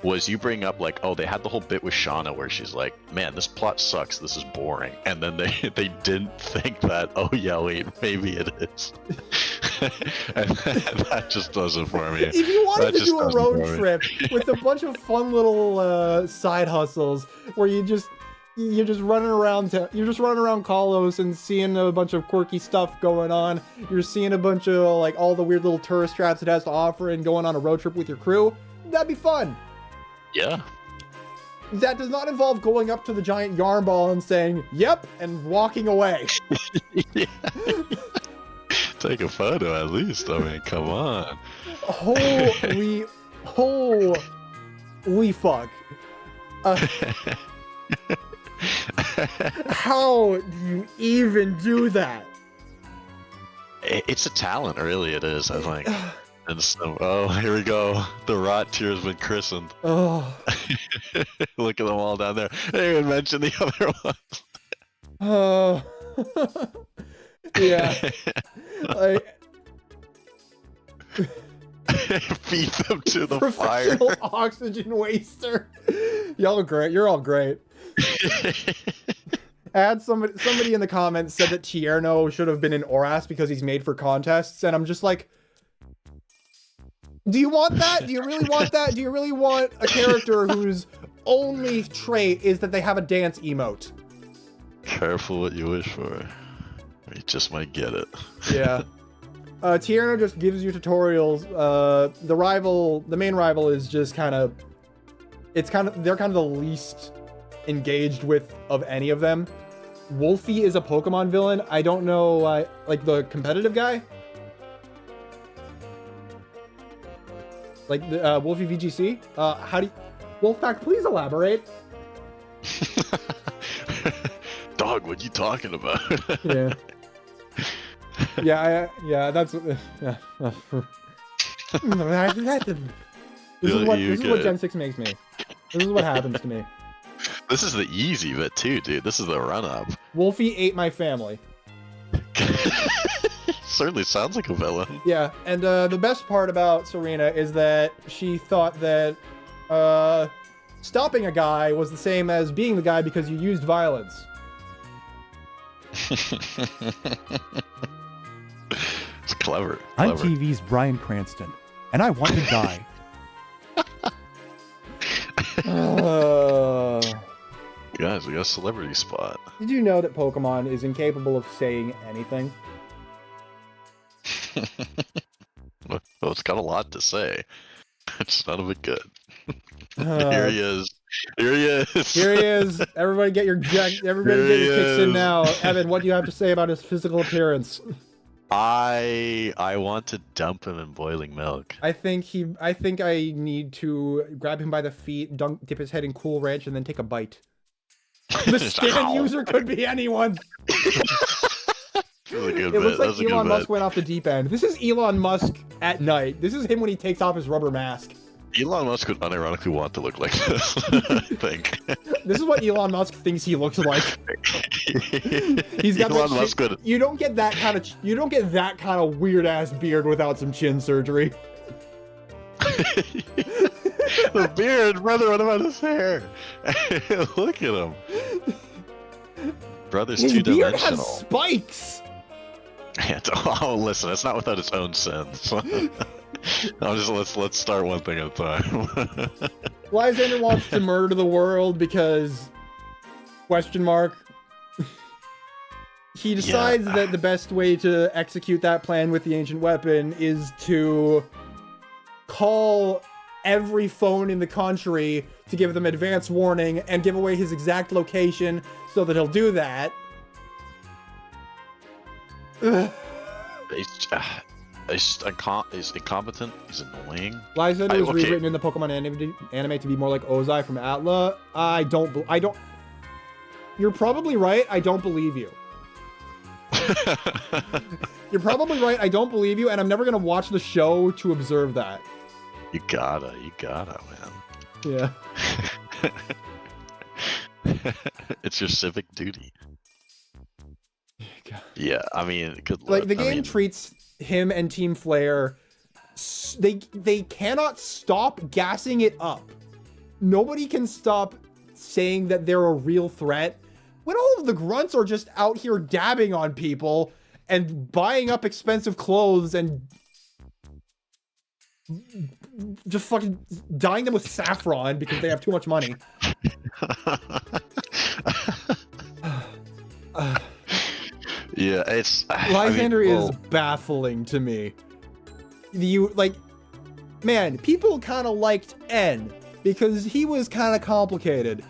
was you bring up like, oh, they had the whole bit with Shauna where she's like, man, this plot sucks, this is boring. And then they didn't think that, oh yeah, wait, maybe it is. And that just does it for me. If you wanted to do a road trip with a bunch of fun little side hustles where you're just running around Kalos and seeing a bunch of quirky stuff going on. You're seeing a bunch of like all the weird little tourist traps it has to offer and going on a road trip with your crew. That'd be fun. Yeah. That does not involve going up to the giant yarn ball and saying, yep, and walking away. Yeah. Take a photo at least. I mean, come on. Holy fuck. How do you even do that? It's a talent, really, it is, I think. And so, oh, here we go. The rot tier has been christened. Oh. Look at them all down there. I didn't even mention the other ones. Oh. Yeah. Feed them to the fire. Professional oxygen waster. Y'all are great. You're all great. Somebody in the comments said that Tierno should have been in Oras because he's made for contests, and I'm just like, do you want that? Do you really want that? Do you really want a character whose only trait is that they have a dance emote? Careful what you wish for. You just might get it. Yeah. Tierno just gives you tutorials. The main rival is just they're kind of the least engaged with of any of them. Wolfie is a Pokemon villain. I don't know, like the competitive guy? Like the Wolfie VGC? How do you... Wolfpack, please elaborate. Dog, what you talking about? Yeah. Yeah, that's... Yeah. This is what Gen 6 makes me. This is what happens to me. This is the easy bit too, dude. This is the run-up. Wolfie ate my family. Certainly sounds like a villain. Yeah, and the best part about Serena is that she thought that stopping a guy was the same as being the guy because you used violence. It's clever. I'm TV's Bryan Cranston, and I want to die. Guys, we got a celebrity spot. Did you know that Pokemon is incapable of saying anything? Well, it's got a lot to say. It's none of it good. Here he is. Here he is. Here he is. Everybody get your kicks in now. Evan, what do you have to say about his physical appearance? I want to dump him in boiling milk. I think I need to grab him by the feet, dip his head in Cool Ranch, and then take a bite. The stand user could be anyone. Really good it looks bit. like Elon Musk went off the deep end. This is Elon Musk at night. This is him when he takes off his rubber mask. Elon Musk would unironically want to look like this, I think. This is what Elon Musk thinks he looks like. He's got Elon Musk would... You don't get that kind of weird ass beard without some chin surgery. The beard, brother. What about his hair? Look at him. Brother's his beard two-dimensional. has spikes. Oh, listen, it's not without its own sins. Let's start one thing at a time. Lysander wants to murder the world because... Question mark. He decides that the best way to execute that plan with the ancient weapon is to call every phone in the country to give them advance warning and give away his exact location so that he'll do that. He's incompetent. He's annoying. Lysander was rewritten in the Pokemon anime to be more like Ozai from Atla. I don't. You're probably right. I don't believe you. You're probably right. I don't believe you, and I'm never gonna watch the show to observe that. You gotta, man. Yeah. It's your civic duty. God. Yeah, I mean, good luck. Like the game treats him and Team Flare. They cannot stop gassing it up. Nobody can stop saying that they're a real threat when all of the grunts are just out here dabbing on people and buying up expensive clothes and just fucking dyeing them with saffron because they have too much money. Yeah, it's... Lysander is baffling to me. Man, people kind of liked N because he was kind of complicated.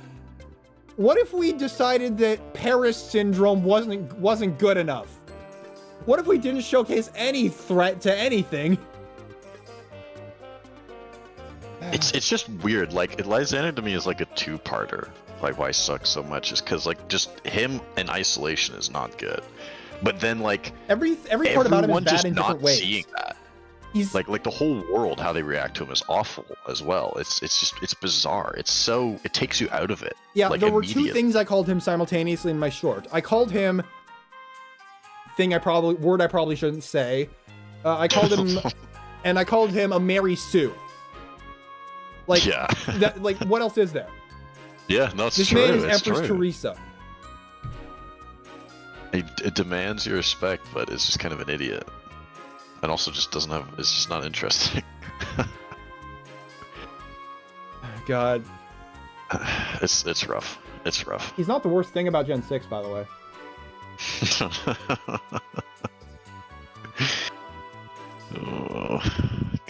What if we decided that Paris syndrome wasn't good enough? What if we didn't showcase any threat to anything? It's just weird. Like, Lysander to me is like a two-parter. Like, why he sucks so much is because, like, just him in isolation is not good. But then, like, every part about him is bad in different ways. Seeing that. He's like the whole world, how they react to him is awful as well. It's bizarre. It takes you out of it. Yeah, like, there were two things I called him simultaneously in my short. I called him word I probably shouldn't say. I called him and I called him a Mary Sue. Like, yeah. Like, what else is there? Yeah, no, it's this true. Man is Empress Teresa. It demands your respect, but it's just kind of an idiot. And also just doesn't have, it's just not interesting. God. It's rough. It's rough. He's not the worst thing about Gen 6, by the way.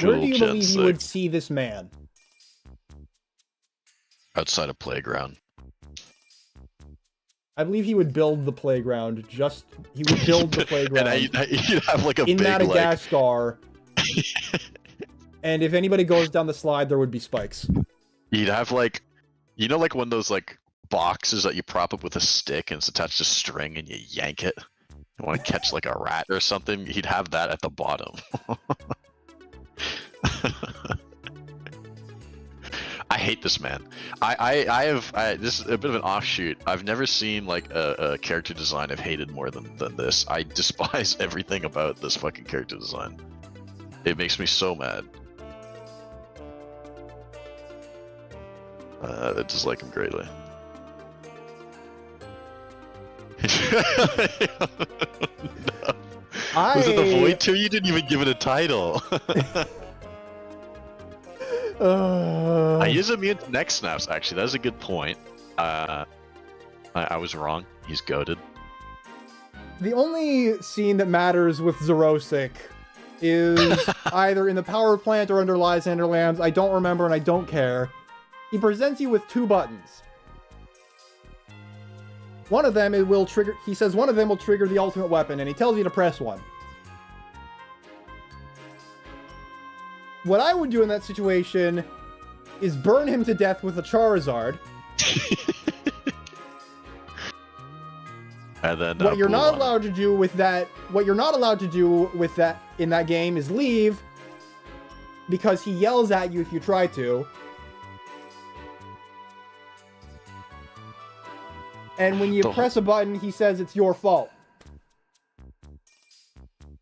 Where do you believe you would see this man? Outside a playground. I believe he would build the playground. He would build the playground. And you'd have like a in big, Madagascar. And if anybody goes down the slide, there would be spikes. You'd have like, you know, like one of those like boxes that you prop up with a stick and it's attached to string and you yank it. You want to catch like a rat or something? He'd have that at the bottom. I hate this man. This is a bit of an offshoot. I've never seen like a character design I've hated more than this. I despise everything about this fucking character design. It makes me so mad. I dislike him greatly. Was it the Void 2? You didn't even give it a title. I use immune to neck snaps, actually. That's a good point. I was wrong. He's goated. The only scene that matters with Zerosic is either in the power plant or under Lysander Lands. I don't remember and I don't care. He presents you with 2 buttons. One of them will trigger, he says one of them will trigger the ultimate weapon, and he tells you to press one. What I would do in that situation is burn him to death with a Charizard. And then what you're not allowed to do with that, in that game is leave, because he yells at you if you try to. And when you press a button, he says it's your fault.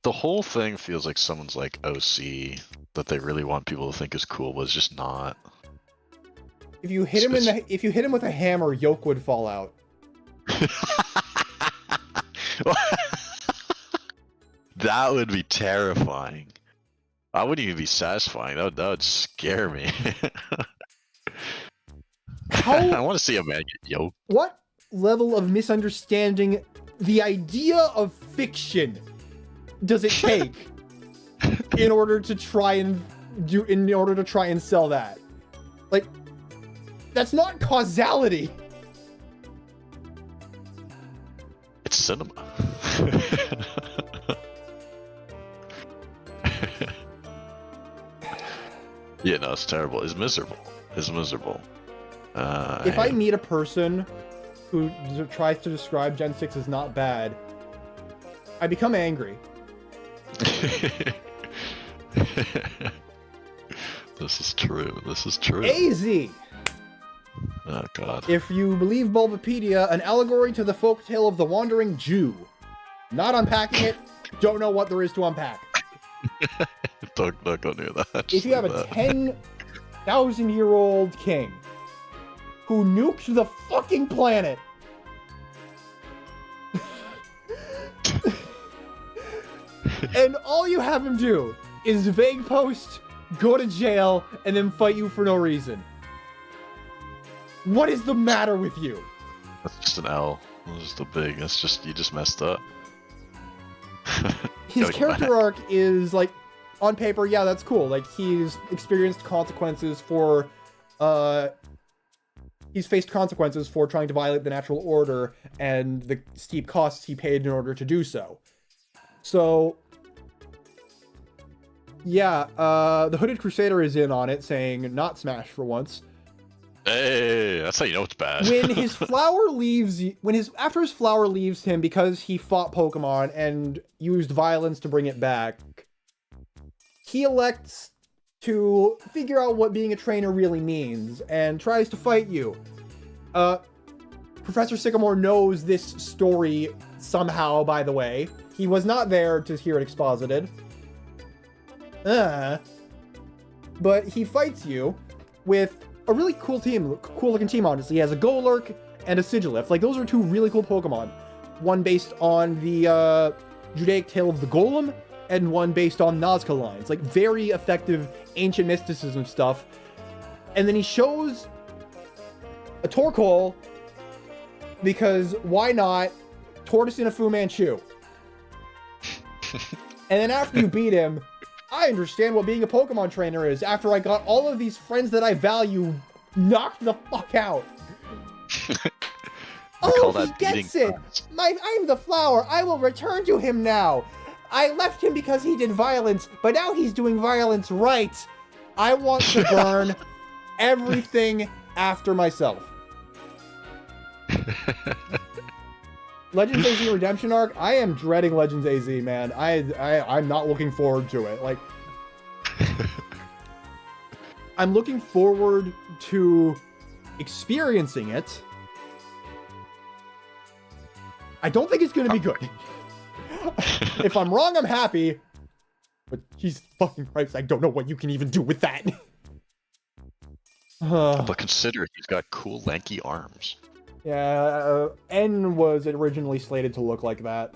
The whole thing feels like someone's like OC that they really want people to think is cool, but it's just not. If you hit him with a hammer, yolk would fall out. That would be terrifying. I wouldn't even be satisfying. That would scare me. I want to see a man get yoked. What level of misunderstanding the idea of fiction does it take in order to try and sell that? Like, that's not causality. It's cinema. Yeah, no, it's terrible. It's miserable. It's miserable. If I meet a person who tries to describe Gen 6 as not bad, I become angry. This is true. This is true. AZ! Oh, God. If you believe Bulbapedia, an allegory to the folktale of the Wandering Jew. Not unpacking it, don't know what there is to unpack. Don't go near that. If you have a 10,000-year-old king who nukes the fucking planet, and all you have him do is vague post, go to jail, and then fight you for no reason. What is the matter with you? That's just an L. That's just, you just messed up. His character arc is, like, on paper, yeah, that's cool. Like, he's experienced consequences for, he's faced consequences for trying to violate the natural order and the steep costs he paid in order to do so. So, yeah, the Hooded Crusader is in on it, saying, not Smash for once. Hey, that's how you know it's bad. When his flower leaves, after his flower leaves him because he fought Pokemon and used violence to bring it back, he elects to figure out what being a trainer really means and tries to fight you. Professor Sycamore knows this story somehow, by the way. He was not there to hear it exposited. But he fights you with a really cool looking team, honestly. He has a Golurk and a Sigilyph. Like, those are 2 really cool Pokemon. One based on the Judaic Tale of the Golem, and one based on Nazca lines. Like, very effective ancient mysticism stuff. And then he shows a Torkoal, because why not? Tortoise in a Fu Manchu. And then after you beat him, I understand what being a Pokemon trainer is, after I got all of these friends that I value knocked the fuck out. Oh, he gets it! I'm the flower, I will return to him now! I left him because he did violence, but now he's doing violence right! I want to burn everything after myself. Legends AZ Redemption Arc, I am dreading Legends AZ, man. I'm not looking forward to it. Like, I'm looking forward to experiencing it. I don't think it's going to be good. If I'm wrong, I'm happy. But Jesus fucking Christ, I don't know what you can even do with that. But consider he's got cool lanky arms. Yeah, N was originally slated to look like that.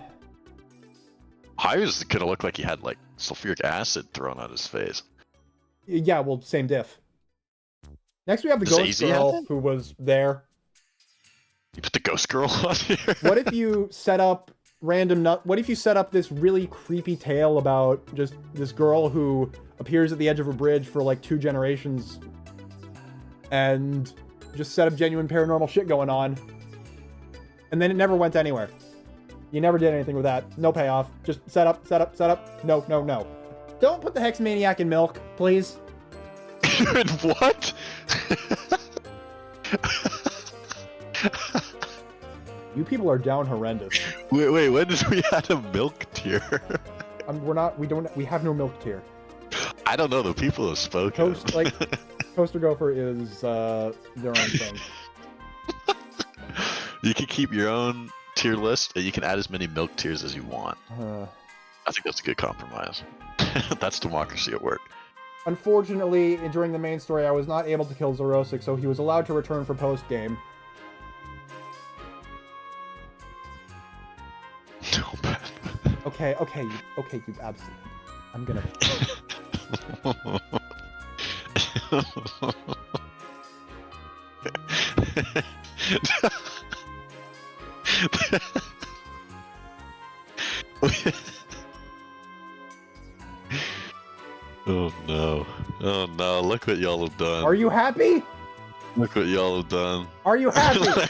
I was gonna look like he had like sulfuric acid thrown on his face. Yeah, well, same diff. Next, we have the Does ghost AZ have girl that? who was there. You put the ghost girl on here. What if you set up what if you set up this really creepy tale about just this girl who appears at the edge of a bridge for like 2 generations and just set up genuine paranormal shit going on, and then it never went anywhere. You never did anything with that. No payoff. Just set up. No, no, no. Don't put the Hex Maniac in milk, please. What? You people are down horrendous. Wait, when did we add a milk tier? We have no milk tier. I don't know, the people have spoken. Toaster Gopher is their own thing. You can keep your own tier list, and you can add as many milk tiers as you want. I think that's a good compromise. That's democracy at work. Unfortunately, during the main story, I was not able to kill Zorosic, so he was allowed to return for post-game. No, bad. Okay, you absolutely... I'm gonna... Oh no. Oh no, look what y'all have done. Are you happy? Look what y'all have done. Are you happy?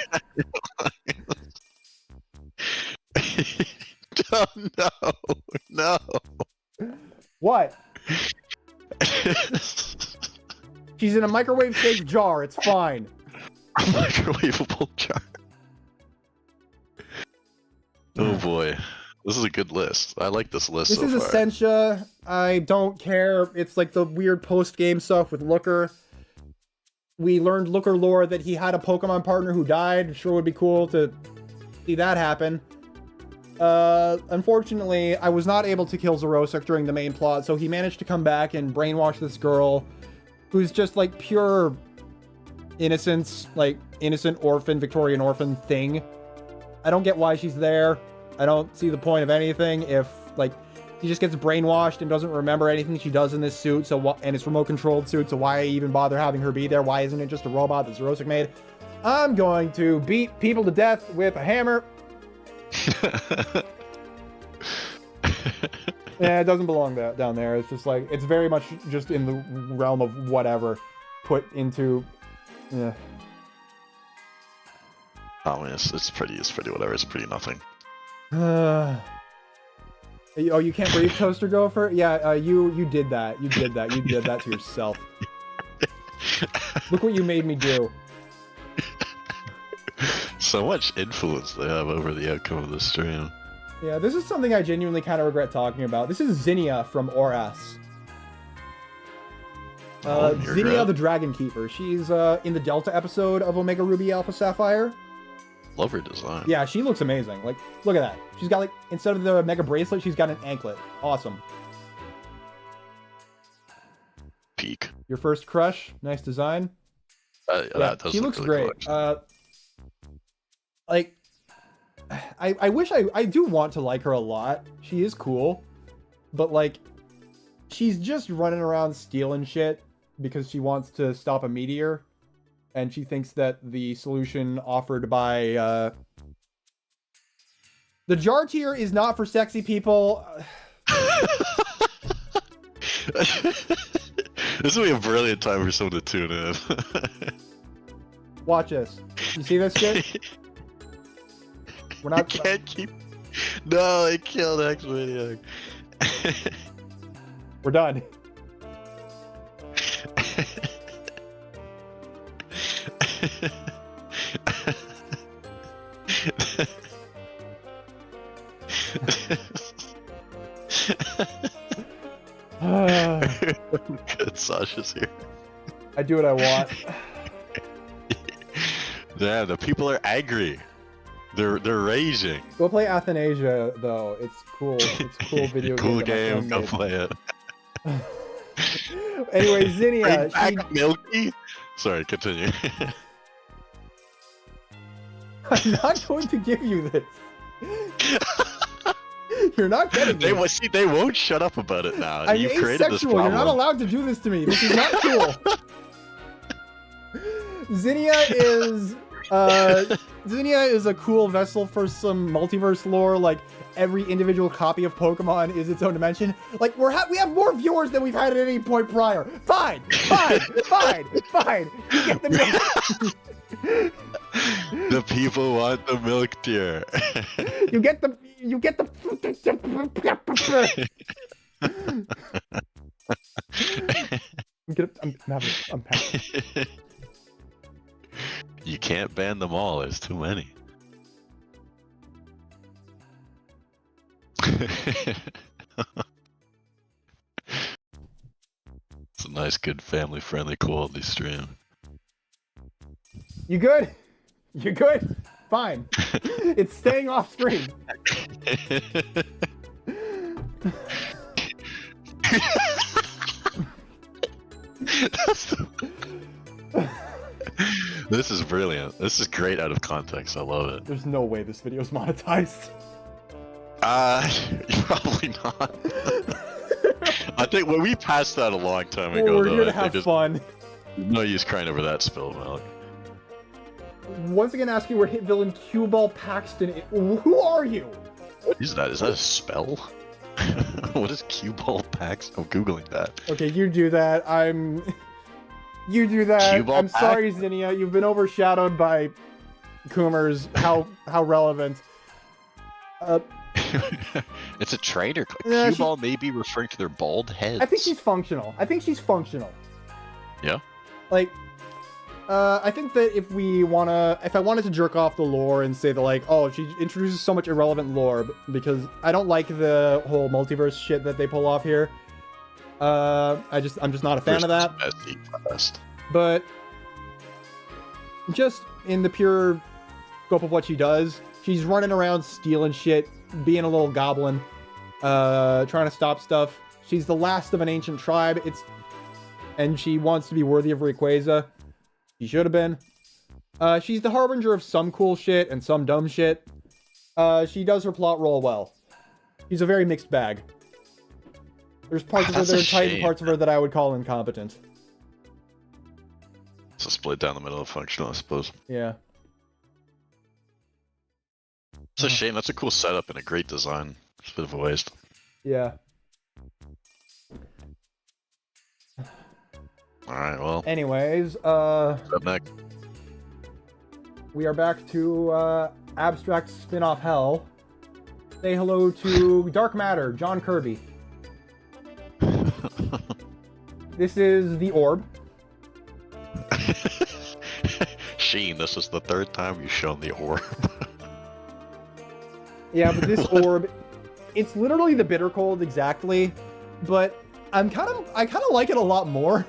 Oh, no, no. What? She's in a microwave-shaped jar. It's fine. A microwavable jar. Oh boy. This is a good list. I like this list This so is far. Essentia. I don't care. It's like the weird post-game stuff with Looker. We learned Looker lore that he had a Pokemon partner who died. Sure would be cool to see that happen. Unfortunately, I was not able to kill Zorosic during the main plot, so he managed to come back and brainwash this girl who's just like pure innocence, like innocent orphan, Victorian orphan thing. I don't get why she's there. I don't see the point of anything if, like, she just gets brainwashed and doesn't remember anything she does in this suit, and it's remote-controlled suit, so why even bother having her be there? Why isn't it just a robot that Zorosic made? I'm going to beat people to death with a hammer. Yeah, it doesn't belong down there. It's just like, it's very much just in the realm of whatever put into... Yeah. Oh man, it's pretty whatever, it's pretty nothing. Oh, you can't breathe, Toaster Gopher? Yeah, you did that. You did that. You did that to yourself. Look what you made me do. So much influence they have over the outcome of the stream. Yeah, this is something I genuinely kind of regret talking about. This is Zinnia from Oras. Zinnia the Dragon Keeper. She's in the Delta episode of Omega Ruby Alpha Sapphire. Love her design. Yeah, she looks amazing. Like, look at that. She's got, like, instead of the Mega Bracelet, she's got an anklet. Awesome. Peak. Your first crush. Nice design. Yeah, Yeah, that does she look looks really great. cool, Like, I wish I do want to like her a lot. She is cool. But, like, she's just running around stealing shit because she wants to stop a meteor. And she thinks that the solution offered by, the jar tier is not for sexy people. This would be a brilliant time for someone to tune in. Watch this. You see this shit? We're not... I can't keep... No, I killed X-Maniac. We're done. Good, Sasha's here. I do what I want. Yeah, the people are angry. They're raging. Go play Athanasia, though. It's cool. It's a cool video Cool game. game. Go play it. Anyway, Zinnia. Bring back Milky. Sorry, continue. I'm not going to give you this. You're not getting this. They won't shut up about it now. I'm You created this asexual. You're not problem. allowed to do this to me. This is not cool. Zinnia is a cool vessel for some multiverse lore. Like every individual copy of Pokemon is its own dimension. Like we have more viewers than we've had at any point prior. Fine. You get the milk. The people want the milk tier. You get the. I'm passing. You can't ban them all. There's too many. It's a nice, good, family-friendly quality stream. You good? You good? Fine. It's staying off screen. This is brilliant. This is great out of context. I love it. There's no way this video's monetized. Probably not. I think when we passed that a long time ago, We're though, here to I think have fun. no use crying over that spilled milk. Once again, asking where hit villain Cue Ball Paxton is. Who are you? What is that? Is that a spell? What is Cue Ball Pax? I'm googling that. Okay, you do that. You do that. Cue Ball I'm sorry, Zinnia. You've been overshadowed by Coomers. How relevant. It's a traitor. Yeah, Cue Ball may be referring to their bald heads. I think she's functional. Yeah. Like, I think that if I wanted to jerk off the lore and say that, like, oh, she introduces so much irrelevant lore, because I don't like the whole multiverse shit that they pull off here. I'm just not a fan of that. Best. But just in the pure scope of what she does, she's running around stealing shit, being a little goblin, trying to stop stuff. She's the last of an ancient tribe. And she wants to be worthy of Rayquaza. She should have been. She's the harbinger of some cool shit and some dumb shit. She does her plot role well. She's a very mixed bag. There's parts of her that are tight and parts of her that I would call incompetent. It's a split down the middle of functional, I suppose. Yeah. It's a shame. That's a cool setup and a great design. It's a bit of a waste. Yeah. Alright, well. Anyways, Up next. we are back to Abstract Spin-Off Hell. Say hello to Dark Matter, John Kirby. This is the orb. Sheen, this is the third time you've shown the orb. Yeah, but this orb, it's literally the bitter cold exactly, but I kind of like it a lot more.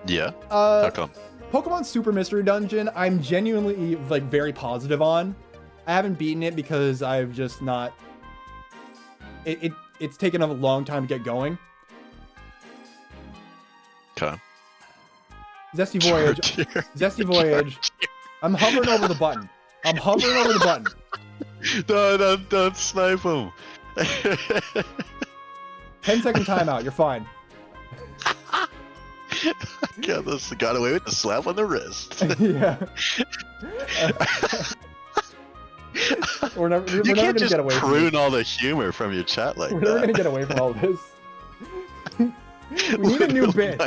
Yeah? How come? Pokemon Super Mystery Dungeon, I'm genuinely like very positive on. I haven't beaten it because I've just not. It's taken a long time to get going. Okay. Zesty Voyage. Zesty Voyage. I'm hovering over the button. I'm hovering over the button. No, don't snipe him. 10-second timeout. You're fine. Got away with the slap on the wrist. Yeah. We're never You gonna can't just get away from prune this. all the humor from your chat like We're that. never gonna get away from all this. We need a new bit.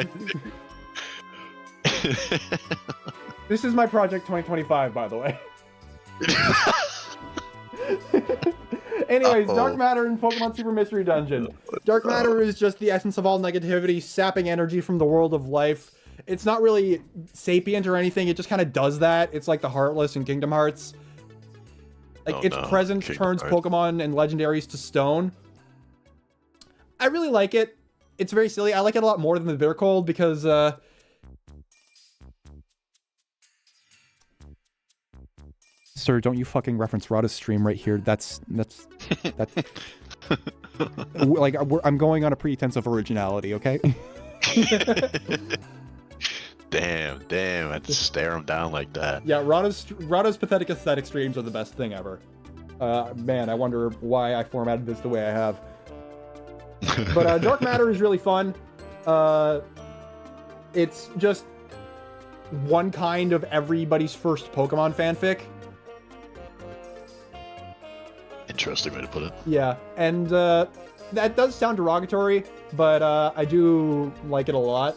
This is my project 2025, by the way. Anyways, Dark Matter in Pokemon Super Mystery Dungeon. Dark Matter is just the essence of all negativity, sapping energy from the world of life. It's not really sapient or anything, it just kind of does that. It's like the Heartless in Kingdom Hearts. Like, its presence turns Pokemon and legendaries to stone. I really like it. It's very silly. I like it a lot more than the Bitter Cold because, Sir, don't you fucking reference Rada's stream right here. That's like, I'm going on a pretense of originality, okay? Damn, I had to stare him down like that. Yeah, Rahdo's pathetic aesthetic streams are the best thing ever. Man, I wonder why I formatted this the way I have. But Dark Matter is really fun. It's just one kind of everybody's first Pokemon fanfic. Interesting way to put it. Yeah, and that does sound derogatory, but I do like it a lot.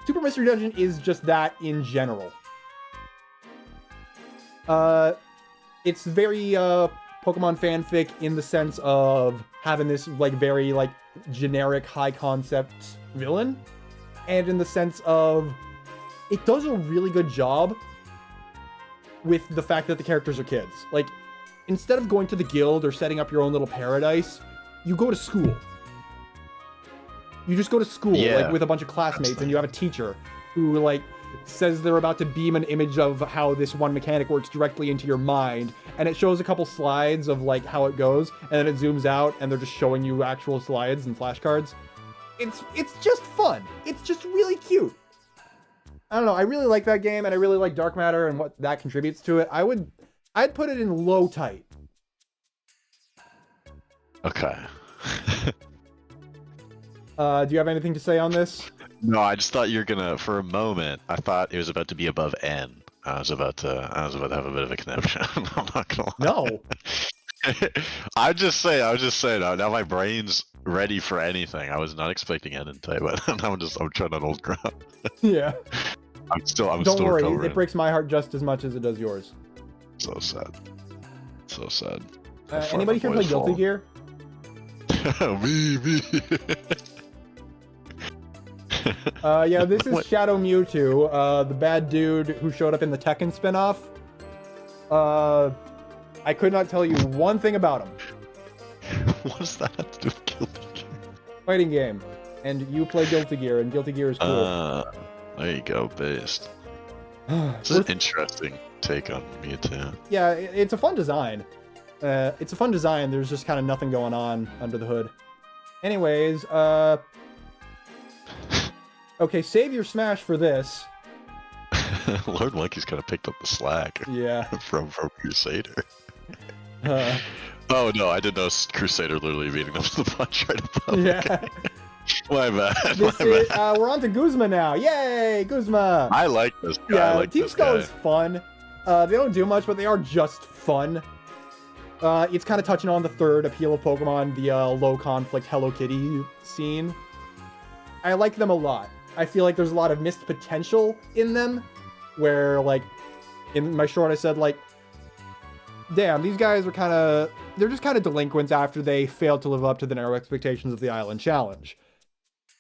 Super Mystery Dungeon is just that in general. It's very Pokemon fanfic in the sense of having this like very like generic high concept villain, and in the sense of it does a really good job with the fact that the characters are kids. Like, instead of going to the guild or setting up your own little paradise, you go to school. You just go to school, like, with a bunch of classmates, and you have a teacher who, like, says they're about to beam an image of how this one mechanic works directly into your mind, and it shows a couple slides of, like, how it goes, and then it zooms out, and they're just showing you actual slides and flashcards. It's just fun. It's just really cute. I don't know, I really like that game, and I really like Dark Matter and what that contributes to it. I'd put it in low tight. Okay. Do you have anything to say on this? No, I just thought you were gonna, for a moment, I thought it was about to be above N. I was about to have a bit of a conniption. I'm not gonna lie. No. I was just saying, now my brain's ready for anything. I was not expecting N and type, but I'm trying on old ground. Yeah. I'm still Don't worry, recovering. it breaks my heart just as much as it does yours. So sad. So sad. Anybody here play Guilty Gear? Me. Yeah, this is Shadow Mewtwo, the bad dude who showed up in the Tekken spinoff. I could not tell you one thing about him. What does that have to do with Guilty Gear? Fighting game. And you play Guilty Gear, and Guilty Gear is cool. There you go, based. It's an interesting take on Mewtwo. Yeah, it's a fun design. There's just kind of nothing going on under the hood. Anyways, okay, save your Smash for this. Lord Monkey's kind of picked up the slack. Yeah. from Crusader. Oh no, I didn't know Crusader literally beating them to the punch right above. Yeah. Okay. My bad. We're on to Guzma now. Yay, Guzma! I like this guy. Yeah, I like Team this Skull guy. is fun. They don't do much, but they are just fun. It's kind of touching on the third appeal of Pokemon, the low conflict Hello Kitty scene. I like them a lot. I feel like there's a lot of missed potential in them, where, like, in my short I said, like, damn, these guys are they're just kind of delinquents after they failed to live up to the narrow expectations of the Island Challenge.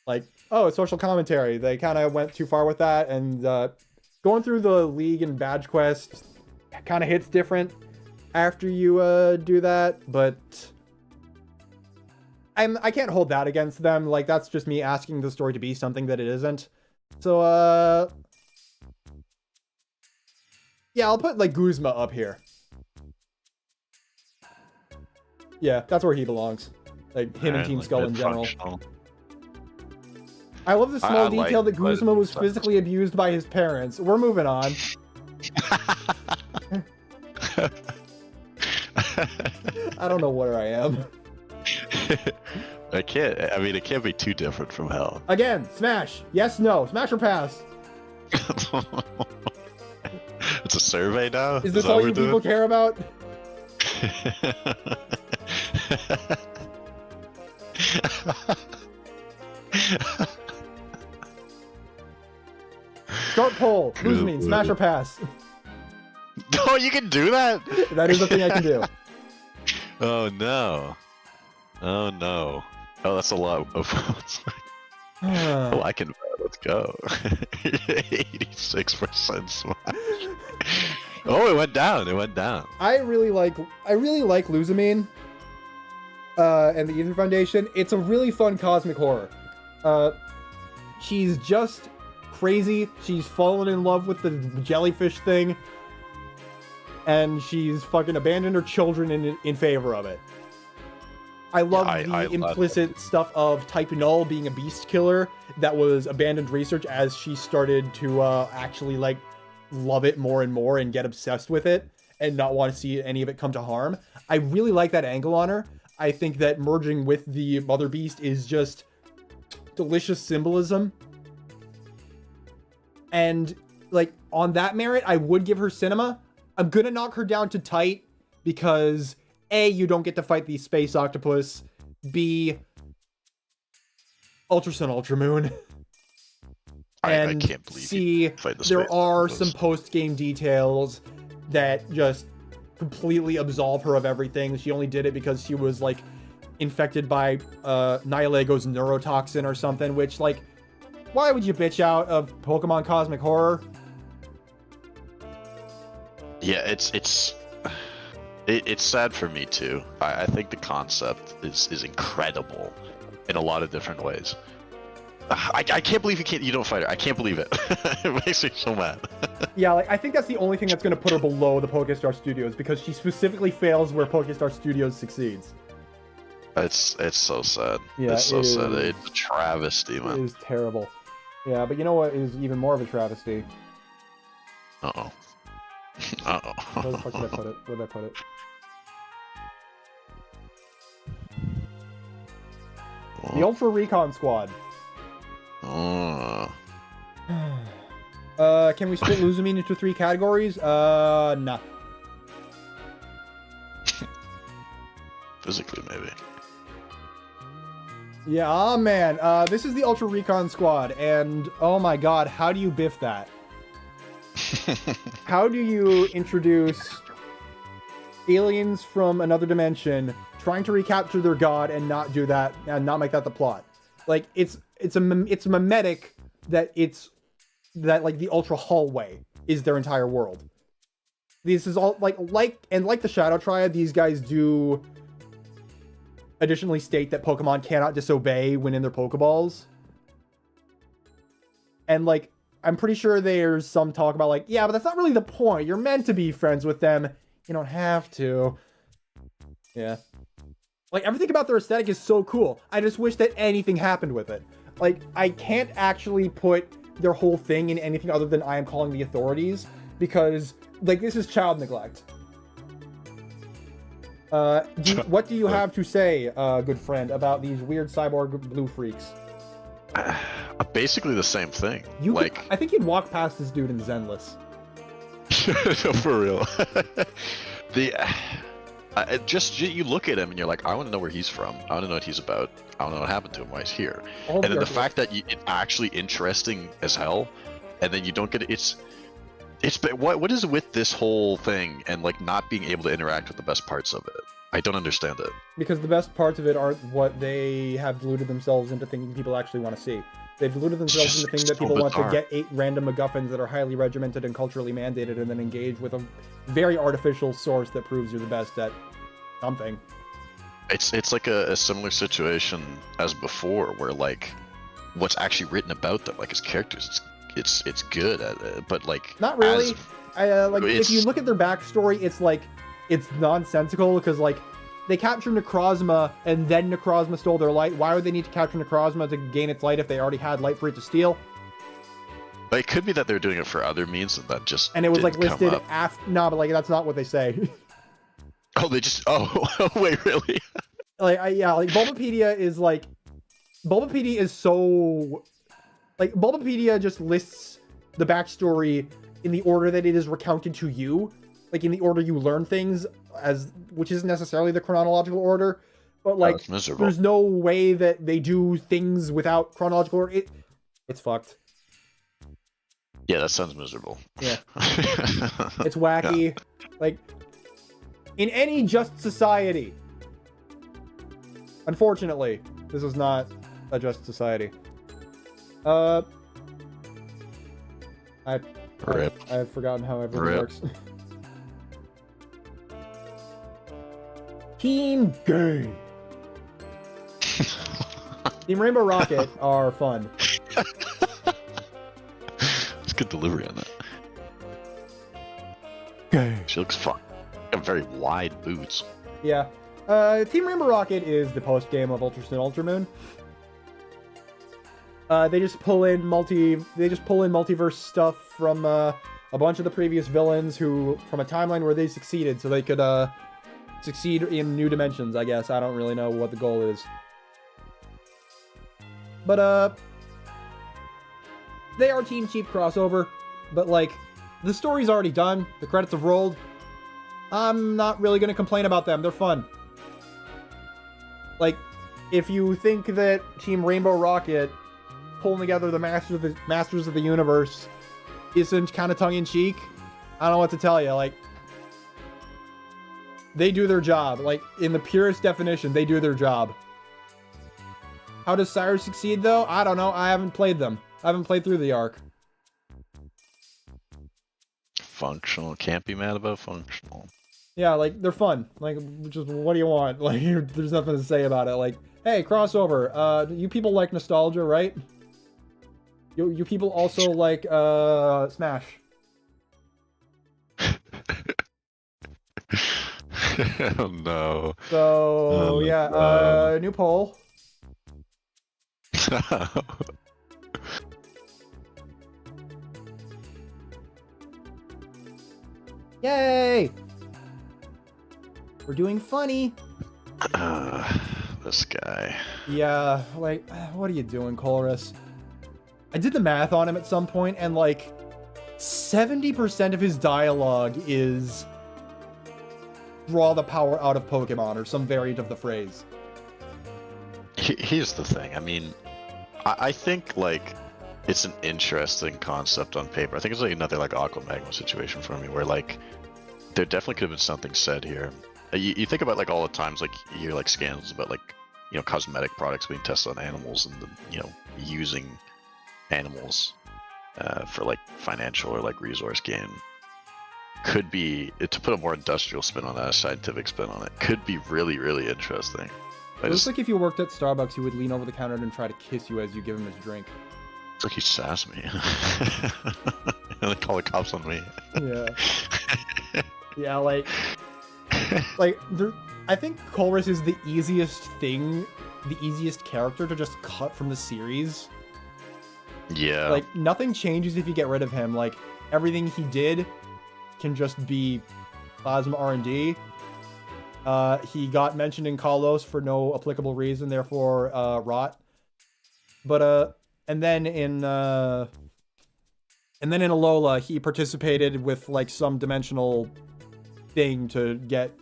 Like, oh, social commentary. They kind of went too far with that, and going through the League and Badge Quest kind of hits different after you do that, but I can't hold that against them. Like, that's just me asking the story to be something that it isn't. So, yeah, I'll put, like, Guzma up here. Yeah, that's where he belongs. Like, him and Team Skull in general. I love the small detail that Guzma was physically abused by his parents. We're moving on. I don't know where I am. It can't be too different from hell. Again, smash. Yes, no. Smash or pass. It's a survey now? Is this all you people care about? Start poll. Who's mean? Smash or pass? Oh, you can do that? That is the thing I can do. Oh no. Oh no. Oh, that's a lot of votes. Oh, I can. Let's go. 86% smash. Oh, it went down. It went down. I really like Luzamine. And the Ether Foundation. It's a really fun cosmic horror. She's just crazy. She's fallen in love with the jellyfish thing. And she's fucking abandoned her children in favor of it. I love I the love implicit stuff of Type Null being a beast killer that was abandoned research as she started to actually like love it more and more and get obsessed with it and not want to see any of it come to harm. I really like that angle on her. I think that merging with the Mother Beast is just delicious symbolism. And like on that merit, I would give her cinema. I'm gonna knock her down to tight because A, you don't get to fight the space octopus. B, Ultra Sun, Ultra Moon. I can't believe C, there are some post-game details that just completely absolve her of everything. She only did it because she was like infected by Nihilego's neurotoxin or something, which like, why would you bitch out of Pokemon Cosmic Horror? Yeah, it's sad for me too. I think the concept is incredible in a lot of different ways. I can't believe you don't fight her. I can't believe it. It makes me so mad. Yeah, like I think that's the only thing that's going to put her below the Pokestar Studios because she specifically fails where Pokestar Studios succeeds. It's so sad. Yeah, it's so sad. It's a travesty, man. It is terrible. Yeah, but you know what is even more of a travesty? Uh-oh. Uh-oh. Where the fuck did I put it? Where did I put it? The Ultra Recon Squad. Oh. Can we split Luzamine into 3 categories? Nah. Physically, maybe. Yeah, man. This is the Ultra Recon Squad, and oh my god, how do you biff that? How do you introduce aliens from another dimension trying to recapture their god and not do that and not make that the plot? Like it's mimetic that like the Ultra Hallway is their entire world. This is all like the Shadow Triad, these guys do additionally state that Pokemon cannot disobey when in their Pokeballs. And like I'm pretty sure there's some talk about like, yeah, but that's not really the point. You're meant to be friends with them. You don't have to. Yeah. Like everything about their aesthetic is so cool. I just wish that anything happened with it. Like I can't actually put their whole thing in anything other than I am calling the authorities because like this is child neglect. What do you have to say, good friend, about these weird cyborg blue freaks? Basically the same thing. I think you'd walk past this dude in Zenless. For real. You look at him and you're like, I want to know where he's from. I want to know what he's about. I want to know what happened to him, why he's here. And then the fact that it's actually interesting as hell, and then you don't get it. What is with this whole thing and like not being able to interact with the best parts of it? I don't understand it. Because the best parts of it aren't what they have deluded themselves into thinking people actually want to see. They've deluded themselves into thinking that people want to get 8 random MacGuffins that are highly regimented and culturally mandated and then engage with a very artificial source that proves you're the best at something. It's like a similar situation as before where like what's actually written about them, like as characters, it's good at it, but like not really. If you look at their backstory, it's nonsensical because like they captured Necrozma and then Necrozma stole their light. Why would they need to capture Necrozma to gain its light if they already had light for it to steal? But it could be that they're doing it for other means and that just and it was like listed after. No, but like that's not what they say. Oh, they just. Oh, wait, really? Like Bulbapedia is like. Bulbapedia is so. Like Bulbapedia just lists the backstory in the order that it is recounted to you, like in the order you learn things, which isn't necessarily the chronological order, but like there's no way that they do things without chronological order. It's fucked. Yeah, that sounds miserable. Yeah. It's wacky. Yeah. Like in any just society. Unfortunately, this is not a just society. I've forgotten how everything works. Team Gay. Team Rainbow Rocket are fun. It's good delivery on that. Gay. She looks fun. Got very wide boots. Yeah. Team Rainbow Rocket is the post game of Ultra Sun Ultra Moon. They just pull in multiverse stuff from a bunch of the previous villains from a timeline where they succeeded, so they could succeed in new dimensions, I guess. I don't really know what the goal is. But they are Team Cheap crossover, but like, the story's already done, the credits have rolled. I'm not really gonna complain about them, they're fun. Like, if you think that Team Rainbow Rocket pulling together the Masters of the Universe isn't kind of tongue-in-cheek, I don't know what to tell you. Like, they do their job. Like, in the purest definition, they do their job. How does Cyrus succeed, though? I don't know. I haven't played them. I haven't played through the arc. Functional. Can't be mad about functional. Yeah, like, they're fun. Like, just, what do you want? Like, there's nothing to say about it. Like, hey, crossover. You people like nostalgia, right? You people also like, Smash. Oh, no. So, yeah, new poll. Yay! We're doing funny. This guy. Yeah, like, what are you doing, Colress? I did the math on him at some point, and like, 70% of his dialogue is draw the power out of Pokemon, or some variant of the phrase. Here's the thing. I mean, I think, like, it's an interesting concept on paper. I think it's like another, like, Aqua Magma situation for me, where, like, there definitely could have been something said here. You think about, like, all the times, like, you hear, like, scandals about, like, you know, cosmetic products being tested on animals and, you know, using animals for, like, financial or, like, resource gain. Could be, to put a more industrial spin on that, a scientific spin on it, could be really, really interesting. It looks like if you worked at Starbucks, he would lean over the counter and try to kiss you as you give him his drink. It's like he sassed me. And they call the cops on me. Yeah. Yeah, like, I think Colress is the easiest character to just cut from the series. Yeah. Like, nothing changes if you get rid of him. Like, everything he did can just be plasma R&D. He got mentioned in Kalos for no applicable reason, therefore, rot. But, and then in Alola, he participated with, like, some dimensional thing to get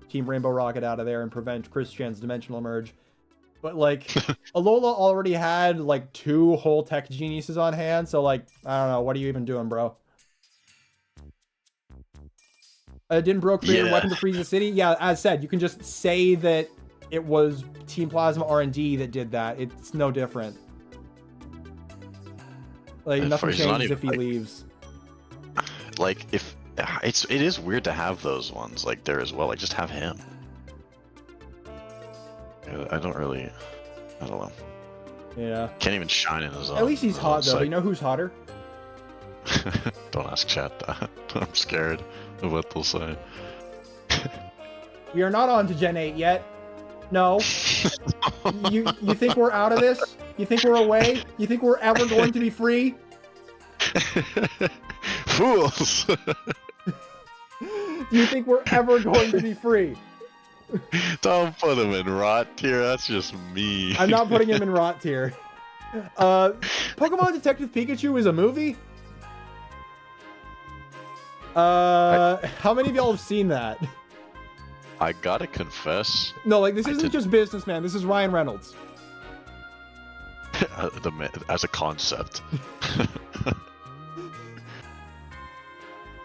Team Rainbow Rocket out of there and prevent Christian's dimensional merge. But, like, Alola already had, like, 2 whole tech geniuses on hand, so, like, I don't know, what are you even doing, bro? Didn't Bro create a weapon to freeze the city? Yeah, as said, you can just say that it was Team Plasma R&D that did that. It's no different. Like, nothing changes if he leaves. Like, if it is weird to have those ones like there as well. Like, just have him. I don't know. Yeah. Can't even shine in his own. At least he's hot though. You know who's hotter? Don't ask chat that. I'm scared of what they'll say. We are not on to Gen 8 yet. No. You think we're out of this? You think we're away? You think we're ever going to be free? Fools! You think we're ever going to be free? Don't put him in rot tier, that's just me. I'm not putting him in rot tier. Pokemon Detective Pikachu is a movie? How many of y'all have seen that? I gotta confess. No, like, this isn't just Businessman, this is Ryan Reynolds. As a concept.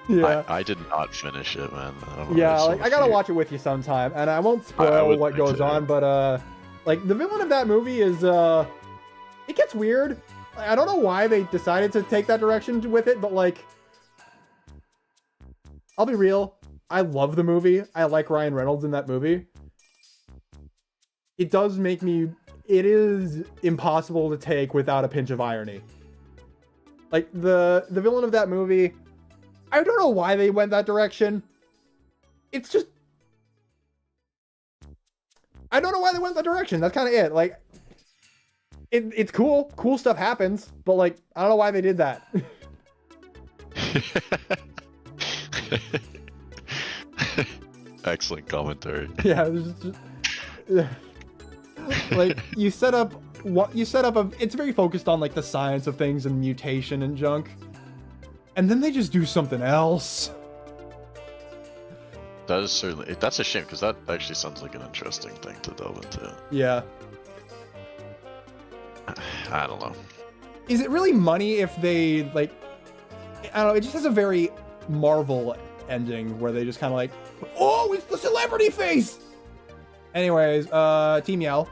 Yeah. I did not finish it, man. Yeah, like, I gotta watch it with you sometime, and I won't spoil what goes on, but, like, the villain of that movie is, it gets weird. I don't know why they decided to take that direction with it, but, like, I'll be real. I love the movie. I like Ryan Reynolds in that movie. It does make me... It is impossible to take without a pinch of irony. Like, the villain of that movie... I don't know why they went that direction. It's just... I don't know why they went that direction. That's kind of it. Like, it's cool. Cool stuff happens, but like, I don't know why they did that. Excellent commentary. Yeah, like you set up it's very focused on like the science of things and mutation and junk, and then they just do something else. That is certainly, that's a shame because that actually sounds like an interesting thing to delve into. Yeah. I don't know. Is it really money if they like? I don't know. It just has a very Marvel ending where they just kind of like, oh, it's the celebrity face. Anyways, Team Yell.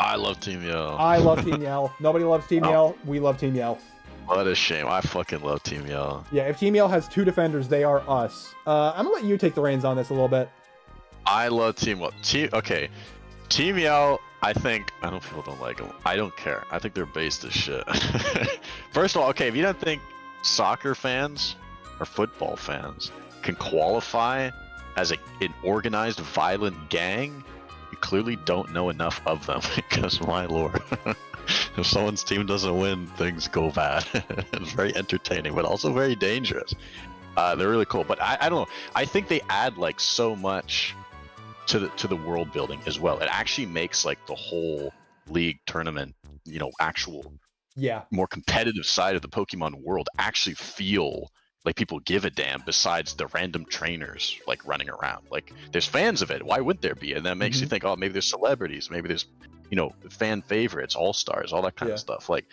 I love Team Yell. I love Team Yell. Nobody loves Team Yell. We love Team Yell. What a shame. I fucking love Team Yell. Yeah, if Team Yell has 2 defenders, they are us. I'm gonna let you take the reins on this a little bit. I love Team Yell. Okay. Team Yell, I know people don't like them. I don't care. I think they're based as shit. First of all, okay, if you don't think soccer fans or football fans can qualify as an organized violent gang, you clearly don't know enough of them, because my lord, if someone's team doesn't win, things go bad. It's very entertaining, but also very dangerous. They're really cool, but I don't know. I think they add like so much to the world building as well. It actually makes like the whole league tournament, actual more competitive side of the Pokemon world actually feel like people give a damn, besides the random trainers like running around. Like, there's fans of it. Why would there be? And that makes you think, oh, maybe there's celebrities, maybe there's fan favorites, all-stars, all that kind of stuff. Like,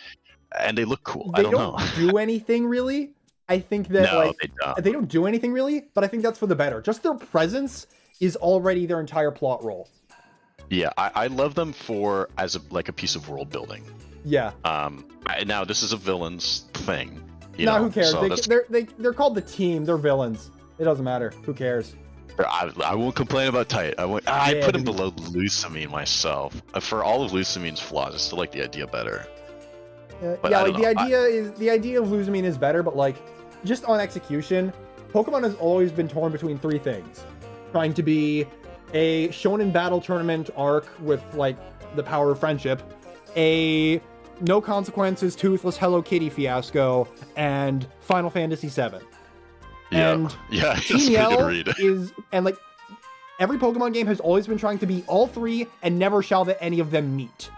and they look cool. I don't know. Do anything really. I think that no, they don't do anything really, but I think that's for the better. Just their presence is already their entire plot role. Yeah, I love them as a piece of world building. Yeah. Now this is a villain's thing. Who cares? So they're called the team. They're villains. It doesn't matter. Who cares? I won't complain about Tight. I put him below Lusamine myself. For all of Lusamine's flaws, I still like the idea better. The idea of Lusamine is better, but like, just on execution, Pokemon has always been torn between 3 things: trying to be a shonen battle tournament arc with like the power of friendship, a no consequences toothless Hello Kitty fiasco, and Final Fantasy VII. And Team Yell and like every Pokemon game has always been trying to be all 3, and never shall that any of them meet.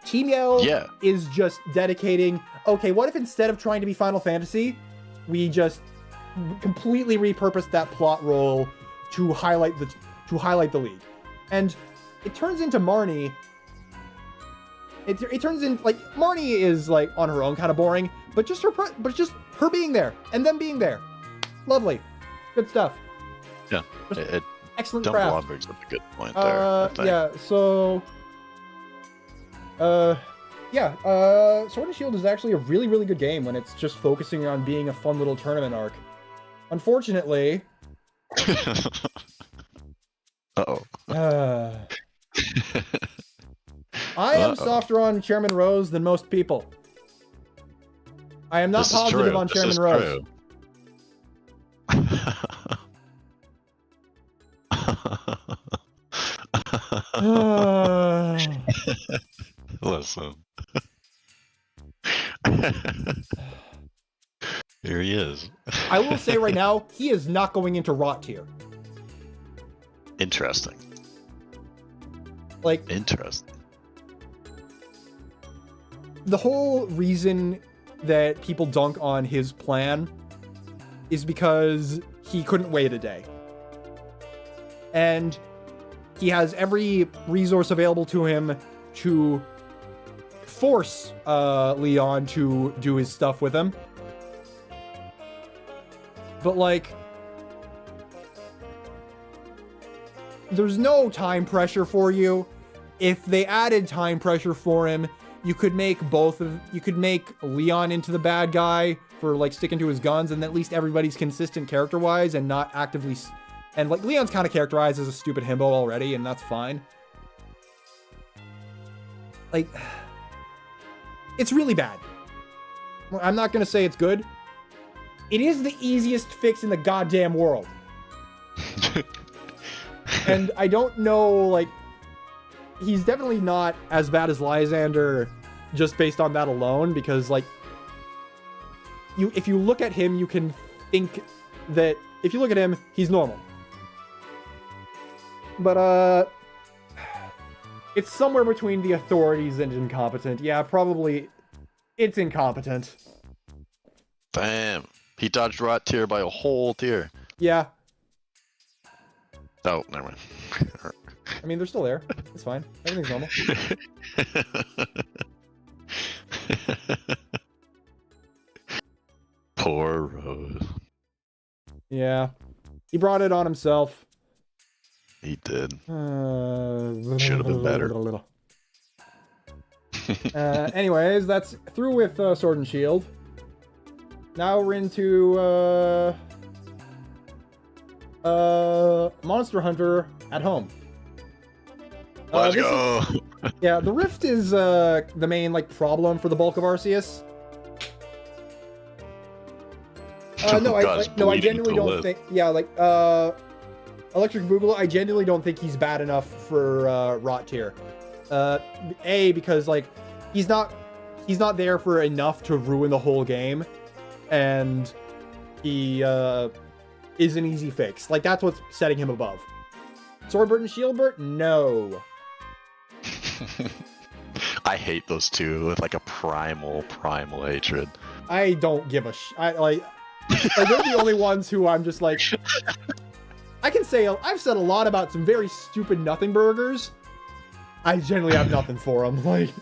Team Yell is just dedicating, okay, what if instead of trying to be Final Fantasy, we just completely repurposed that plot role to highlight the league. And it turns into Marnie. It turns in like Marnie is like on her own kind of boring, but just her being there and them being there. Lovely. Good stuff. Yeah. Excellent Dumb craft. Blob brings up a good point there. Yeah, so Sword and Shield is actually a really, really good game when it's just focusing on being a fun little tournament arc. Unfortunately, I am softer on Chairman Rose than most people. I am not positive on Chairman Rose. Listen. Here he is. I will say right now, he is not going into rot tier. Interesting. Interesting. The whole reason that people dunk on his plan is because he couldn't wait a day. And he has every resource available to him to force Leon to do his stuff with him. But like, there's no time pressure for you. If they added time pressure for him, you could make Leon into the bad guy for like sticking to his guns, and at least everybody's consistent character-wise and not actively. And like Leon's kind of characterized as a stupid himbo already, and that's fine. Like, it's really bad. I'm not gonna say it's good. It is the easiest fix in the goddamn world. And I don't know, like, he's definitely not as bad as Lysander just based on that alone, because, like, if you look at him, you can think that if you look at him, he's normal. But, it's somewhere between the authorities and incompetent. Yeah, probably it's incompetent. Damn. He dodged rot tier by a whole tier. Yeah. Oh, never mind. I mean, they're still there. It's fine. Everything's normal. Poor Rose. Yeah. He brought it on himself. He did. Should have been better. Anyways, that's through with Sword and Shield. Now we're into Monster Hunter at home. Let's go. Yeah, the Rift is the main like problem for the bulk of Arceus. No, I genuinely don't think. Yeah, like Electric Boogaloo, I genuinely don't think he's bad enough for Rot tier. Because like he's not there for enough to ruin the whole game, and he is an easy fix. Like that's what's setting him above. Swordsbert and Shieldbert, no. I hate those two with like a primal hatred. I don't give a like they're the only ones who I'm just like. I can say I've said a lot about some very stupid nothing burgers. I generally have nothing for them. Like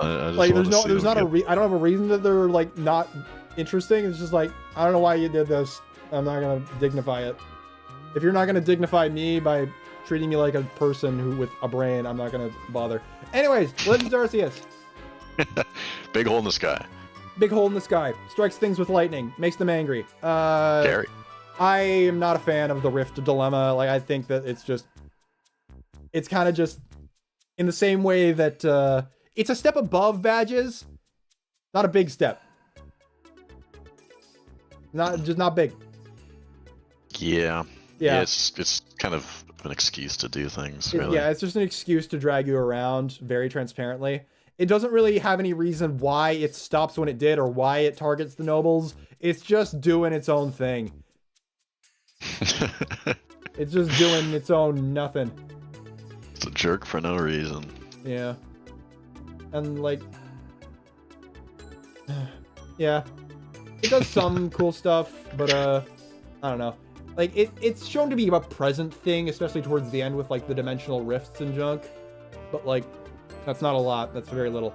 there's not I don't have a reason that they're like not interesting. It's just like I don't know why you did this. I'm not gonna dignify it. If you're not gonna dignify me by treating me like a person with a brain, I'm not gonna bother. Anyways, Legends Arceus. Big hole in the sky. Big hole in the sky. Strikes things with lightning. Makes them angry. Scary. I am not a fan of the Rift Dilemma. Like, I think that it's kind of just in the same way that it's a step above badges. Not a big step. Not big. Yeah. It's kind of an excuse to do things, really. Yeah, it's just an excuse to drag you around very transparently. It doesn't really have any reason why it stops when it did or why it targets the nobles. It's just doing its own thing. It's just doing its own nothing. It's a jerk for no reason. Yeah. And like... yeah. It does some cool stuff, but I don't know. Like, it's shown to be a present thing, especially towards the end with, like, the dimensional rifts and junk. But, like, that's not a lot. That's very little.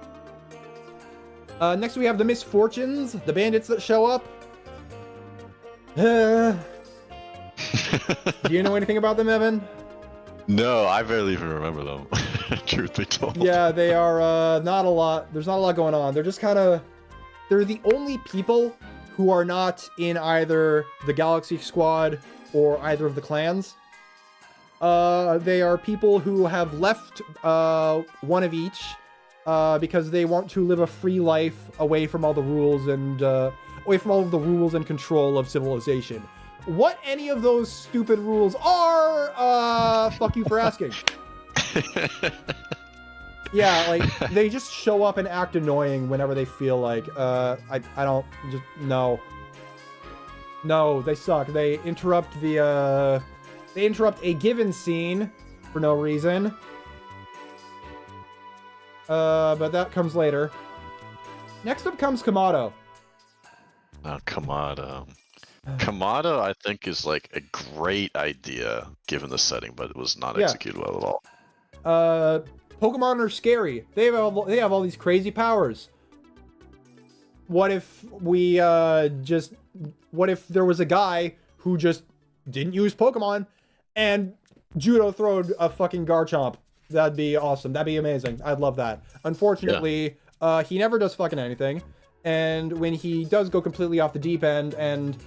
Next we have the Misfortunes, the bandits that show up. Do you know anything about them, Evan? No, I barely even remember them, truth be told. Yeah, they are not a lot. There's not a lot going on. They're just kind of... They're the only people who are not in either the Galaxy Squad or either of the clans. They are people who have left one of each because they want to live a free life away from all the rules and away from all of the rules and control of civilization. What any of those stupid rules are, fuck you for asking. Yeah, like, they just show up and act annoying whenever they feel like, I don't, just, no. No, they suck. They interrupt the, they interrupt a given scene for no reason. But that comes later. Next up comes Kamado. Kamado. Kamado, I think, is, like, a great idea, given the setting, but it was not executed well at all. Pokemon are scary. They have all these crazy powers. What if we what if there was a guy who just didn't use Pokemon and judo throwed a fucking Garchomp? That'd be awesome. That'd be amazing. I'd love that. Unfortunately, he never does fucking anything. And when he does go completely off the deep end and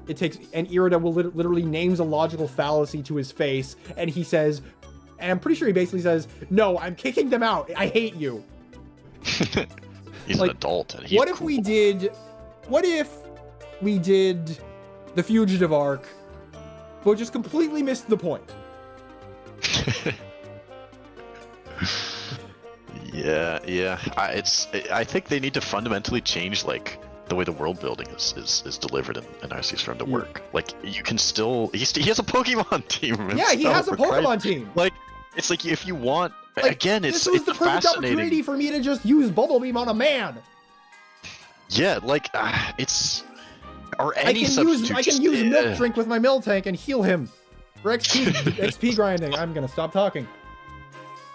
it takes, and Irida will literally names a logical fallacy to his face, and he says, and I'm pretty sure he basically says, "No, I'm kicking them out. I hate you." He's like, an adult. And he's what if we did? What if we did the Fugitive arc but just completely missed the point. Yeah. I think they need to fundamentally change like the way the world building is delivered in RCs for him to work. Like you can still he has a Pokemon team. Yeah, he has a Pokemon team. Like it's like if you want like, again, this was the perfect opportunity for me to just use Bubble Beam on a man. Yeah, like it's or any substitute. I can use Milk Drink with my Miltank and heal him for XP grinding. I'm gonna stop talking.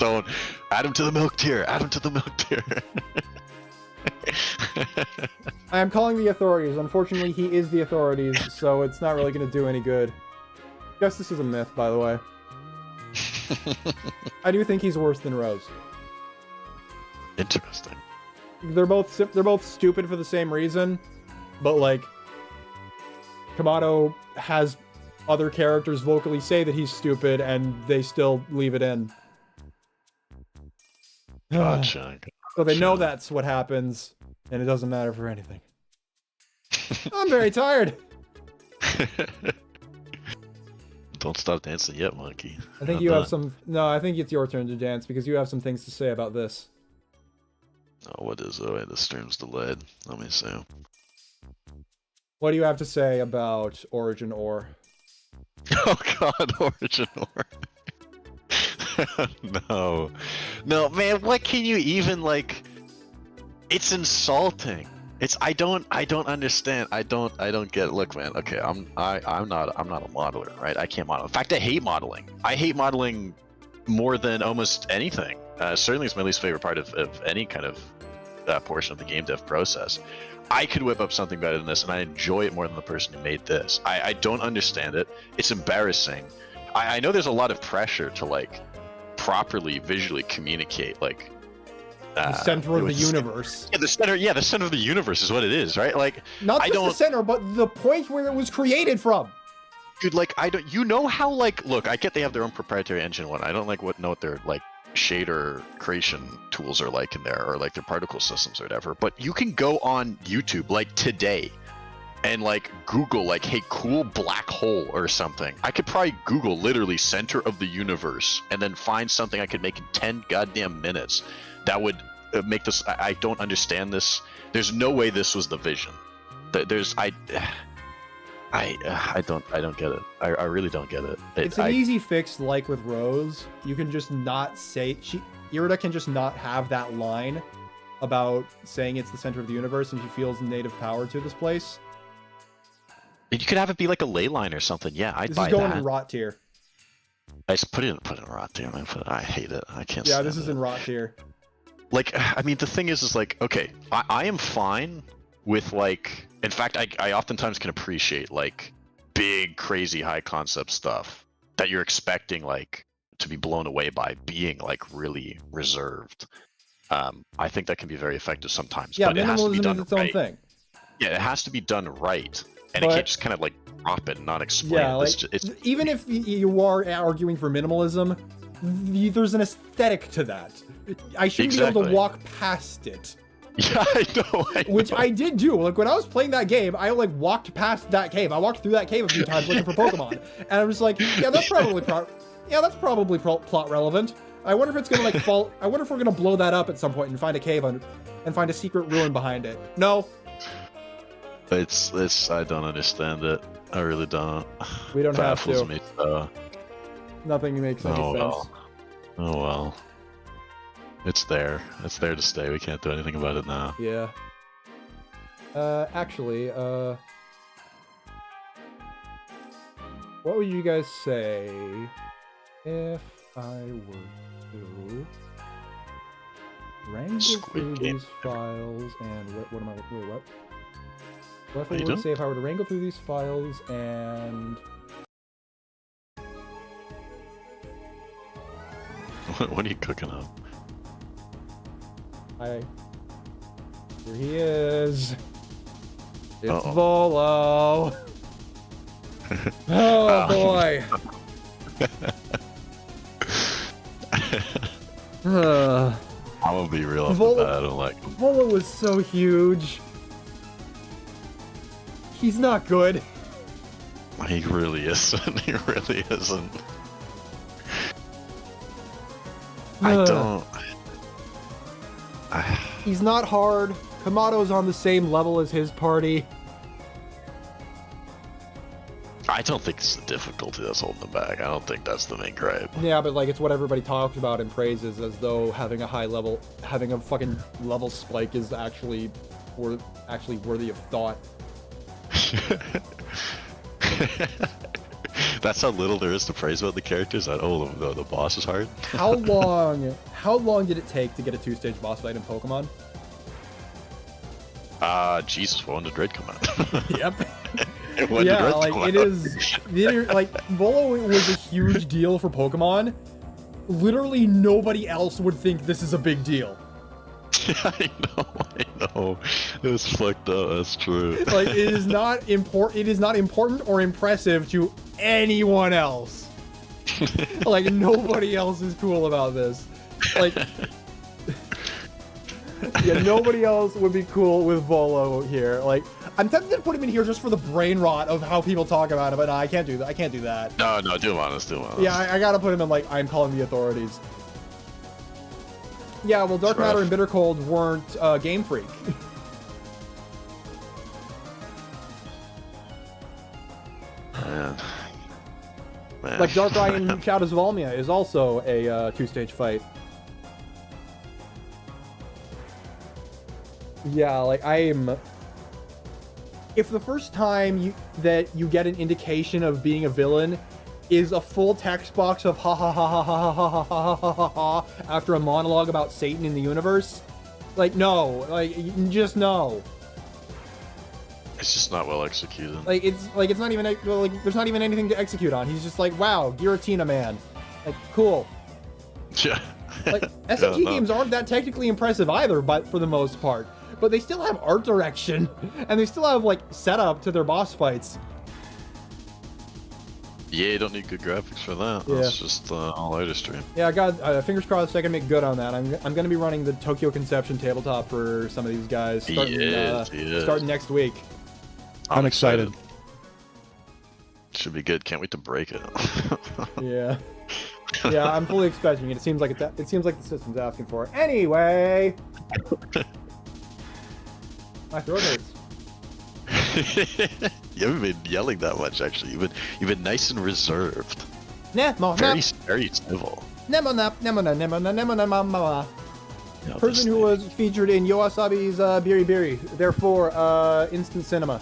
Don't add him to the milk tier. Add him to the milk tier. I am calling the authorities. Unfortunately, he is the authorities, so it's not really going to do any good. Guess this is a myth, by the way. I do think he's worse than Rose. Interesting. They're both stupid for the same reason, but like, Kamado has other characters vocally say that he's stupid, and they still leave it in. Gotcha. So they know that's what happens, and it doesn't matter for anything. I'm very tired. Don't stop dancing yet, monkey. I think you have some... No, I think it's your turn to dance, because you have some things to say about this. Oh, what is it? Wait, the stream's delayed. Let me see. What do you have to say about Origin Ore? Oh god, Origin Ore. No, man. What can you even like? It's insulting. I don't understand. I don't get it. Look, man. Okay, I'm not a modeler, right? I can't model. In fact, I hate modeling. I hate modeling more than almost anything. Certainly, it's my least favorite part of any kind of portion of the game dev process. I could whip up something better than this, and I enjoy it more than the person who made this. I don't understand it. It's embarrassing. I know there's a lot of pressure to like properly visually communicate like the center of the universe. Yeah, the center of the universe is what it is, right? Like not just the center, but the point where it was created from. Dude, like you know how like look, I get they have their own proprietary engine one. I don't like know what their like shader creation tools are like in there, or like their particle systems or whatever, but you can go on YouTube like today and like Google like, hey, cool black hole or something. I could probably Google literally center of the universe and then find something I could make in 10 goddamn minutes that would make this. I don't understand this. There's no way this was the vision. I don't get it. I really don't get it. It's an easy fix, like with Rose. You can just not say Irida can just not have that line about saying it's the center of the universe and she feels native power to this place. You could have it be like a ley line or something. Yeah, I'd buy that. This is going in rot tier. I just put it in rot tier, man. I hate it. I can't. Yeah, this is in rot tier. Like, I mean, the thing is like, okay, I am fine with like. In fact, I oftentimes can appreciate like big, crazy, high concept stuff that you're expecting like to be blown away by being like really reserved. I think that can be very effective sometimes. Yeah, but it has to be done is its own thing. Yeah, it has to be done right. And it can't just kind of like drop it and not explain. Yeah, like, even if you are arguing for minimalism, there's an aesthetic to that. I shouldn't be able to walk past it. Yeah, I know. Which I did do. Like when I was playing that game, I like walked past that cave. I walked through that cave a few times looking for Pokemon, and I was like, yeah, that's probably plot relevant. I wonder if it's gonna like fall. I wonder if we're gonna blow that up at some point and find a cave and find a secret ruin behind it. No. It's I don't understand it. I really don't. We don't have to. Me, so. Nothing makes any sense. Well. Oh well. It's there. It's there to stay. We can't do anything about it now. Yeah. Actually, what would you guys say if I were to wrangle through these files and what am I? Wait, what? What if I were to say if I were to wrangle through these files and what are you cooking up? Here he is. It's Volo. Oh boy. I'm gonna be real off the bat. I don't like him. Volo was so huge. He's not good. He really isn't. He really isn't. I don't. He's not hard. Kamato's on the same level as his party. I don't think it's the difficulty that's holding him back. I don't think that's the main gripe. Yeah, but like it's what everybody talks about and praises, as though having a fucking level spike is actually worthy of thought. That's how little there is to praise about the characters. That the boss is hard. How long did it take to get a 2-stage boss fight in Pokemon? Jesus, when did Red come out? Yep. When did Red like come it out? is. Like Volo was a huge deal for Pokemon. Literally nobody else would think this is a big deal. I know. It was fucked up. That's true. Like it is not important. It is not important or impressive to anyone else. Like nobody else is cool about this. Like. Yeah, nobody else would be cool with Volo here. Like, I'm tempted to put him in here just for the brain rot of how people talk about him, but no, I can't do that. I can't do that. No, do him honest. Yeah, I gotta put him in, like, I'm calling the authorities. Yeah, well, Dark Matter and Bitter Cold weren't Game Freak. Man. Like, Darkrai and Shadows of Almia is also a 2-stage fight. Yeah, like if the first time that you get an indication of being a villain is a full text box of ha ha ha ha ha ha ha ha ha ha ha after a monologue about Satan in the universe, like no, like just no. It's just not well executed. Like it's not even like there's not even anything to execute on. He's just like, wow, Giratina man, like cool. Yeah. Like SMT games aren't that technically impressive either, but for the most part. But they still have art direction, and they still have like setup to their boss fights. Yeah, you don't need good graphics for that. Yeah. That's just all artistry. Yeah, God, fingers crossed I can make good on that. I'm gonna be running the Tokyo Conception tabletop for some of these guys starting next week. I'm excited. Should be good. Can't wait to break it. Yeah. Yeah, I'm fully expecting it. It seems like the system's asking for it. Anyway. My throat hurts. You haven't been yelling that much, actually. You've been nice and reserved. Very civil. Person who was featured in Yoasabi's Biri Biri. Therefore, instant cinema.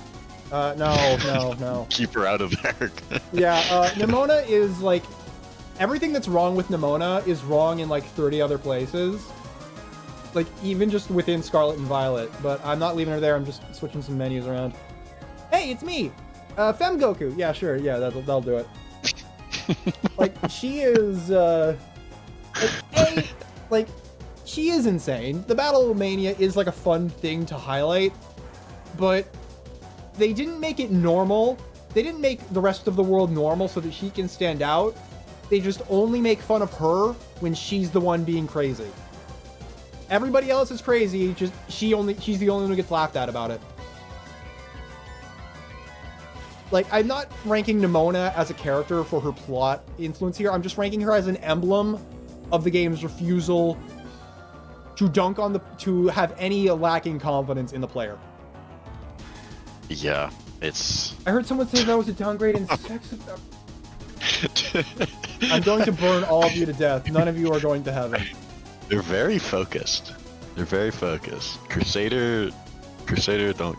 No. Keep her out of there. Yeah, Nimona is like everything that's wrong with Nimona is wrong in like 30 other places. Like, even just within Scarlet and Violet, but I'm not leaving her there, I'm just switching some menus around. Hey, it's me! Fem Goku! Yeah, sure, yeah, that'll do it. Like, she is, she is insane. The Battle Mania is, like, a fun thing to highlight, but they didn't make it normal. They didn't make the rest of the world normal so that she can stand out. They just only make fun of her when she's the one being crazy. Everybody else is crazy, just she's the only one who gets laughed at about it. Like, I'm not ranking Nimona as a character for her plot influence here, I'm just ranking her as an emblem of the game's refusal to have any lacking confidence in the player. Yeah, it's... I heard someone say that was a downgrade in sex... I'm going to burn all of you to death. None of you are going to heaven. They're very focused. Crusader, don't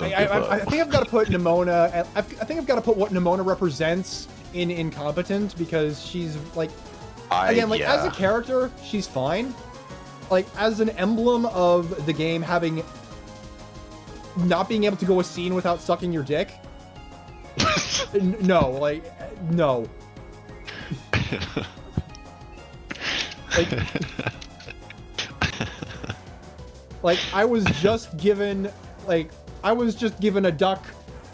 I think I've got to put Nimona. I think I've got to put what Nimona represents in incompetent, because she's like, as a character, she's fine. Like as an emblem of the game, having not being able to go a scene without sucking your dick. No. Like I was just given a duck.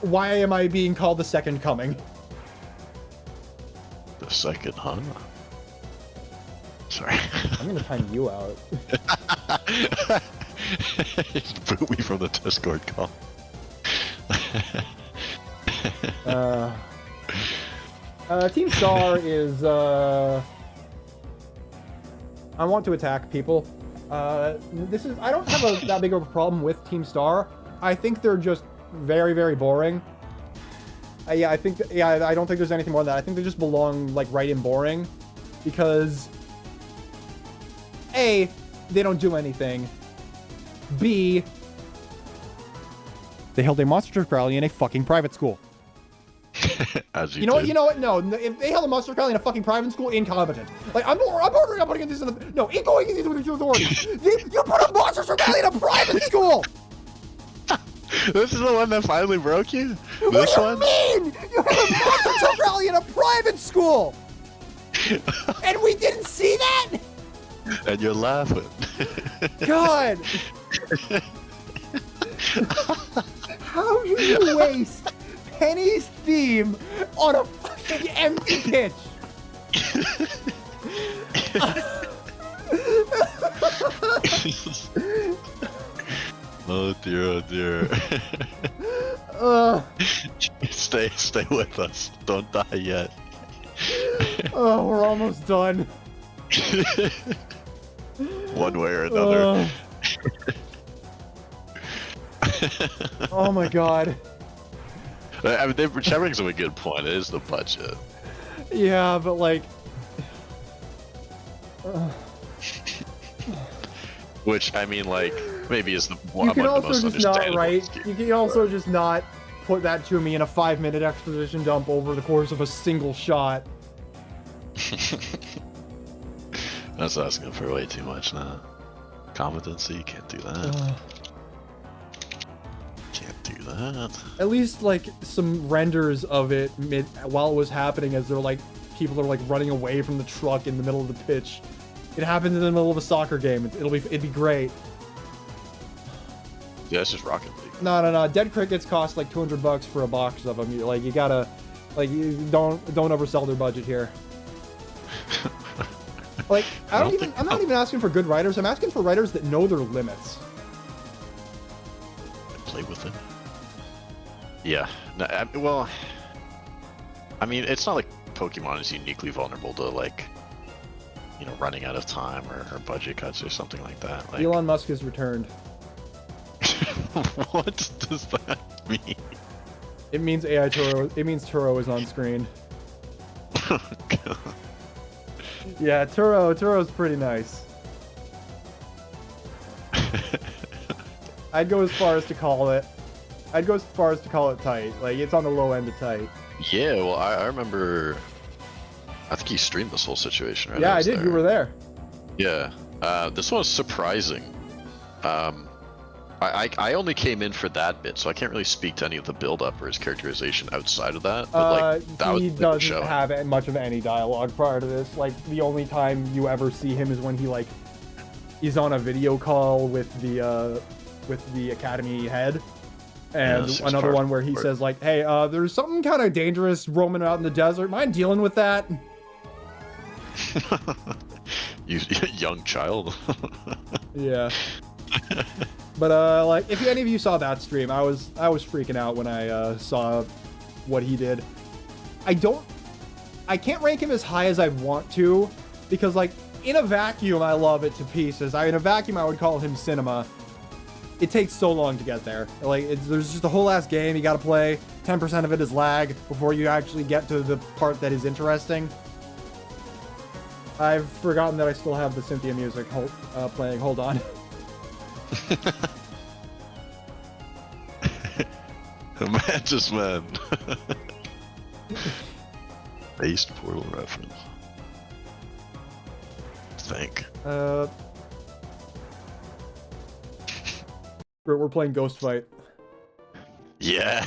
Why am I being called the Second Coming? The second, huh? Sorry. I'm gonna time you out. Just boot me from the Discord call. Team Star is, I want to attack people. I don't have that big of a problem with Team Star. I think they're just very, very boring. I don't think there's anything more than that. I think they just belong, like, right in boring. Because, A, they don't do anything. B, they held a monster truck rally in a fucking private school. As You know what? No, if they held a monster truck rally in a fucking private school, incompetent. Like, I'm ordering on putting this in the... No, going in with the authorities. You put a monster truck rally in a private school! This is the one that finally broke you? This one? What do you mean? You had a monster truck rally in a private school! And we didn't see that? And you're laughing. God! How do you waste Penny's theme on a fucking empty pitch? Oh dear. Stay with us. Don't die yet. Oh, we're almost done. One way or another. Oh my god. I mean, which brings up a good point. It is the budget. Yeah, but like... Which, I mean, like, maybe is You can among the most also just not understandable write. excuse. You can also just not put that to me in a 5-minute exposition dump over the course of a single shot. That's asking for way too much now. Competency, you can't do that. Can't do that. At least like some renders of it while it was happening, as they're like people are like running away from the truck in the middle of the pitch. It happens in the middle of a soccer game. It'd be great. Yeah, it's just Rocket League. No. Dead crickets cost like $200 for a box of them. You gotta, like, you don't oversell their budget here. Like, I'm not even asking for good writers. I'm asking for writers that know their limits. Play with it. Yeah. No, well, I mean, it's not like Pokemon is uniquely vulnerable to, like, you know, running out of time or budget cuts or something like that. Like... Elon Musk has returned. What does that mean? It means AI Turo. It means Turo is on screen. Oh, God. Yeah, Turo's pretty nice. I'd go as far as to call it tight. Like, it's on the low end of tight. Yeah, well, I remember. I think you streamed this whole situation, right? Yeah, I did. You were there. Yeah. This one was surprising. I only came in for that bit, so I can't really speak to any of the build-up or his characterization outside of that. But like, that he was doesn't show. have much of any dialogue prior to this. Like, the only time you ever see him is when he's on a video call with the academy head, and another one where he says like, "Hey, there's something kind of dangerous roaming out in the desert. Mind dealing with that?" You young child. Yeah. But like, if any of you saw that stream, I was freaking out when I saw what he did. I can't rank him as high as I want to, because like, in a vacuum I love it to pieces. In a vacuum I would call him cinema. It takes so long to get there. Like, there's just a whole ass game you gotta play. 10% of it is lag before you actually get to the part that is interesting. I've forgotten that I still have the Cynthia music playing. Hold on. Mantis Man. Based Portal reference. Think. We're playing Ghost Fight. Yeah.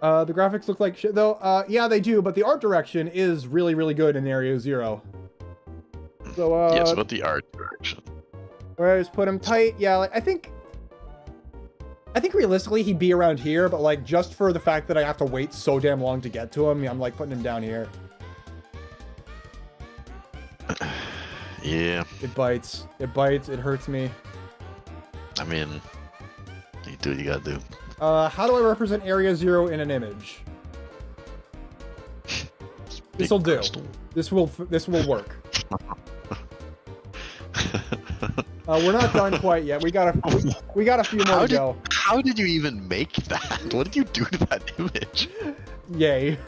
The graphics look like shit though. Yeah, they do, but the art direction is really, really good in Area Zero. So yes, about the art direction. Where I just put him tight. Yeah, like I think realistically he'd be around here, but like just for the fact that I have to wait so damn long to get to him, I'm like putting him down here. Yeah. It bites. It bites. It hurts me. I mean, you do what you gotta do. How do I represent Area Zero in an image? This'll do. This will work. We're not done quite yet. We got a few more to go. How did you even make that? What did you do to that image? Yay!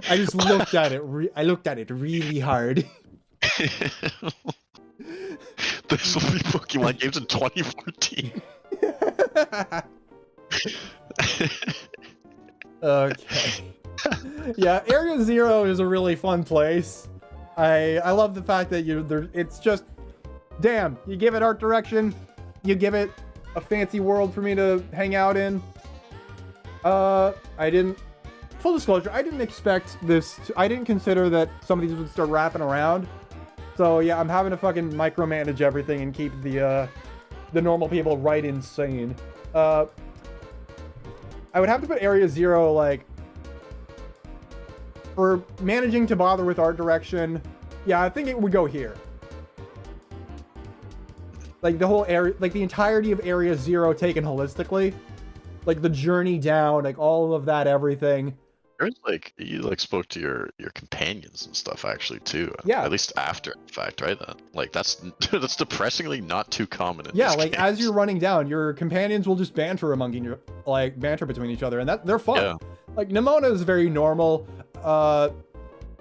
I just looked at it. I looked at it really hard. This will be Pokemon games in 2014. Okay. Yeah, Area Zero is a really fun place. I love the fact that it's just, damn, you give it art direction, you give it a fancy world for me to hang out in. Full disclosure, I didn't expect this, I didn't consider that some of these would start wrapping around. So yeah, I'm having to fucking micromanage everything and keep the normal people right insane. I would have to put Area Zero, like, for managing to bother with art direction, yeah, I think it would go here. Like the whole area, like the entirety of Area Zero taken holistically, like the journey down, like all of that, everything. There's like, you like spoke to your companions and stuff actually too. Yeah. At least after the fact, right? Like that's depressingly not too common in yeah, these like games. as you're running down, your companions will just banter banter between each other, and they're fun. Yeah. Like Nimona is very normal.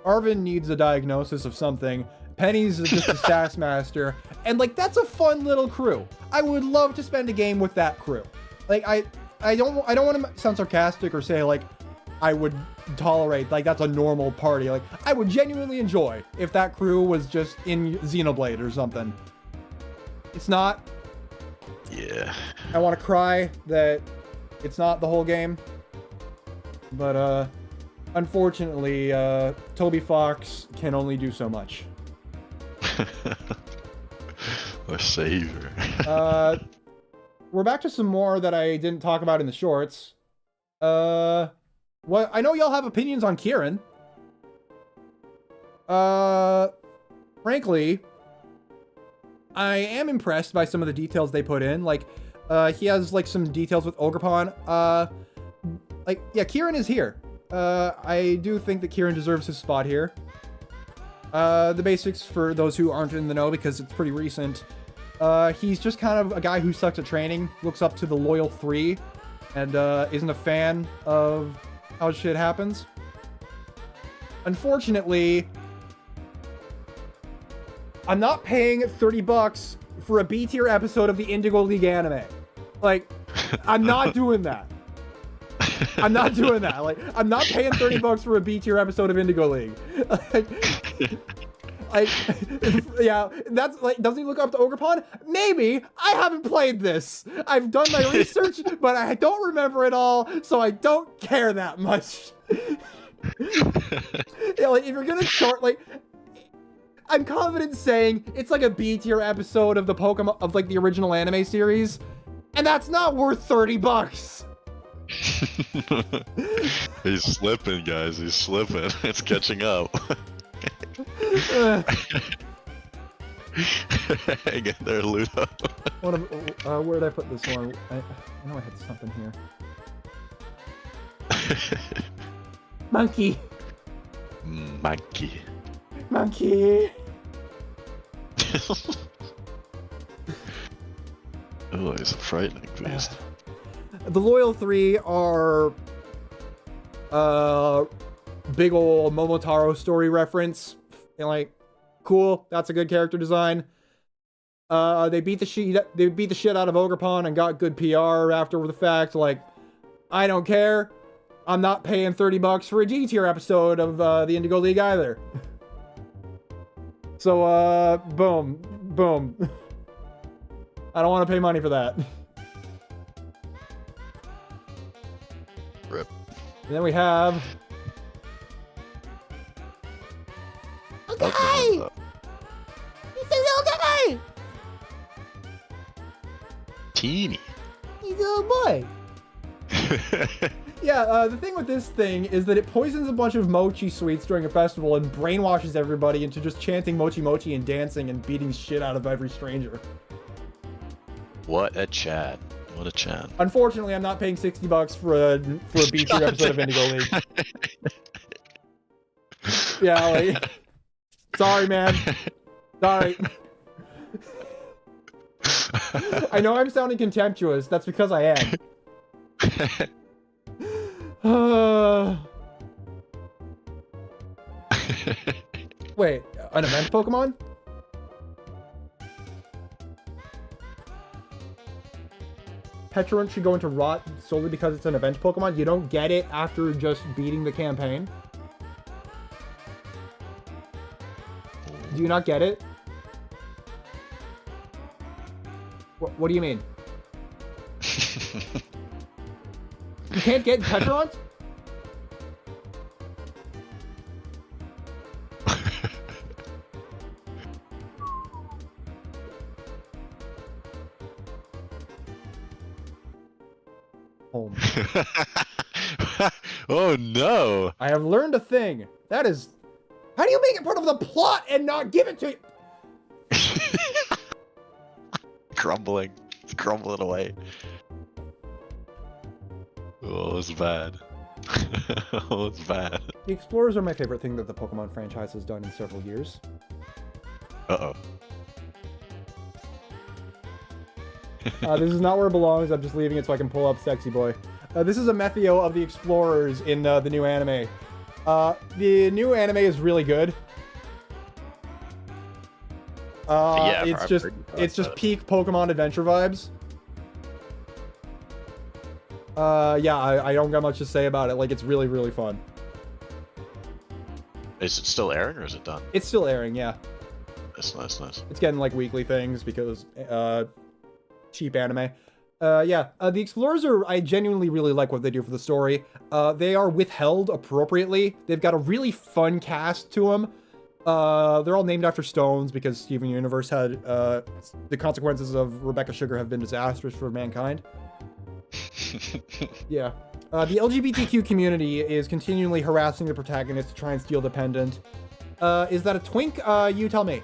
Arvin needs a diagnosis of something. Penny's just a stats master, and like that's a fun little crew. I would love to spend a game with that crew. Like I don't want to sound sarcastic or say like I would tolerate, like that's a normal party. Like I would genuinely enjoy if that crew was just in Xenoblade or something. It's not. Yeah. I want to cry that it's not the whole game. But unfortunately, Toby Fox can only do so much. A savior. We're back to some more that I didn't talk about in the shorts. Well, I know y'all have opinions on Kieran. Frankly, I am impressed by some of the details they put in. Like, he has like some details with Ogerpon. Like, yeah, Kieran is here. I do think that Kieran deserves his spot here. The basics for those who aren't in the know, because it's pretty recent. He's just kind of a guy who sucks at training, looks up to the loyal 3, and isn't a fan of how shit happens. Unfortunately, I'm not paying $30 for a B tier episode of the Indigo League anime. Like, I'm not doing that. I'm not doing that. Like, I'm not paying $30 for a B tier episode of Indigo League. Like, yeah, that's like, doesn't he look up to Ogerpon? Maybe. I haven't played this. I've done my research, but I don't remember it all, so I don't care that much. Yeah, like, if you're gonna short, like, I'm confident saying it's like a B tier episode of the Pokemon, of like the original anime series, and that's not worth $30. He's slipping, guys. He's slipping. It's catching up. Hang in there, Ludo. Where did I put this one? I know I had something here. Monkey. Monkey. Monkey. Oh, he's a frightening beast. The Loyal 3 are big ol' Momotaro story reference. And like, cool, that's a good character design. They beat the shit out of Ogerpon and got good PR after the fact. Like, I don't care. I'm not paying $30 for a D tier episode of the Indigo League either. So boom. I don't want to pay money for that. Rip. And then we have... Okay! He's a little guy! Teeny. He's a little boy. Yeah, the thing with this thing is that it poisons a bunch of mochi sweets during a festival and brainwashes everybody into just chanting mochi mochi and dancing and beating shit out of every stranger. What a Chad. What a Chad. Unfortunately, I'm not paying $60 for a B tier episode of Indigo League. Yeah, like, sorry, man. Sorry. I know I'm sounding contemptuous. That's because I am. Wait, an event Pokemon? Pecharunt should go into Rot solely because it's an event Pokemon? You don't get it after just beating the campaign? Do you not get it? What do you mean? You can't get Pecharunt? Oh, oh no! I have learned a thing. That is... How do you make it part of the plot and not give it to you? Crumbling. It's crumbling away. Oh, it's bad. Oh, it's bad. The Explorers are my favorite thing that the Pokemon franchise has done in several years. Uh-oh. This is not where it belongs. I'm just leaving it so I can pull up Sexy Boy. This is a Methio of the Explorers in the new anime. The new anime is really good. Yeah, it's just peak Pokemon Adventure vibes. Yeah, I don't got much to say about it. Like, it's really, really fun. Is it still airing or is it done? It's still airing, yeah. That's nice, nice. It's getting like weekly things because cheap anime. Yeah, the Explorers I genuinely really like what they do for the story. They are withheld appropriately. They've got a really fun cast to them. They're all named after stones because Steven Universe had the consequences of Rebecca Sugar have been disastrous for mankind. Yeah. The LGBTQ community is continually harassing the protagonist to try and steal the pendant. Is that a twink? You tell me.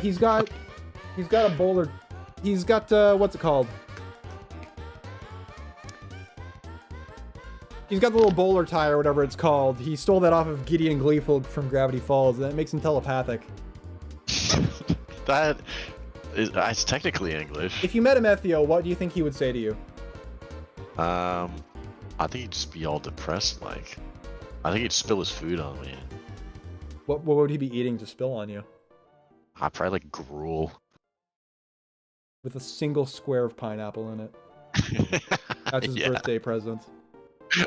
He's got a bowler. He's got, what's it called? He's got the little bowler tie or whatever it's called. He stole that off of Gideon Gleeful from Gravity Falls, and that makes him telepathic. It's technically English. If you met a Methio, what do you think he would say to you? I think he'd just be all depressed, like. I think he'd spill his food on me. What would he be eating to spill on you? I'd probably like gruel. With a single square of pineapple in it. That's his birthday present.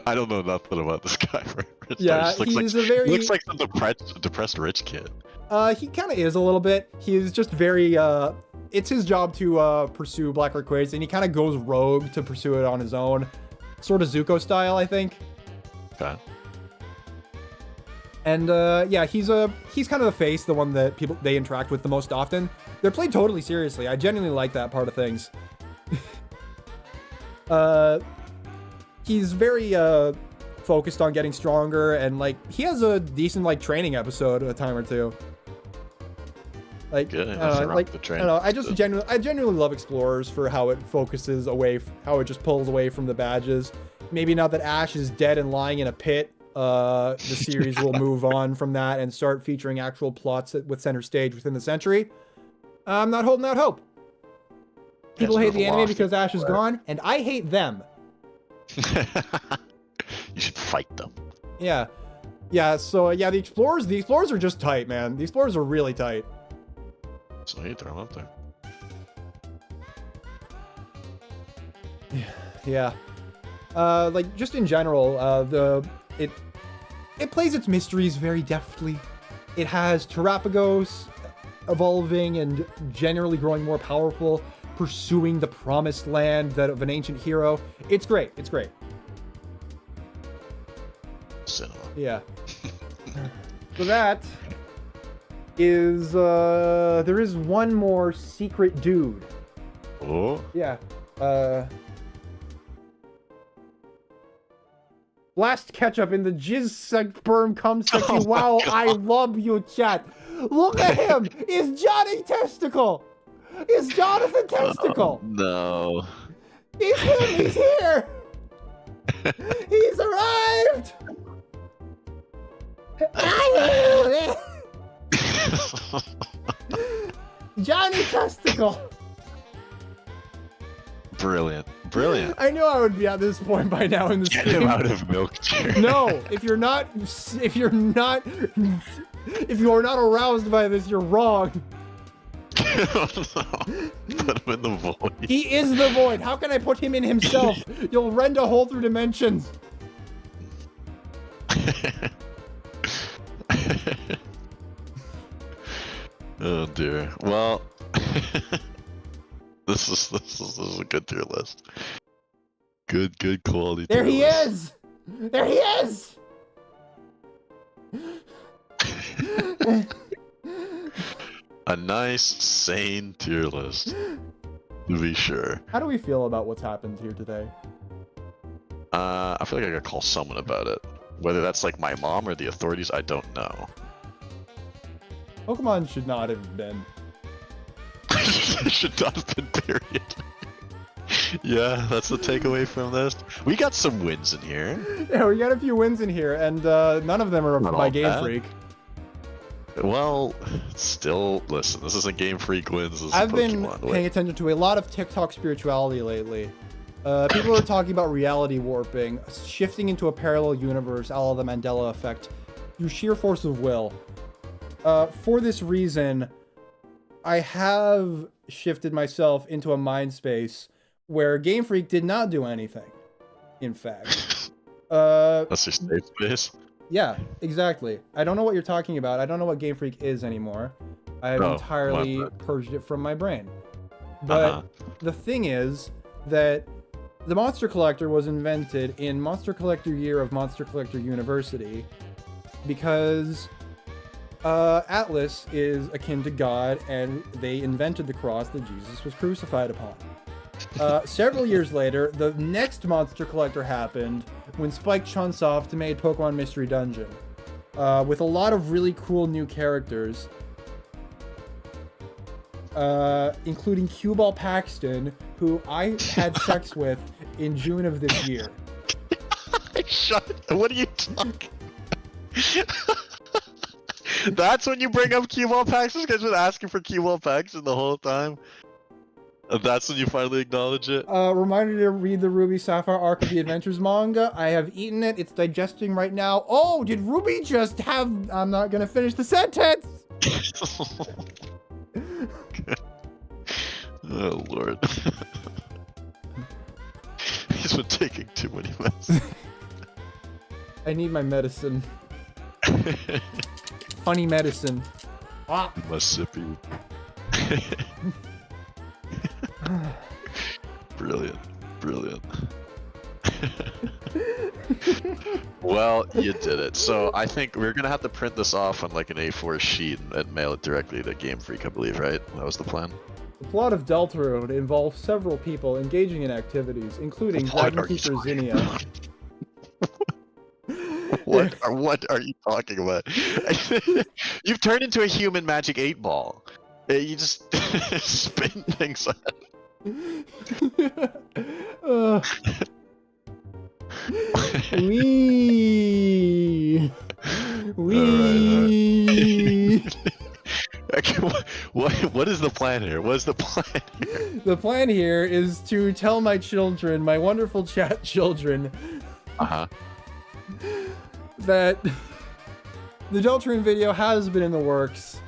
I don't know nothing about this guy. Yeah, he's a very... He looks like some depressed rich kid. He kind of is a little bit. He's just very, it's his job to pursue Black Liquid, and he kind of goes rogue to pursue it on his own. Sort of Zuko style, I think. Okay. And, yeah, he's kind of the face, the one that they interact with the most often. They're played totally seriously. I genuinely like that part of things. He's very, focused on getting stronger, and, like, he has a decent, like, training episode a time or two. Like, good. I genuinely love Explorers for how it focuses away, how it just pulls away from the badges. Maybe now that Ash is dead and lying in a pit, the series will move on from that and start featuring actual plots with center stage within the century. I'm not holding out hope. People hate the anime because Ash is gone, and I hate them. You should fight them. Yeah. Yeah, so yeah, the Explorers are just tight, man. The Explorers are really tight. So you throw them up there. Yeah. Like, just in general, it plays its mysteries very deftly. It has Terapagos evolving and generally growing more powerful, pursuing the promised land of an ancient hero. It's great. It's great. Cinema. Yeah. So that is, there is one more secret dude. Oh? Yeah. Blast ketchup in the jizz sperm cum sexy. Oh wow, God. I love you, chat. Look at him. Is Johnny Testicle? Is Jonathan Testicle? No. He's him. He's here. He's arrived. Johnny Testicle. Brilliant. Brilliant. I knew I would be at this point by now in the Get stream. him out of milk chair. No, if you are not aroused by this, you're wrong. Put him in the void. He is the void. How can I put him in himself? You'll rend a hole through dimensions. Oh dear. Well, this is a good tier list. Good quality. There tier he list. is. There he is. A nice, sane tier list. To be sure. How do we feel about what's happened here today? I feel like I gotta call someone about it. Whether that's like my mom or the authorities, I don't know. Pokemon should not have been. Should not have been, period. Yeah, that's the takeaway from this. We got some wins in here. Yeah, we got a few wins in here, and none of them are Not by all Game bad. Freak. Well, still, listen, this isn't Game Freak wins, this is I've been Pokemon. paying attention to a lot of TikTok spirituality lately. People are talking about reality warping, shifting into a parallel universe, a la the Mandela effect, through sheer force of will. For this reason, I have shifted myself into a mind space where Game Freak did not do anything, in fact. That's your safe space? Yeah, exactly. I don't know what you're talking about. I don't know what Game Freak is anymore. I have entirely purged it from my brain. But the thing is that the Monster Collector was invented in Monster Collector Year of Monster Collector University because Atlas is akin to God, and they invented the cross that Jesus was crucified upon. Several years later, the next Monster Collector happened when Spike Chunsoft made Pokemon Mystery Dungeon, with a lot of really cool new characters, including Cue Ball Paxton, who I had sex with in June of this year. What are you talking? That's when you bring up Cue Ball Paxton? This guy's been asking for Cue Ball Paxton the whole time. That's when you finally acknowledge it? Reminder to read the Ruby Sapphire Arc of the Adventures manga. I have eaten it. It's digesting right now. Oh, did Ruby just have... I'm not gonna finish the sentence! Oh, Lord. He's been taking too many medicines. I need my medicine. Funny medicine. Ah. Mississippi. Brilliant. Well, you did it. So I think we're gonna have to print this off on like an A4 sheet and mail it directly to Game Freak, I believe, right? That was the plan. The plot of Deltarune involves several people engaging in activities, including Dragon Keeper Zinnia. What are you talking about? You've turned into a human magic 8-ball. You just spin things out. Wee. Okay, what is the plan here? What's the plan here? The plan here is to tell my children, my wonderful chat children, that the Deltarune video has been in the works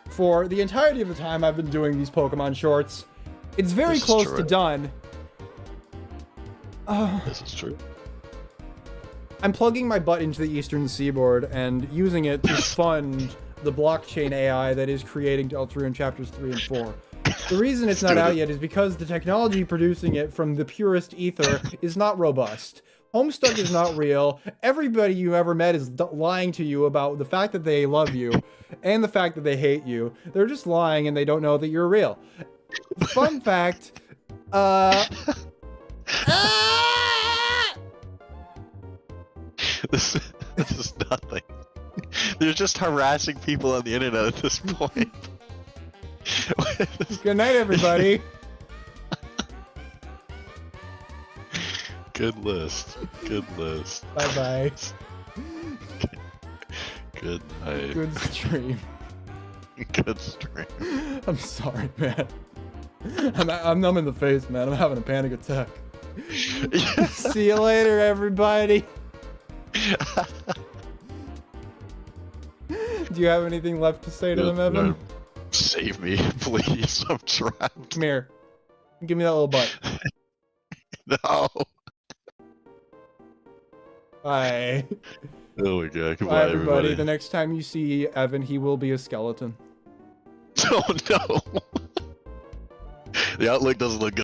for the entirety of the time I've been doing these Pokemon shorts. It's very close to done. This is true. I'm plugging my butt into the Eastern Seaboard and using it to fund the blockchain AI that is creating Deltarune Chapters 3 and 4. The reason it's not out yet is because the technology producing it from the purest ether is not robust. Homestuck is not real. Everybody you ever met is lying to you about the fact that they love you and the fact that they hate you. They're just lying and they don't know that you're real. Fun fact, This is nothing. They're just harassing people on the internet at this point. Good night, everybody. Good list. Bye-bye. good. Good stream. Good stream. I'm sorry, man. I'm numb in the face, man. I'm having a panic attack. See you later, everybody. Do you have anything left to say to them, Evan? Save me, please. I'm trapped. Come here. Give me that little butt. No. Bye. Oh my god. Goodbye, Bye, everybody. everybody. The next time you see Evan, he will be a skeleton. Oh no. The outlook doesn't look good.